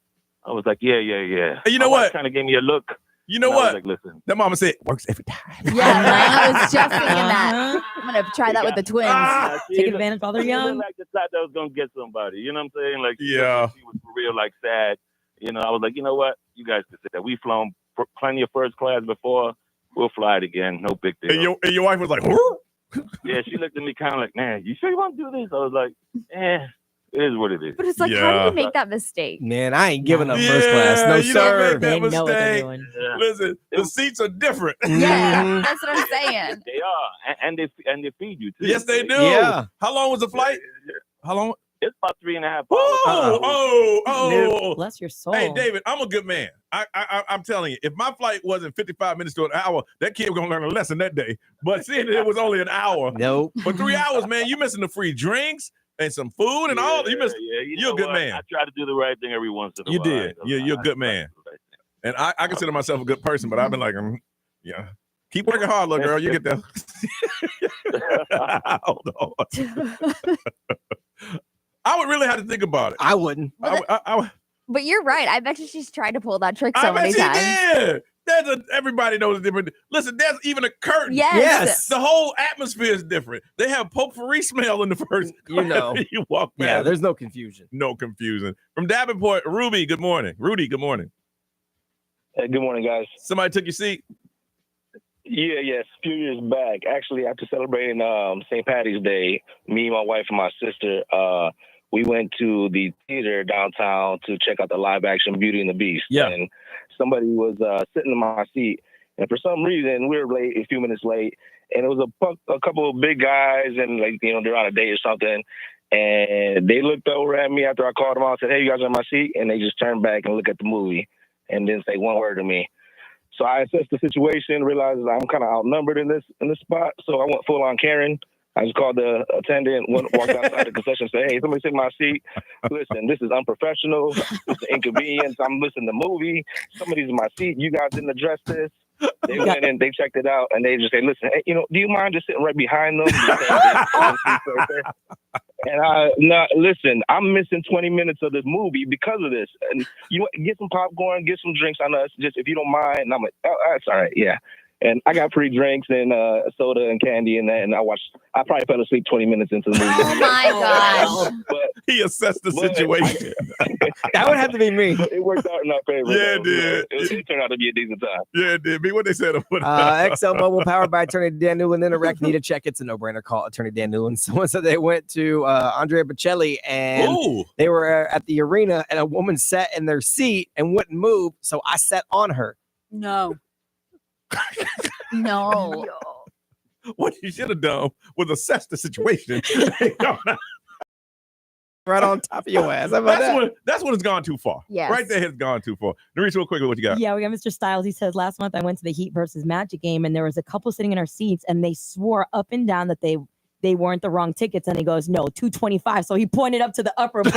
I was like, yeah. Hey, you know what? Kind of gave me a look. You know what? Like, listen. That mama said, works every time. Yeah, I was just thinking that. I'm going to try that with the twins. Take advantage while they're young. Like the thought that was going to get somebody. You know what I'm saying? Like, yeah. She was for real, like, sad. I was like, you know what? You guys can say that. We've flown plenty of first class before. We'll fly it again. No big deal. And your wife was like, yeah, she looked at me kind of like, man, you sure you want to do this? I was like, it is what it is. But it's like, how do you make that mistake? Man, I ain't giving up first class. No, you sir. Don't make that They know what they're mistake. doing. Yeah. Listen, the seats are different. Yeah, that's what I'm saying. They are. And they feed you, too. Yes, they do. Yeah. How long was the flight? How long? It's about 3.5 hours. Oh. Bless your soul. Hey, David, I'm a good man. I'm telling you, if my flight wasn't 55 minutes to an hour, that kid was going to learn a lesson that day. But seeing that it was only an hour. Nope. For 3 hours, man, you missing the free drinks and some food and all. You missed. You're a good man. I try to do the right thing every once in a You while. did. You're a good man. And I consider myself a good person, but I've been like, yeah. Keep working hard, little girl. You get there. Hold on. I would really have to think about it. I wouldn't. But you're right. I bet you she's tried to pull that trick so I bet many she times. did. Everybody knows it's different. Listen, there's even a curtain. Yes. The whole atmosphere is different. They have potpourri smell in the first. You walk past. Yeah, there's no confusion. No confusion. From Davenport, Ruby, good morning. Rudy, good morning. Hey, good morning, guys. Somebody took your seat? Yes. A few years back, actually, after celebrating St. Patty's Day, me, my wife, and my sister, we went to the theater downtown to check out the live-action Beauty and the Beast. Yeah. And somebody was sitting in my seat, and for some reason, we were late, a few minutes late, and it was a couple of big guys, and they're on a date or something, and they looked over at me after I called them out and said, hey, you guys are in my seat, and they just turned back and looked at the movie and didn't say one word to me. So I assessed the situation, realized that I'm kind of outnumbered in this spot, so I went full on Karen. I just called the attendant, walked outside the concession, said, hey, somebody sit in my seat. Listen, this is unprofessional. This is inconvenience. I'm listening to the movie. Somebody's in my seat. You guys didn't address this. They went in, they checked it out, and they just said, listen, hey, do you mind just sitting right behind them? And listen, I'm missing 20 minutes of this movie because of this. And you get some popcorn, get some drinks on us, just if you don't mind. And I'm like, oh, that's all right, yeah. And I got free drinks and soda and candy and that. And I probably fell asleep 20 minutes into the movie. Oh my gosh. But he assessed the situation. That would have to be me. It worked out in our favor. Yeah, it did. It turned out to be a decent time. Yeah, it did. Me, what they said. XL Mobile, powered by Attorney Dan Newland. In a wreck, need a check. It's a no-brainer. Call Attorney Dan Newland. Someone said they went to Andrea Bocelli and they were at the arena and a woman sat in their seat and wouldn't move. So I sat on her. No. No. What you should have done was assess the situation. Right on top of your ass. How about that's when it's gone too far. Yes. Right there, it's gone too far. Nerissa, real quickly, what you got? Yeah, we got Mr. Styles. He says, last month I went to the Heat versus Magic game, and there was a couple sitting in our seats, and they swore up and down that they weren't the wrong tickets. And he goes, no, 225. So he pointed up to the upper bowl.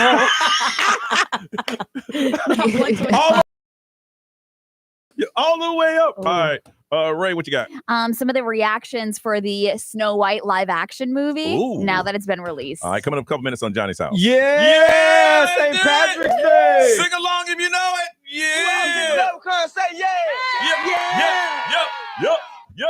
All the way up. All right. Ray, what you got? Some of the reactions for the Snow White live action movie Ooh. now that it's been released. All right, coming up a couple minutes on Johnny's House. Yeah, St. Patrick's Day. Sing along if you know it. Yeah. Leprechaun say yeah. Yep.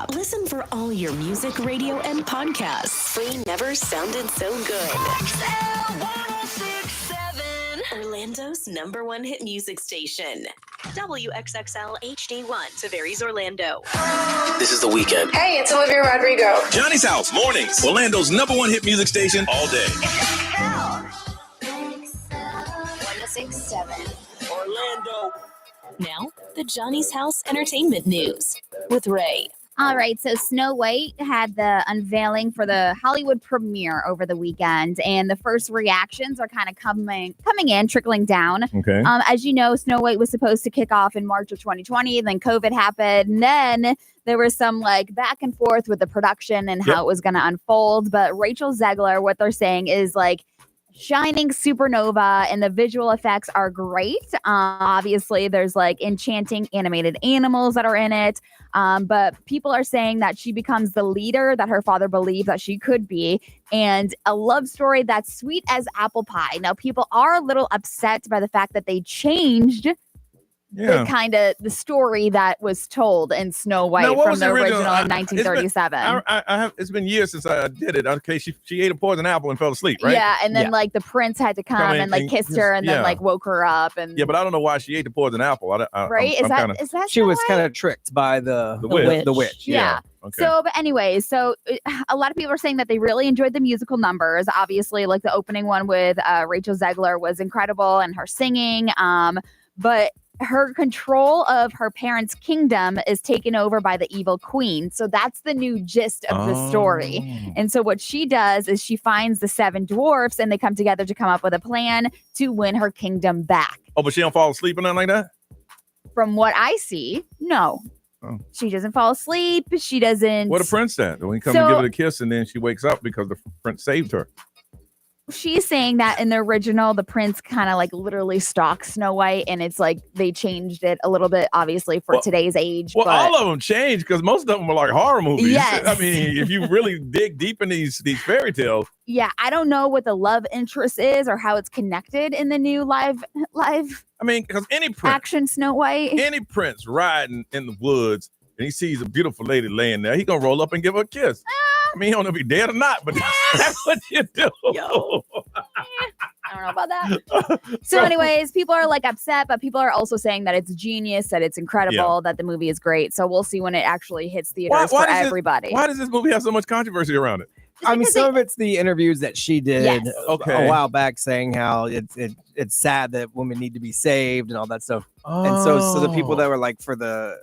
Listen for all your music, radio, and podcasts. Free never sounded so good. Orlando's #1 hit music station. WXXL HD1 Tavares, Orlando. This is The Weekend. Hey, it's Olivia Rodrigo. Johnny's House, mornings. Orlando's #1 hit music station all day. 1067. Orlando. Now, the Johnny's House Entertainment News with Ray. All right, so Snow White had the unveiling for the Hollywood premiere over the weekend, and the first reactions are kind of coming in, trickling down. Okay. As you know, Snow White was supposed to kick off in March of 2020, then COVID happened, and then there was some like back and forth with the production and how it was going to unfold. But Rachel Zegler, what they're saying is like, shining supernova, and the visual effects are great. Obviously, there's like enchanting animated animals that are in it. But people are saying that she becomes the leader that her father believed that she could be, and a love story that's sweet as apple pie. Now, people are a little upset by the fact that they changed the story that was told in Snow White from the original in 1937. It's been years since I did it. Okay, she ate a poison apple and fell asleep, right? Yeah, and then like the prince had to come and like kissed her and then like woke her up. And yeah, but I don't know why she ate the poison apple. Right? Is that she was kind of tricked by the witch. Yeah. Okay. So, but anyways, a lot of people are saying that they really enjoyed the musical numbers. Obviously, like the opening one with Rachel Zegler was incredible, and her singing. But her control of her parents' kingdom is taken over by the evil queen. So that's the new gist of the story. And so what she does is she finds the 7 dwarfs, and they come together to come up with a plan to win her kingdom back. Oh, but she don't fall asleep or nothing like that? From what I see, no. Oh. She doesn't fall asleep. She doesn't. What a prince at? When he comes and give her a kiss, and then she wakes up because the prince saved her. She's saying that in the original, the prince kind of like literally stalks Snow White, and it's like they changed it a little bit, obviously, for today's age. Well, all of them changed because most of them were like horror movies. Yes. I mean, if you really dig deep in these fairy tales. Yeah, I don't know what the love interest is or how it's connected in the new live. I mean, because any prince, action Snow White, any prince riding in the woods and he sees a beautiful lady laying there, he gonna roll up and give her a kiss. I mean, he don't know if he's dead or not, but that's what you do. Yo. I don't know about that. So anyways, people are like upset, but people are also saying that it's genius, that it's incredible, that the movie is great. So we'll see when it actually hits theaters for everybody. Why does this movie have so much controversy around it? I mean, some of it's the interviews that she did a while back saying how it's sad that women need to be saved and all that stuff. And so the people that were like for the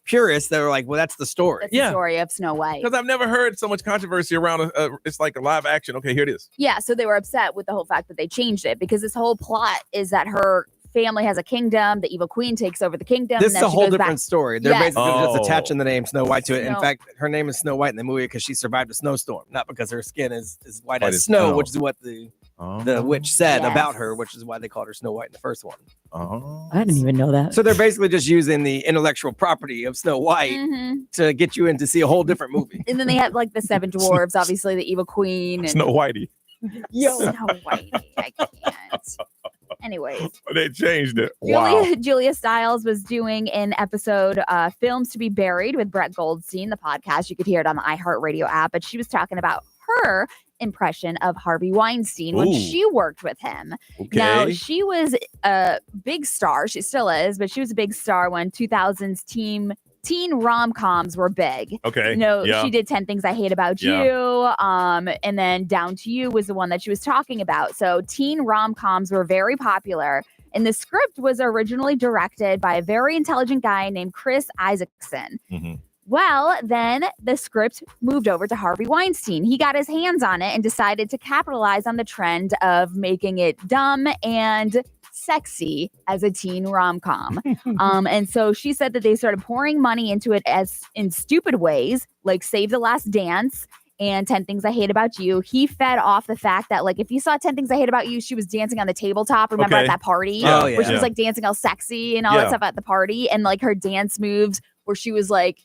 purists, they were like, well, that's the story. That's the story of Snow White. Because I've never heard so much controversy around it's like a live action. Okay, here it is. Yeah, so they were upset with the whole fact that they changed it because this whole plot is that her family has a kingdom, the evil queen takes over the kingdom. This is a whole different story. They're basically just attaching the name Snow White to it. In No. fact, her name is Snow White in the movie because she survived a snowstorm, not because her skin is white as snow, which is what the witch said about her, which is why they called her Snow White in the first one. I didn't even know that. So they're basically just using the intellectual property of Snow White to get you in to see a whole different movie. And then they have like the 7 dwarves, obviously the evil queen. And Snow Whitey. Snow Whitey. I can't. Anyways. They changed it. Wow. Julia Stiles was doing an episode, Films to be Buried with Brett Goldstein, the podcast. You could hear it on the iHeartRadio app, but she was talking about her impression of Harvey Weinstein when she worked with him. Okay. Now, she was a big star. She still is, but she was a big star when 2000s teen rom-coms were big. Okay. She did 10 Things I Hate About You. And then Down to You was the one that she was talking about. So teen rom-coms were very popular. And the script was originally directed by a very intelligent guy named Chris Isaacson. Well, then the script moved over to Harvey Weinstein. He got his hands on it and decided to capitalize on the trend of making it dumb and sexy as a teen rom-com. And so she said that they started pouring money into it as in stupid ways, like Save the Last Dance and 10 Things I Hate About You. He fed off the fact that, like, if you saw 10 Things I Hate About You, she was dancing on the tabletop, remember, at that party? Where she was, like, dancing all sexy and all that stuff at the party. And, like, her dance moves where she was, like,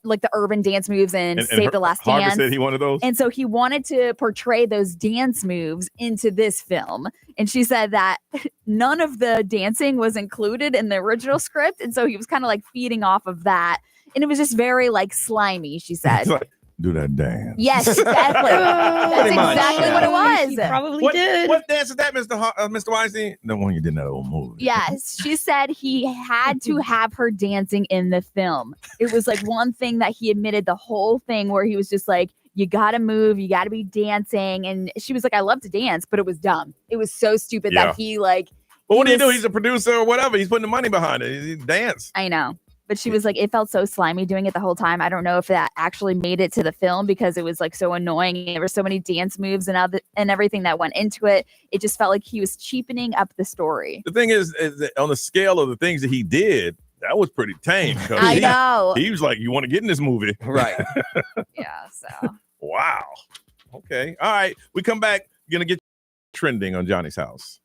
like the urban dance moves and Save the Last Harvey Dance. said he wanted those. And so he wanted to portray those dance moves into this film. And she said that none of the dancing was included in the original script. And so he was kind of like feeding off of that. And it was just very like slimy, she said. It's like, do that dance. Yes, exactly. That's Pretty much, exactly yeah. what it was. He probably What, did. what dance is that, Mr. Weinstein? The one you did in that old movie. Yes, she said he had to have her dancing in the film. It was like one thing that he admitted the whole thing where he was just like, you got to move, you got to be dancing. And she was like, I love to dance, but it was dumb. It was so stupid that he like. But what do you do? He's a producer or whatever. He's putting the money behind it. He dance. I know. But she was like, it felt so slimy doing it the whole time. I don't know if that actually made it to the film because it was like so annoying. And there were so many dance moves and everything that went into it. It just felt like he was cheapening up the story. The thing is that on the scale of the things that he did, that was pretty tame. I know. He was like, you want to get in this movie. Right. Yeah, so. Wow. Okay. All right. We come back. Going to get trending on Johnny's House.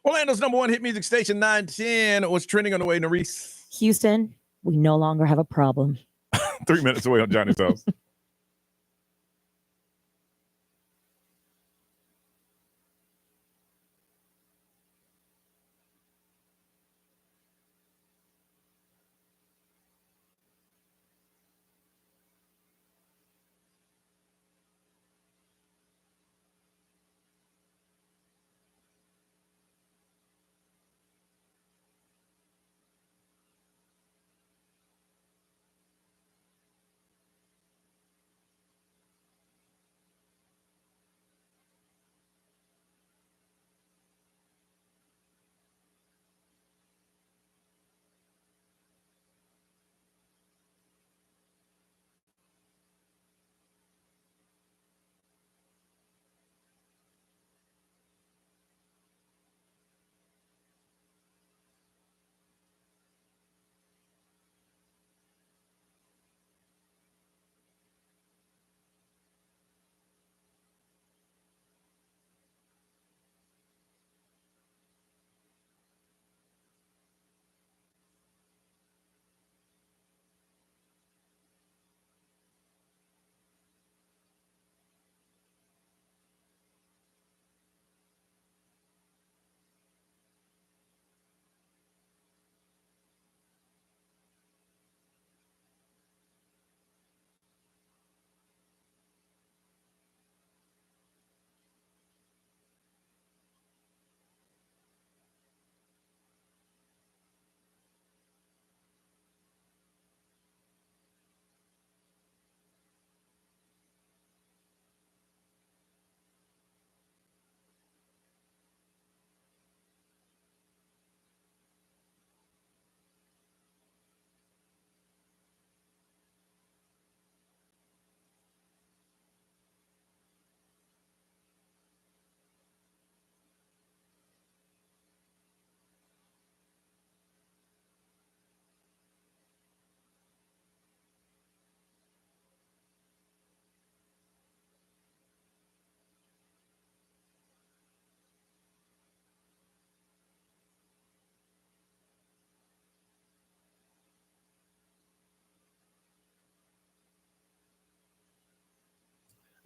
Orlando's number one hit music station, 910. What's trending on the way, Nerese? Houston, we no longer have a problem. 3 minutes away on Johnny's House.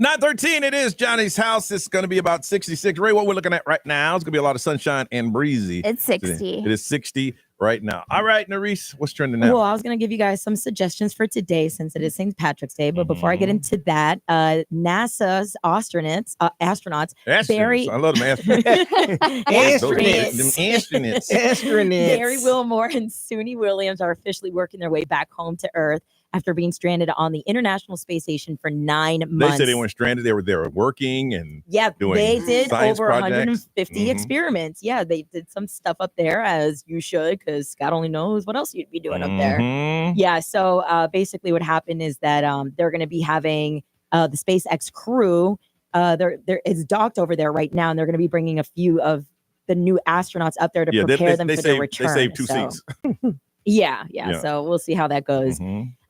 9:13, it is Johnny's house. It's going to be about 66. Ray, what we're looking at right now, it's going to be a lot of sunshine and breezy. It's 60. It is 60 right now. All right, Nerese, what's trending now? Well, I was going to give you guys some suggestions for today since it is St. Patrick's Day. But before I get into that, NASA's astronauts, Barry, I love them astronauts. Barry Wilmore and Suni Williams are officially working their way back home to Earth after being stranded on the International Space Station for 9 months. They said they weren't stranded. They were working and doing they did over projects. 150 experiments. Yeah, they did some stuff up there, as you should, because God only knows what else you'd be doing up there. Yeah, so basically what happened is that they're going to be having the SpaceX crew. It's docked over there right now, and they're going to be bringing a few of the new astronauts up there to prepare them for their return. They saved 2 seats. Yeah. So we'll see how that goes.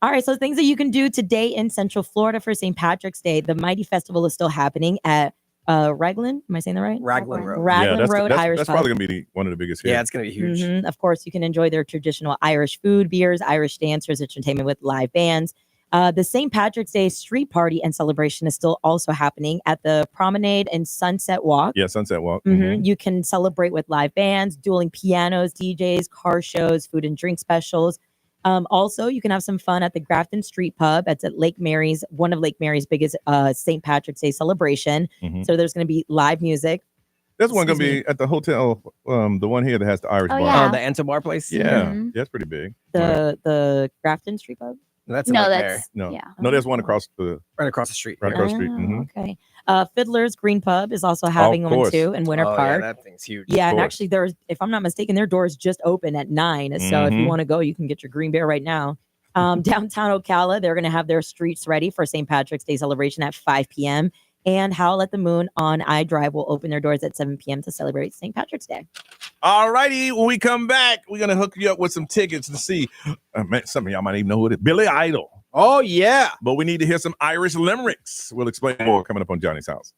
All right. So things that you can do today in Central Florida for St. Patrick's Day. The Mighty Festival is still happening at Raglan. Am I saying that right? Raglan Road. Raglan Road Irish That's Pub. probably going to be one of the biggest here. Yeah, it's going to be huge. Of course, you can enjoy their traditional Irish food, beers, Irish dancers, entertainment with live bands. The St. Patrick's Day street party and celebration is still also happening at the Promenade and Sunset Walk. Yeah, Sunset Walk. You can celebrate with live bands, dueling pianos, DJs, car shows, food and drink specials. Also, you can have some fun at the Grafton Street Pub. It's at Lake Mary's, one of Lake Mary's biggest St. Patrick's Day celebration. So there's going to be live music. There's one going to be at the hotel, the one here that has the Irish bar. Yeah. Oh, the Enter Bar place? Yeah, that's pretty big. The Grafton Street Pub? That's No, right that's there. No, there's one across the street. Right across the street. Okay. Fiddler's Green Pub is also having one too in Winter Park. Yeah, that thing's huge. Yeah, and actually, there's, if I'm not mistaken, their doors just open at 9. So if you want to go, you can get your green beer right now. Downtown Ocala, they're going to have their streets ready for St. Patrick's Day celebration at 5 p.m. And Howl at the Moon on iDrive will open their doors at 7 p.m. to celebrate St. Patrick's Day. All righty, when we come back, we're going to hook you up with some tickets to see, some of y'all might even know who it is, Billy Idol. Oh, yeah. But we need to hear some Irish limericks. We'll explain more coming up on Johnny's House.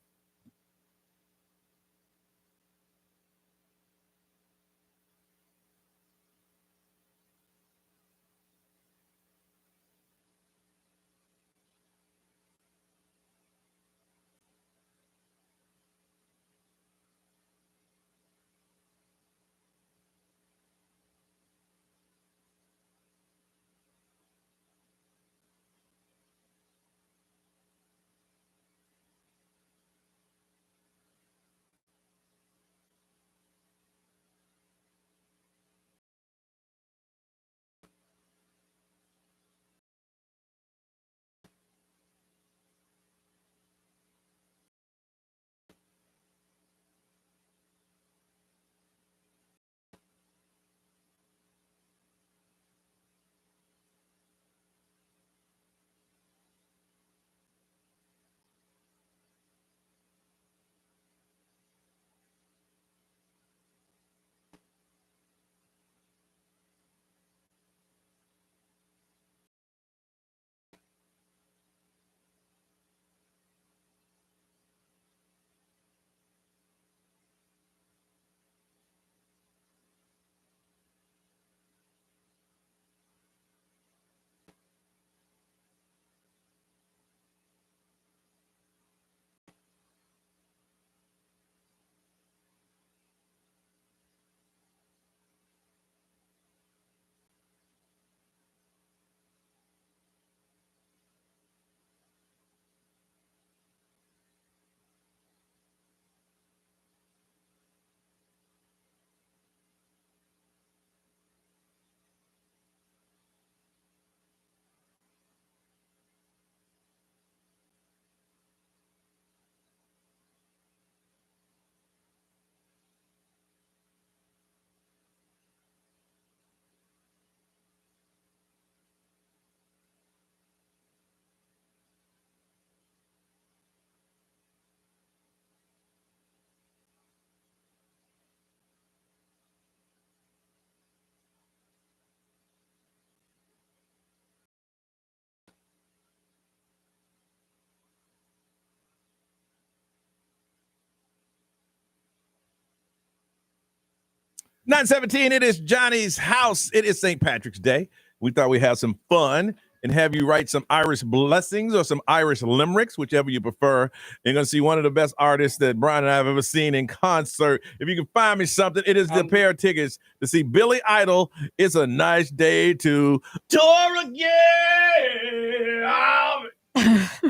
(9:17), it is Johnny's House. It is St. Patrick's Day. We thought we'd have some fun and have you write some Irish blessings or some Irish limericks, whichever you prefer. You're going to see one of the best artists that Brian and I have ever seen in concert. If you can find me something, it is the pair of tickets to see Billy Idol. It's a nice day to tour again.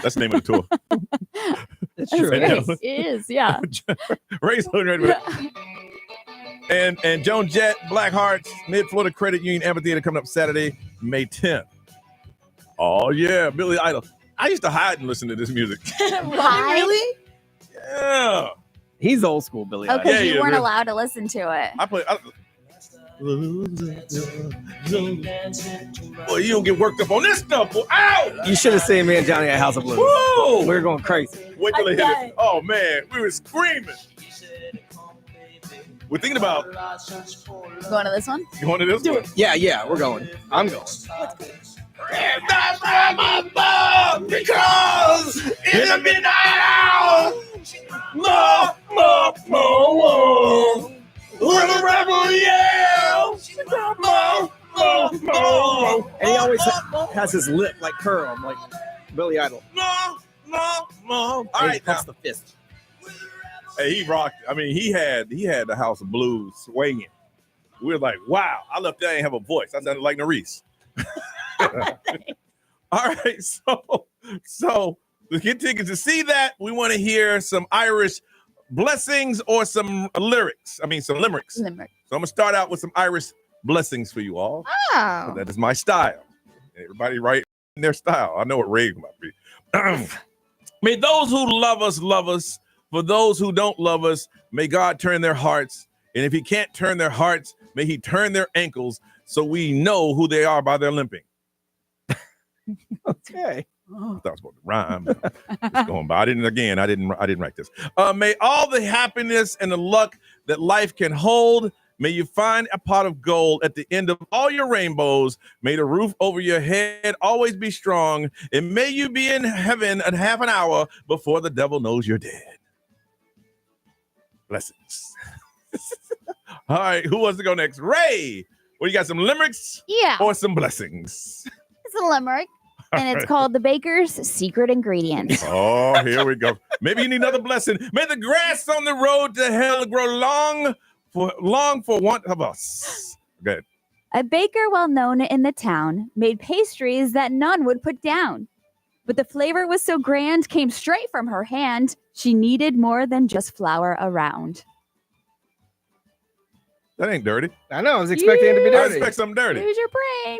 That's the name of the tour. It's true. It is, yeah. Ray's ready. And Joan Jett, Black Hearts, Mid-Florida Credit Union Amphitheater coming up Saturday, May 10th. Oh, yeah, Billy Idol. I used to hide and listen to this music. Why? Really? Yeah. He's old school, Billy Oh, Idol. because you weren't allowed to listen to it. Boy, you don't get worked up on this stuff, boy. Ow! You should have seen me and Johnny at House of Blues. Whoa! We were going crazy. Wait till they hit it. Oh, man, we were screaming. We're thinking about Going to this one? You want to this one? Yeah, we're going. I'm going. That's my mom, because in the midnight hour, more, with a rebel yell, more. And he always has his lip like curl, like Billy Idol. All And he right, pumps the fist. Hey, he rocked. I mean, he had the House of Blues swinging. We were like, wow. I left there and have a voice. I sounded like Nerese. All right, so to get tickets to see that, we want to hear some Irish blessings or some lyrics. I mean, some limericks. Limerick. So I'm gonna start out with some Irish blessings for you all. Oh. That is my style. Everybody write in their style. I know what Ray might be. May those who love us. For those who don't love us, may God turn their hearts. And if he can't turn their hearts, may he turn their ankles so we know who they are by their limping. Okay. I thought I was supposed to rhyme. But it's going by. I didn't write this. May all the happiness and the luck that life can hold, may you find a pot of gold at the end of all your rainbows. May the roof over your head always be strong. And may you be in heaven in half an hour before the devil knows you're dead. Blessings. All right, who wants to go next? Ray, you got some limericks? Yeah. Or some blessings? It's a limerick, and it's called The Baker's Secret Ingredient. Oh, here we go. Maybe you need another blessing. May the grass on the road to hell grow long for want of us. Good. A baker well known in the town made pastries that none would put down. But the flavor was so grand, came straight from her hand. She needed more than just flour around. That ain't dirty. I know. I was expecting it to be dirty. I expect something dirty. Use your brain.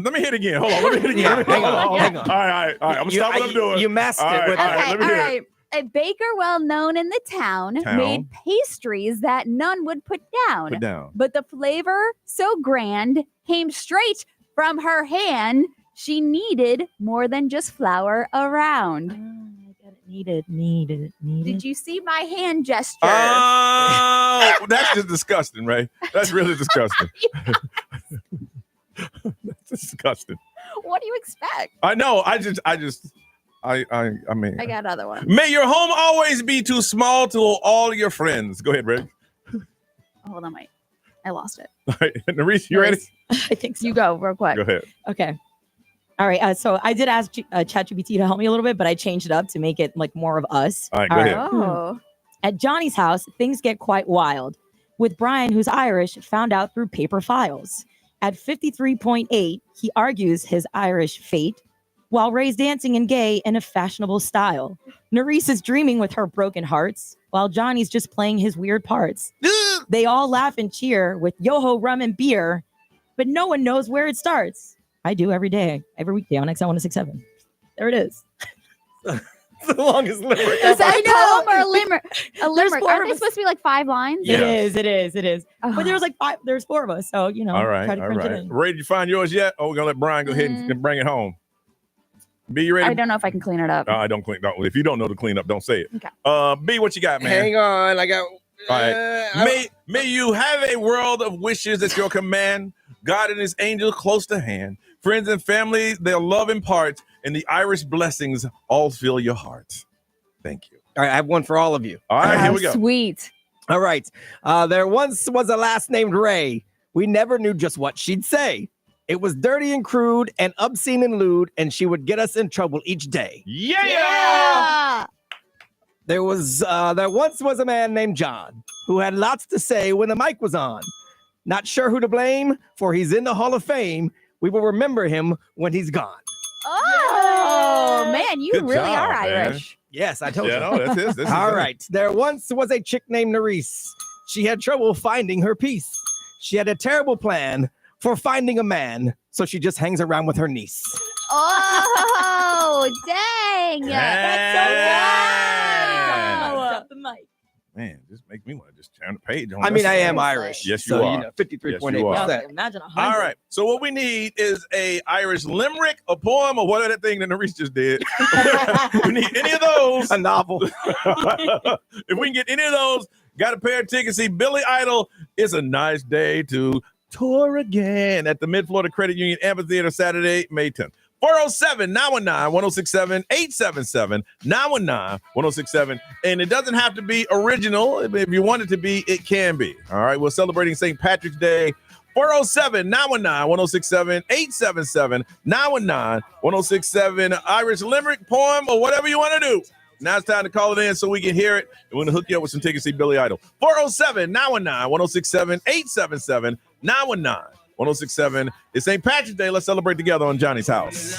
Let me hit again. Hold on. Let me hit again. Hang on. All right. I'm going to stop what I'm doing. You masked it with all right, let me hear it. A baker well known in the town made pastries that none would put down. But the flavor so grand came straight from her hand. She needed more than just flour around. I got it. Needed. Did you see my hand gesture? Oh, that's just disgusting, Ray. That's really disgusting. That's disgusting. What do you expect? I know. I mean. I got another one. May your home always be too small to all your friends. Go ahead, Ray. Hold on, wait. I lost it. All right, Nerese, you ready? I think so. You go real quick. Go ahead. Okay. All right. So I did ask ChatGPT to help me a little bit, but I changed it up to make it like more of us. All right, go ahead. Oh. At Johnny's house, things get quite wild. With Brian, who's Irish, found out through paper files. At 53.8, he argues his Irish fate, while Ray's dancing and gay in a fashionable style. Nerese is dreaming with her broken hearts, while Johnny's just playing his weird parts. They all laugh and cheer with yo-ho, rum, and beer, but no one knows where it starts. I do every weekday on XL 106.7. There it is. It's the longest limerick. Is that a poem or a limerick? A limerick. four Aren't of they us. supposed to be like 5 lines? Yes. It is. But there was like 5. There's 4 of us, so try to crunch it in. Ray, did you find yours yet? Or we're gonna let Brian go ahead and bring it home. B, you ready? I don't know if I can clean it up. I don't clean. No, if you don't know to clean up, don't say it. Okay. B, what you got, man? Hang on. I got. All right. May you have a world of wishes at your command. God and his angels close to hand. Friends and family, their love imparts, and the Irish blessings all fill your heart. Thank you. All right, I have one for all of you. All right, here we go. Sweet. All right. There once was a lass named Ray. We never knew just what she'd say. It was dirty and crude and obscene and lewd, and she would get us in trouble each day. Yeah! There once was a man named John who had lots to say when the mic was on. Not sure who to blame, for he's in the Hall of Fame. We will remember him when he's gone. Oh, man, you Good really job, are man. Irish. Yes, I told you. No, that's it. This is All it. right. There once was a chick named Nerisse. She had trouble finding her peace. She had a terrible plan for finding a man, so she just hangs around with her niece. Oh, dang. Drop the mic. Man, just make me want to just turn the page on. I mean, this I am one. Irish. Yes, you so, are. 53.8%. Yes, Imagine 100. All right. So what we need is a Irish limerick, a poem, or whatever that thing that Nerisse just did. We need any of those. A novel. If we can get any of those, got a pair of tickets. See Billy Idol. It's a nice day to tour again at the Mid-Florida Credit Union Amphitheater Saturday, May 10th. 407-919-1067, 877-919-1067. And it doesn't have to be original. If you want it to be, it can be. All right. We're celebrating St. Patrick's Day. 407-919-1067, 877-919-1067. Irish limerick, poem, or whatever you want to do. Now it's time to call it in so we can hear it. And we're going to hook you up with some tickets to see Billy Idol. 407-919-1067, 877-919-1067. It's St. Patrick's Day. Let's celebrate together on Johnny's house.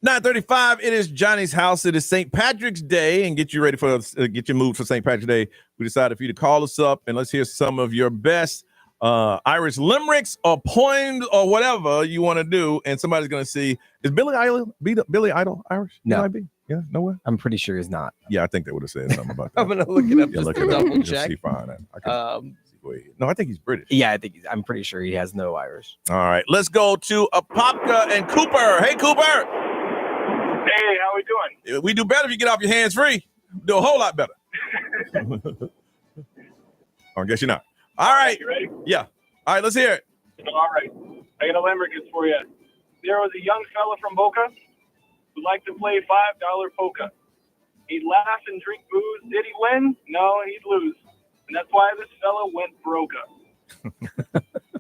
9:35. It is Johnny's house. It is St. Patrick's Day, and get you ready for get your mood for St. Patrick's Day. We decided for you to call us up and let's hear some of your best Irish limericks or poems or whatever you want to do. And somebody's going to see, is Billy Idol Irish? No. He might be. Yeah, no way. I'm pretty sure he's not. Yeah, I think they would have said something about that. I'm gonna look it up just look to it up. double You'll check. see fine. No, I think he's British. Yeah, I'm pretty sure he has no Irish. All right, let's go to Apopka and Cooper. Hey, Cooper. Hey, how we doing? We do better if you get off your hands free. Do a whole lot better. I guess you're not. All right. You ready? Yeah. All right, let's hear it. All right. I got a limerick for you. There was a young fella from Boca who liked to play $5 polka. He'd laugh and drink booze. Did he win? No, he'd lose. And that's why this fella went broke.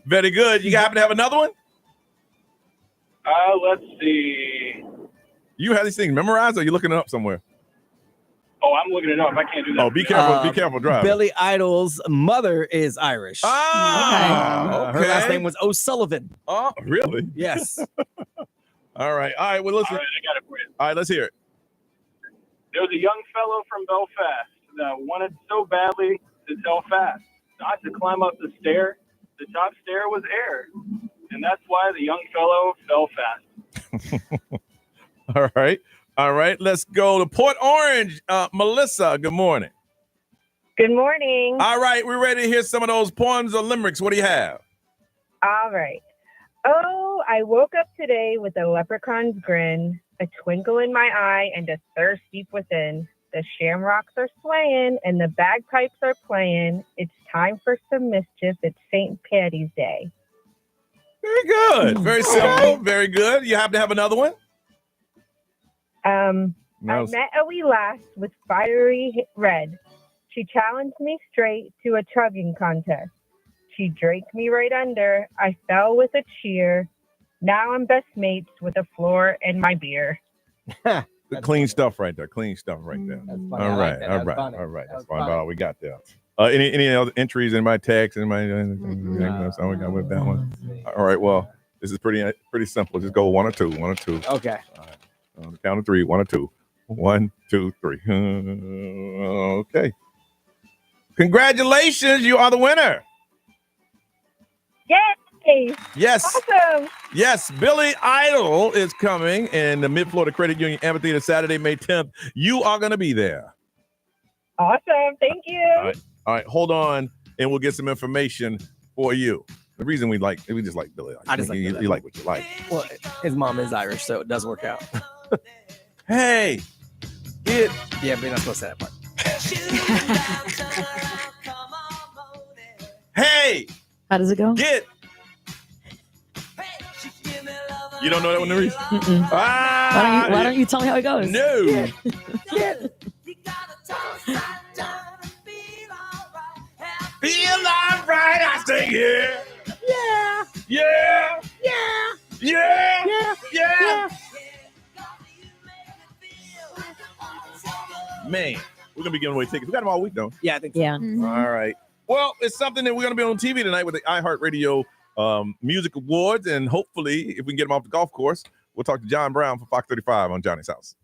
Very good. You happen to have another one? Let's see. You have these things memorized or are you looking it up somewhere? Oh, I'm looking it up. I can't do that. Oh, be careful. Be careful driving. Billy Idol's mother is Irish. Okay. Her last name was O'Sullivan. Oh, really? Yes. All right. Well, listen. All right, I got it for you. All right, let's hear it. There was a young fellow from Belfast that wanted so badly to tell fast, not to climb up the stair. The top stair was air. And that's why the young fellow fell fast. All right. Let's go to Port Orange. Melissa, good morning. Good morning. All right. We're ready to hear some of those poems or limericks. What do you have? All right. Oh, I woke up today with a leprechaun's grin, a twinkle in my eye, and a thirst deep within. The shamrocks are swaying and the bagpipes are playing. It's time for some mischief. It's St. Patty's Day. Very good. Very simple. Very good. You happen to have another one? I met a wee lass with fiery red. She challenged me straight to a chugging contest. She draked me right under. I fell with a cheer. Now I'm best mates with the floor and my beer. The clean stuff right there. Clean stuff right there. All right. That's fine. About all we got there. Any other entries in my text? In my so we got with that one. All right. Well, this is pretty simple. Just go one or two. Okay. All right. On the count of three. 1 or 2. 1, 2, 3. Okay. Congratulations. You are the winner. Yay! Yes. Awesome. Yes, Billy Idol is coming in the Mid-Florida Credit Union Amphitheater Saturday, May 10th. You are going to be there. Awesome. Thank you. All right. Hold on, and we'll get some information for you. The reason we just like Billy Idol. I just like you like what you like. Well, his mom is Irish, so it does work out. Hey. Yeah, but you're not supposed to say that part. Hey. How does it go? Get. You don't know that one, Nerys? Why don't you tell me how it goes? No. Feel all right, I stay here. Yeah. Yeah. Yeah. Yeah. Yeah. Yeah. Man, we're going to be giving away tickets. We got them all week, though. Yeah, I think so. Yeah. All right. Well, it's something that we're going to be on TV tonight with the iHeartRadio Music Awards. And hopefully, if we can get them off the golf course, we'll talk to John Brown for Fox 35 on Johnny's House.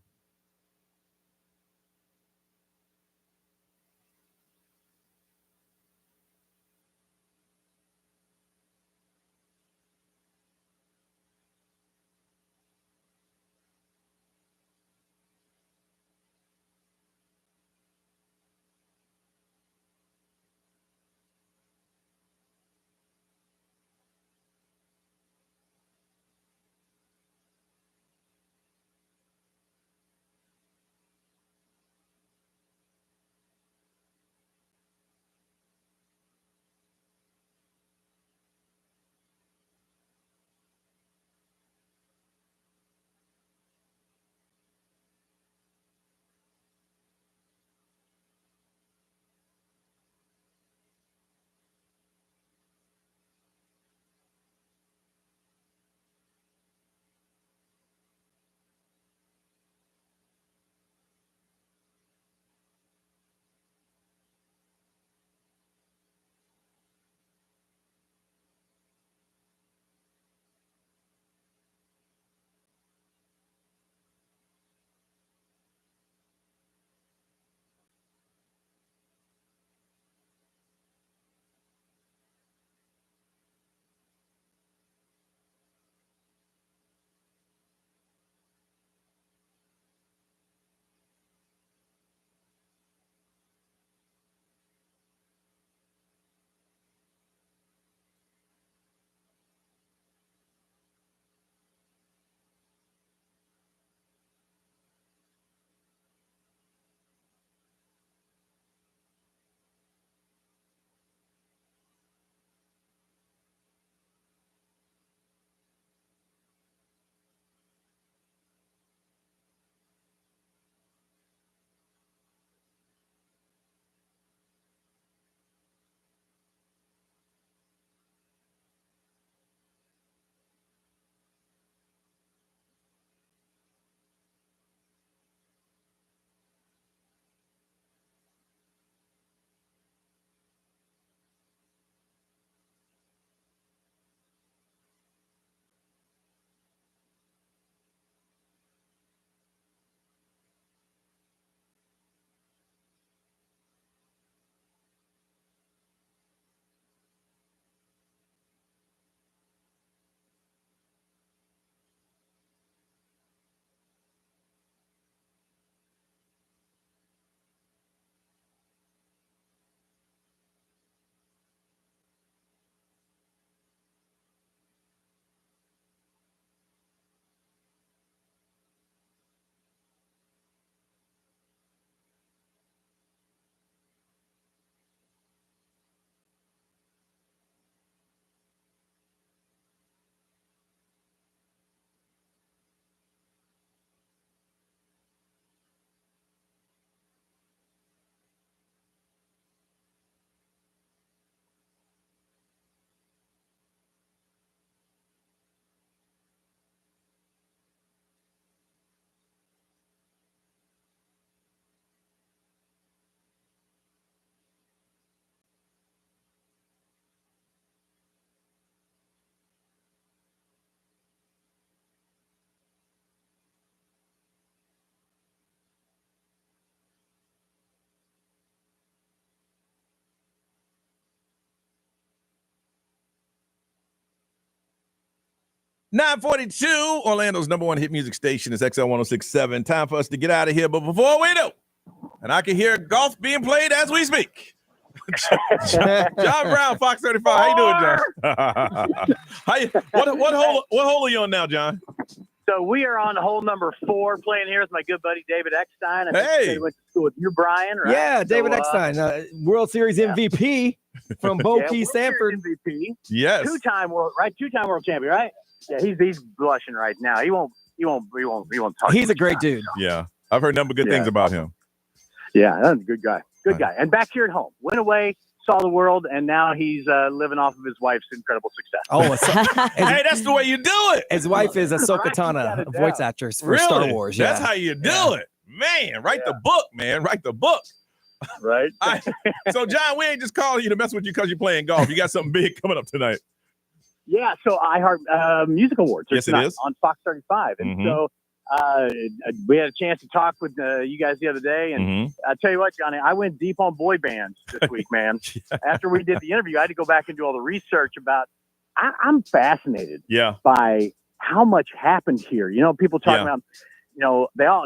942, Orlando's number one hit music station is XL 106.7. Time for us to get out of here. But before we do, and I can hear golf being played as we speak. John Brown, Fox 35. How you doing, John? What hole are you on now, John? So we are on hole number 4, playing here with my good buddy David Eckstein. I think Hey. he went to school with you, Brian, right? Yeah, David So, Eckstein, World Series MVP from Bokeeh, World Sanford. Series MVP. Yes. Two-time world champion, right? Yeah, he's blushing right now. He won't talk. He's a great dude. Yeah. I've heard number of good things about him. Yeah, that's a good guy. Good guy. And back here at home, went away, saw the world, and now he's living off of his wife's incredible success. Oh, hey, that's the way you do it. His wife is Ahsoka Tano, a voice actress for Star Wars. Yeah. That's how you do it. Man, write the book, man. Write the book. Right. So, John, we ain't just calling you to mess with you because you're playing golf. You got something big coming up tonight. Yeah, so iHeart Music Awards. Yes, it is. On Fox 35. And so we had a chance to talk with you guys the other day. And I'll tell you what, Johnny, I went deep on boy bands this week, man. After we did the interview, I had to go back and do all the research about I'm fascinated by how much happened here. You know, people talking about,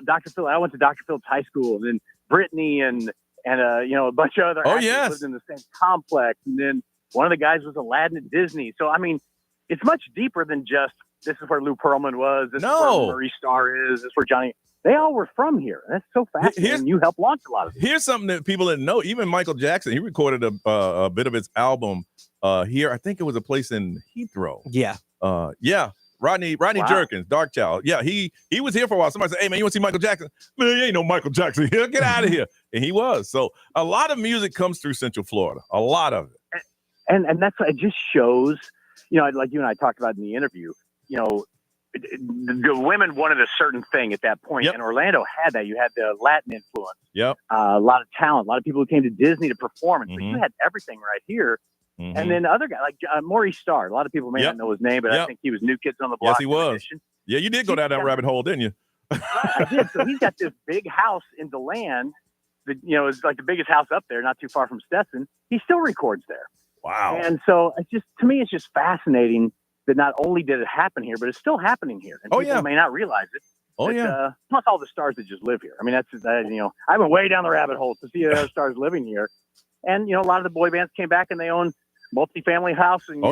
Dr. Phil. I went to Dr. Phil's high school, and then Brittany and a bunch of other actors lived in the same complex. And then one of the guys was Aladdin at Disney. So, I mean, it's much deeper than just this is where Lou Pearlman was. This is where Maurice Starr is. This is where Johnny. They all were from here. That's so fascinating. You helped launch a lot of these. Here's something that people didn't know. Even Michael Jackson, he recorded a bit of his album here. I think it was a place in Heathrow. Yeah. Rodney Jerkins, Dark Child. Yeah, he was here for a while. Somebody said, "Hey man, you want to see Michael Jackson?" Man, you ain't no Michael Jackson here. Get out of here. And he was. So a lot of music comes through Central Florida. A lot of it. And that's it. Just shows. Like you and I talked about in the interview. The women wanted a certain thing at that point, and Orlando had that. You had the Latin influence. Yep. A lot of talent. A lot of people who came to Disney to perform, and so you had everything right here. And then other guys like Maurice Starr. A lot of people may not know his name, but I think he was New Kids on the Block. Yes, he was. Yeah, you did go down that rabbit hole, didn't you? I did. So he's got this big house in DeLand that is like the biggest house up there, not too far from Stetson. He still records there. Wow. And so to me, it's just fascinating that not only did it happen here, but it's still happening here. And people may not realize it. Plus all the stars that just live here. I mean, I went way down the rabbit hole to see the other stars living here. And, a lot of the boy bands came back and they own multi-family house. And,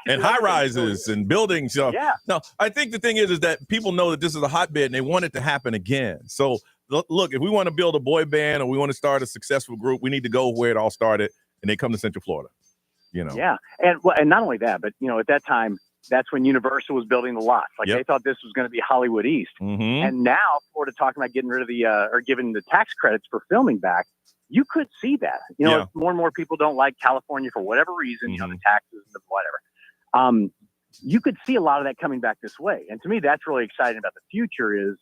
and high rises and buildings. So, no, I think the thing is that people know that this is a hotbed and they want it to happen again. So look, if we want to build a boy band or we want to start a successful group, we need to go where it all started, and they come to Central Florida. Yeah. And not only that, but, at that time, that's when Universal was building the lots. Like they thought this was going to be Hollywood East. And now Florida talking about getting rid of or giving the tax credits for filming back. You could see that, more and more people don't like California for whatever reason, the taxes and whatever. You could see a lot of that coming back this way. And to me, that's really exciting about the future is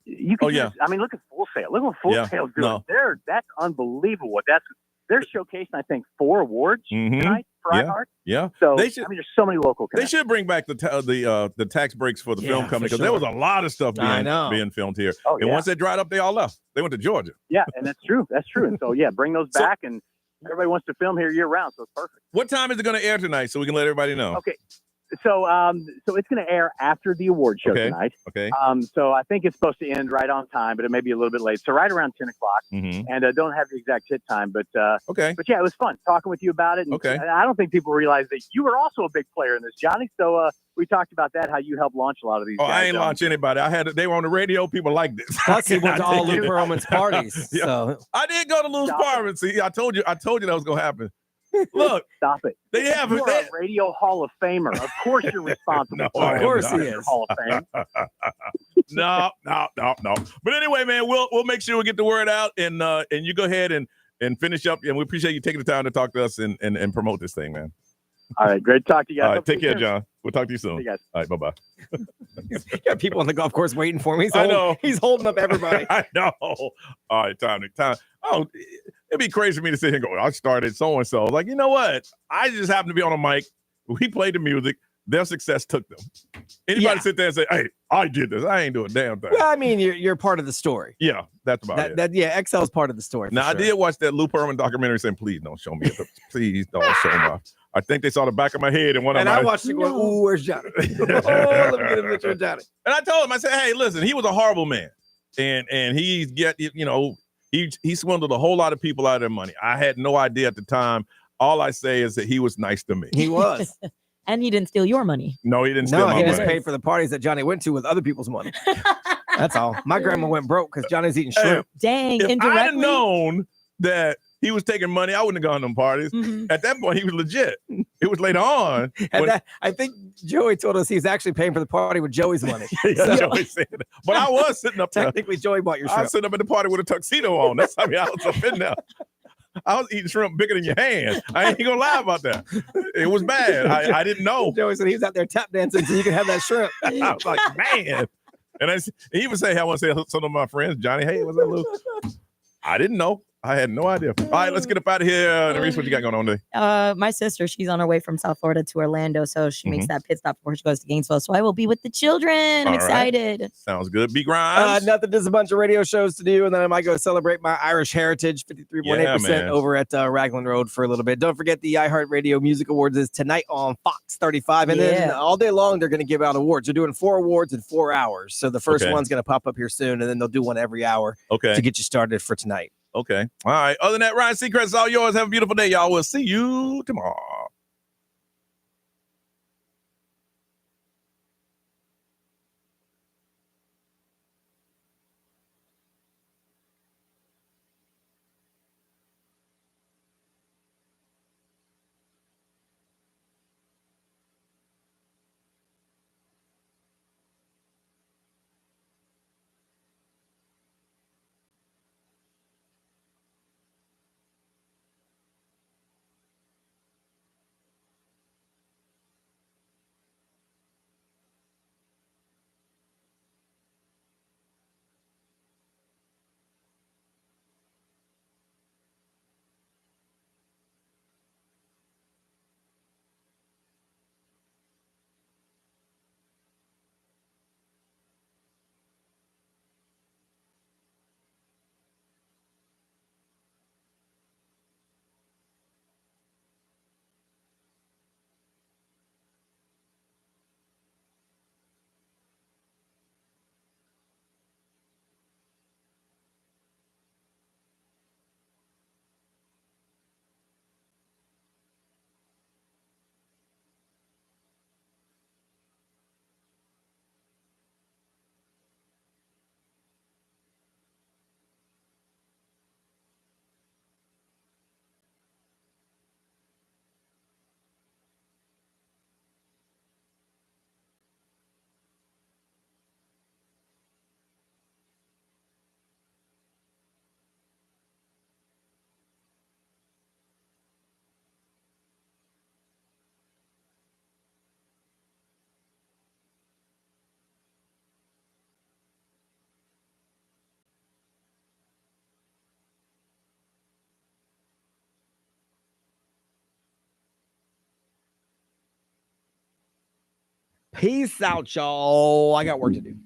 you can look at Full Sail. Look what Full Sail's doing. That's unbelievable. They're showcasing, I think, 4 awards tonight for iHeart. Yeah. So there's so many local connections. They should bring back the tax breaks for the film company because there was a lot of stuff being filmed here. And once they dried up, they all left. They went to Georgia. Yeah, and that's true. That's true. And so bring those back, and everybody wants to film here year round, so it's perfect. What time is it going to air tonight so we can let everybody know? Okay. So it's going to air after the award show tonight. Okay. So I think it's supposed to end right on time, but it may be a little bit late. So right around 10 o'clock. And don't have the exact hit time, but But yeah, it was fun talking with you about it. And I don't think people realize that you were also a big player in this, Johnny. So we taled about that, how you helped launch a lot of these. Guys. I ain't launch anybody. They were on the radio. People like this. Plus, he went to all Lou Pearlman's parties. So I did go to Lou's party. See, I told you that was going to happen. Look, stop it. You're a Radio Hall of Famer. Of course, you're responsible. Of course, he is. Hall of Fame. No. But anyway, man, we'll make sure we get the word out, and you go ahead and finish up. And we appreciate you taking the time to talk to us and promote this thing, man. All right, great to talk to you guys. All right, take care, John. We'll talk to you soon. See you guys. All right, bye-bye. Got people on the golf course waiting for me. I know. He's holding up everybody. I know. All right, time. Oh, it'd be crazy for me to sit here and go, I started so-and-so. Like, you know what? I just happened to be on a mic. We played the music. Their success took them. Anybody sit there and say, "Hey, I did this. I ain't doing a damn thing." Well, I mean, you're part of the story. Yeah, that's about it. Excel is part of the story. Now, sure. I did watch that Lou Pearlman documentary saying, "Please don't show me. Please don't show me." I think they saw the back of my head and one of them. And I watched it going, "Ooh, where's Johnny? Oh, let me get a picture of Johnny." And I told him, I said, "Hey, listen, he was a horrible man, and he swindled a whole lot of people out of their money. I had no idea at the time. All I say is that he was nice to me. He was." And he didn't steal your money. No, he didn't steal my money. He just paid for the parties that Johnny went to with other people's money. That's all. My grandma went broke because Johnny's eating shrimp. Dang, if indirectly. I'd have known that he was taking money, I wouldn't have gone to them parties. Mm-hmm. At that point, he was legit. It was later on. I think Joey told us he's actually paying for the party with Joey's money. Joey said that. But I was sitting up there. Technically, Joey bought your shrimp. I was sitting up at the party with a tuxedo on. That's I was up in there. I was eating shrimp bigger than your hand. I ain't gonna lie about that. It was bad. I didn't know. Joey said he was out there tap dancing so you can have that shrimp. I was like, man. And he even say, I want to say some of my friends, Johnny, hey, what's up, Lou? I didn't know. I had no idea. All right, let's get up out of here. Reese, what you got going on today? My sister, she's on her way from South Florida to Orlando, so she makes that pit stop before she goes to Gainesville. So I will be with the children. I'm excited. Right. Sounds good. B Grimes. Nothing, just a bunch of radio shows to do, and then I might go celebrate my Irish heritage, 53.8% over at Raglan Road for a little bit. Don't forget the iHeartRadio Music Awards is tonight on Fox 35, and then all day long they're going to give out awards. They're doing 4 awards in 4 hours, so the first one's going to pop up here soon, and then they'll do one every hour to get you started for tonight. Okay. All right. Other than that, Ryan Seacrest, it's all yours. Have a beautiful day, y'all. We'll see you tomorrow. Peace out, y'all. I got work to do.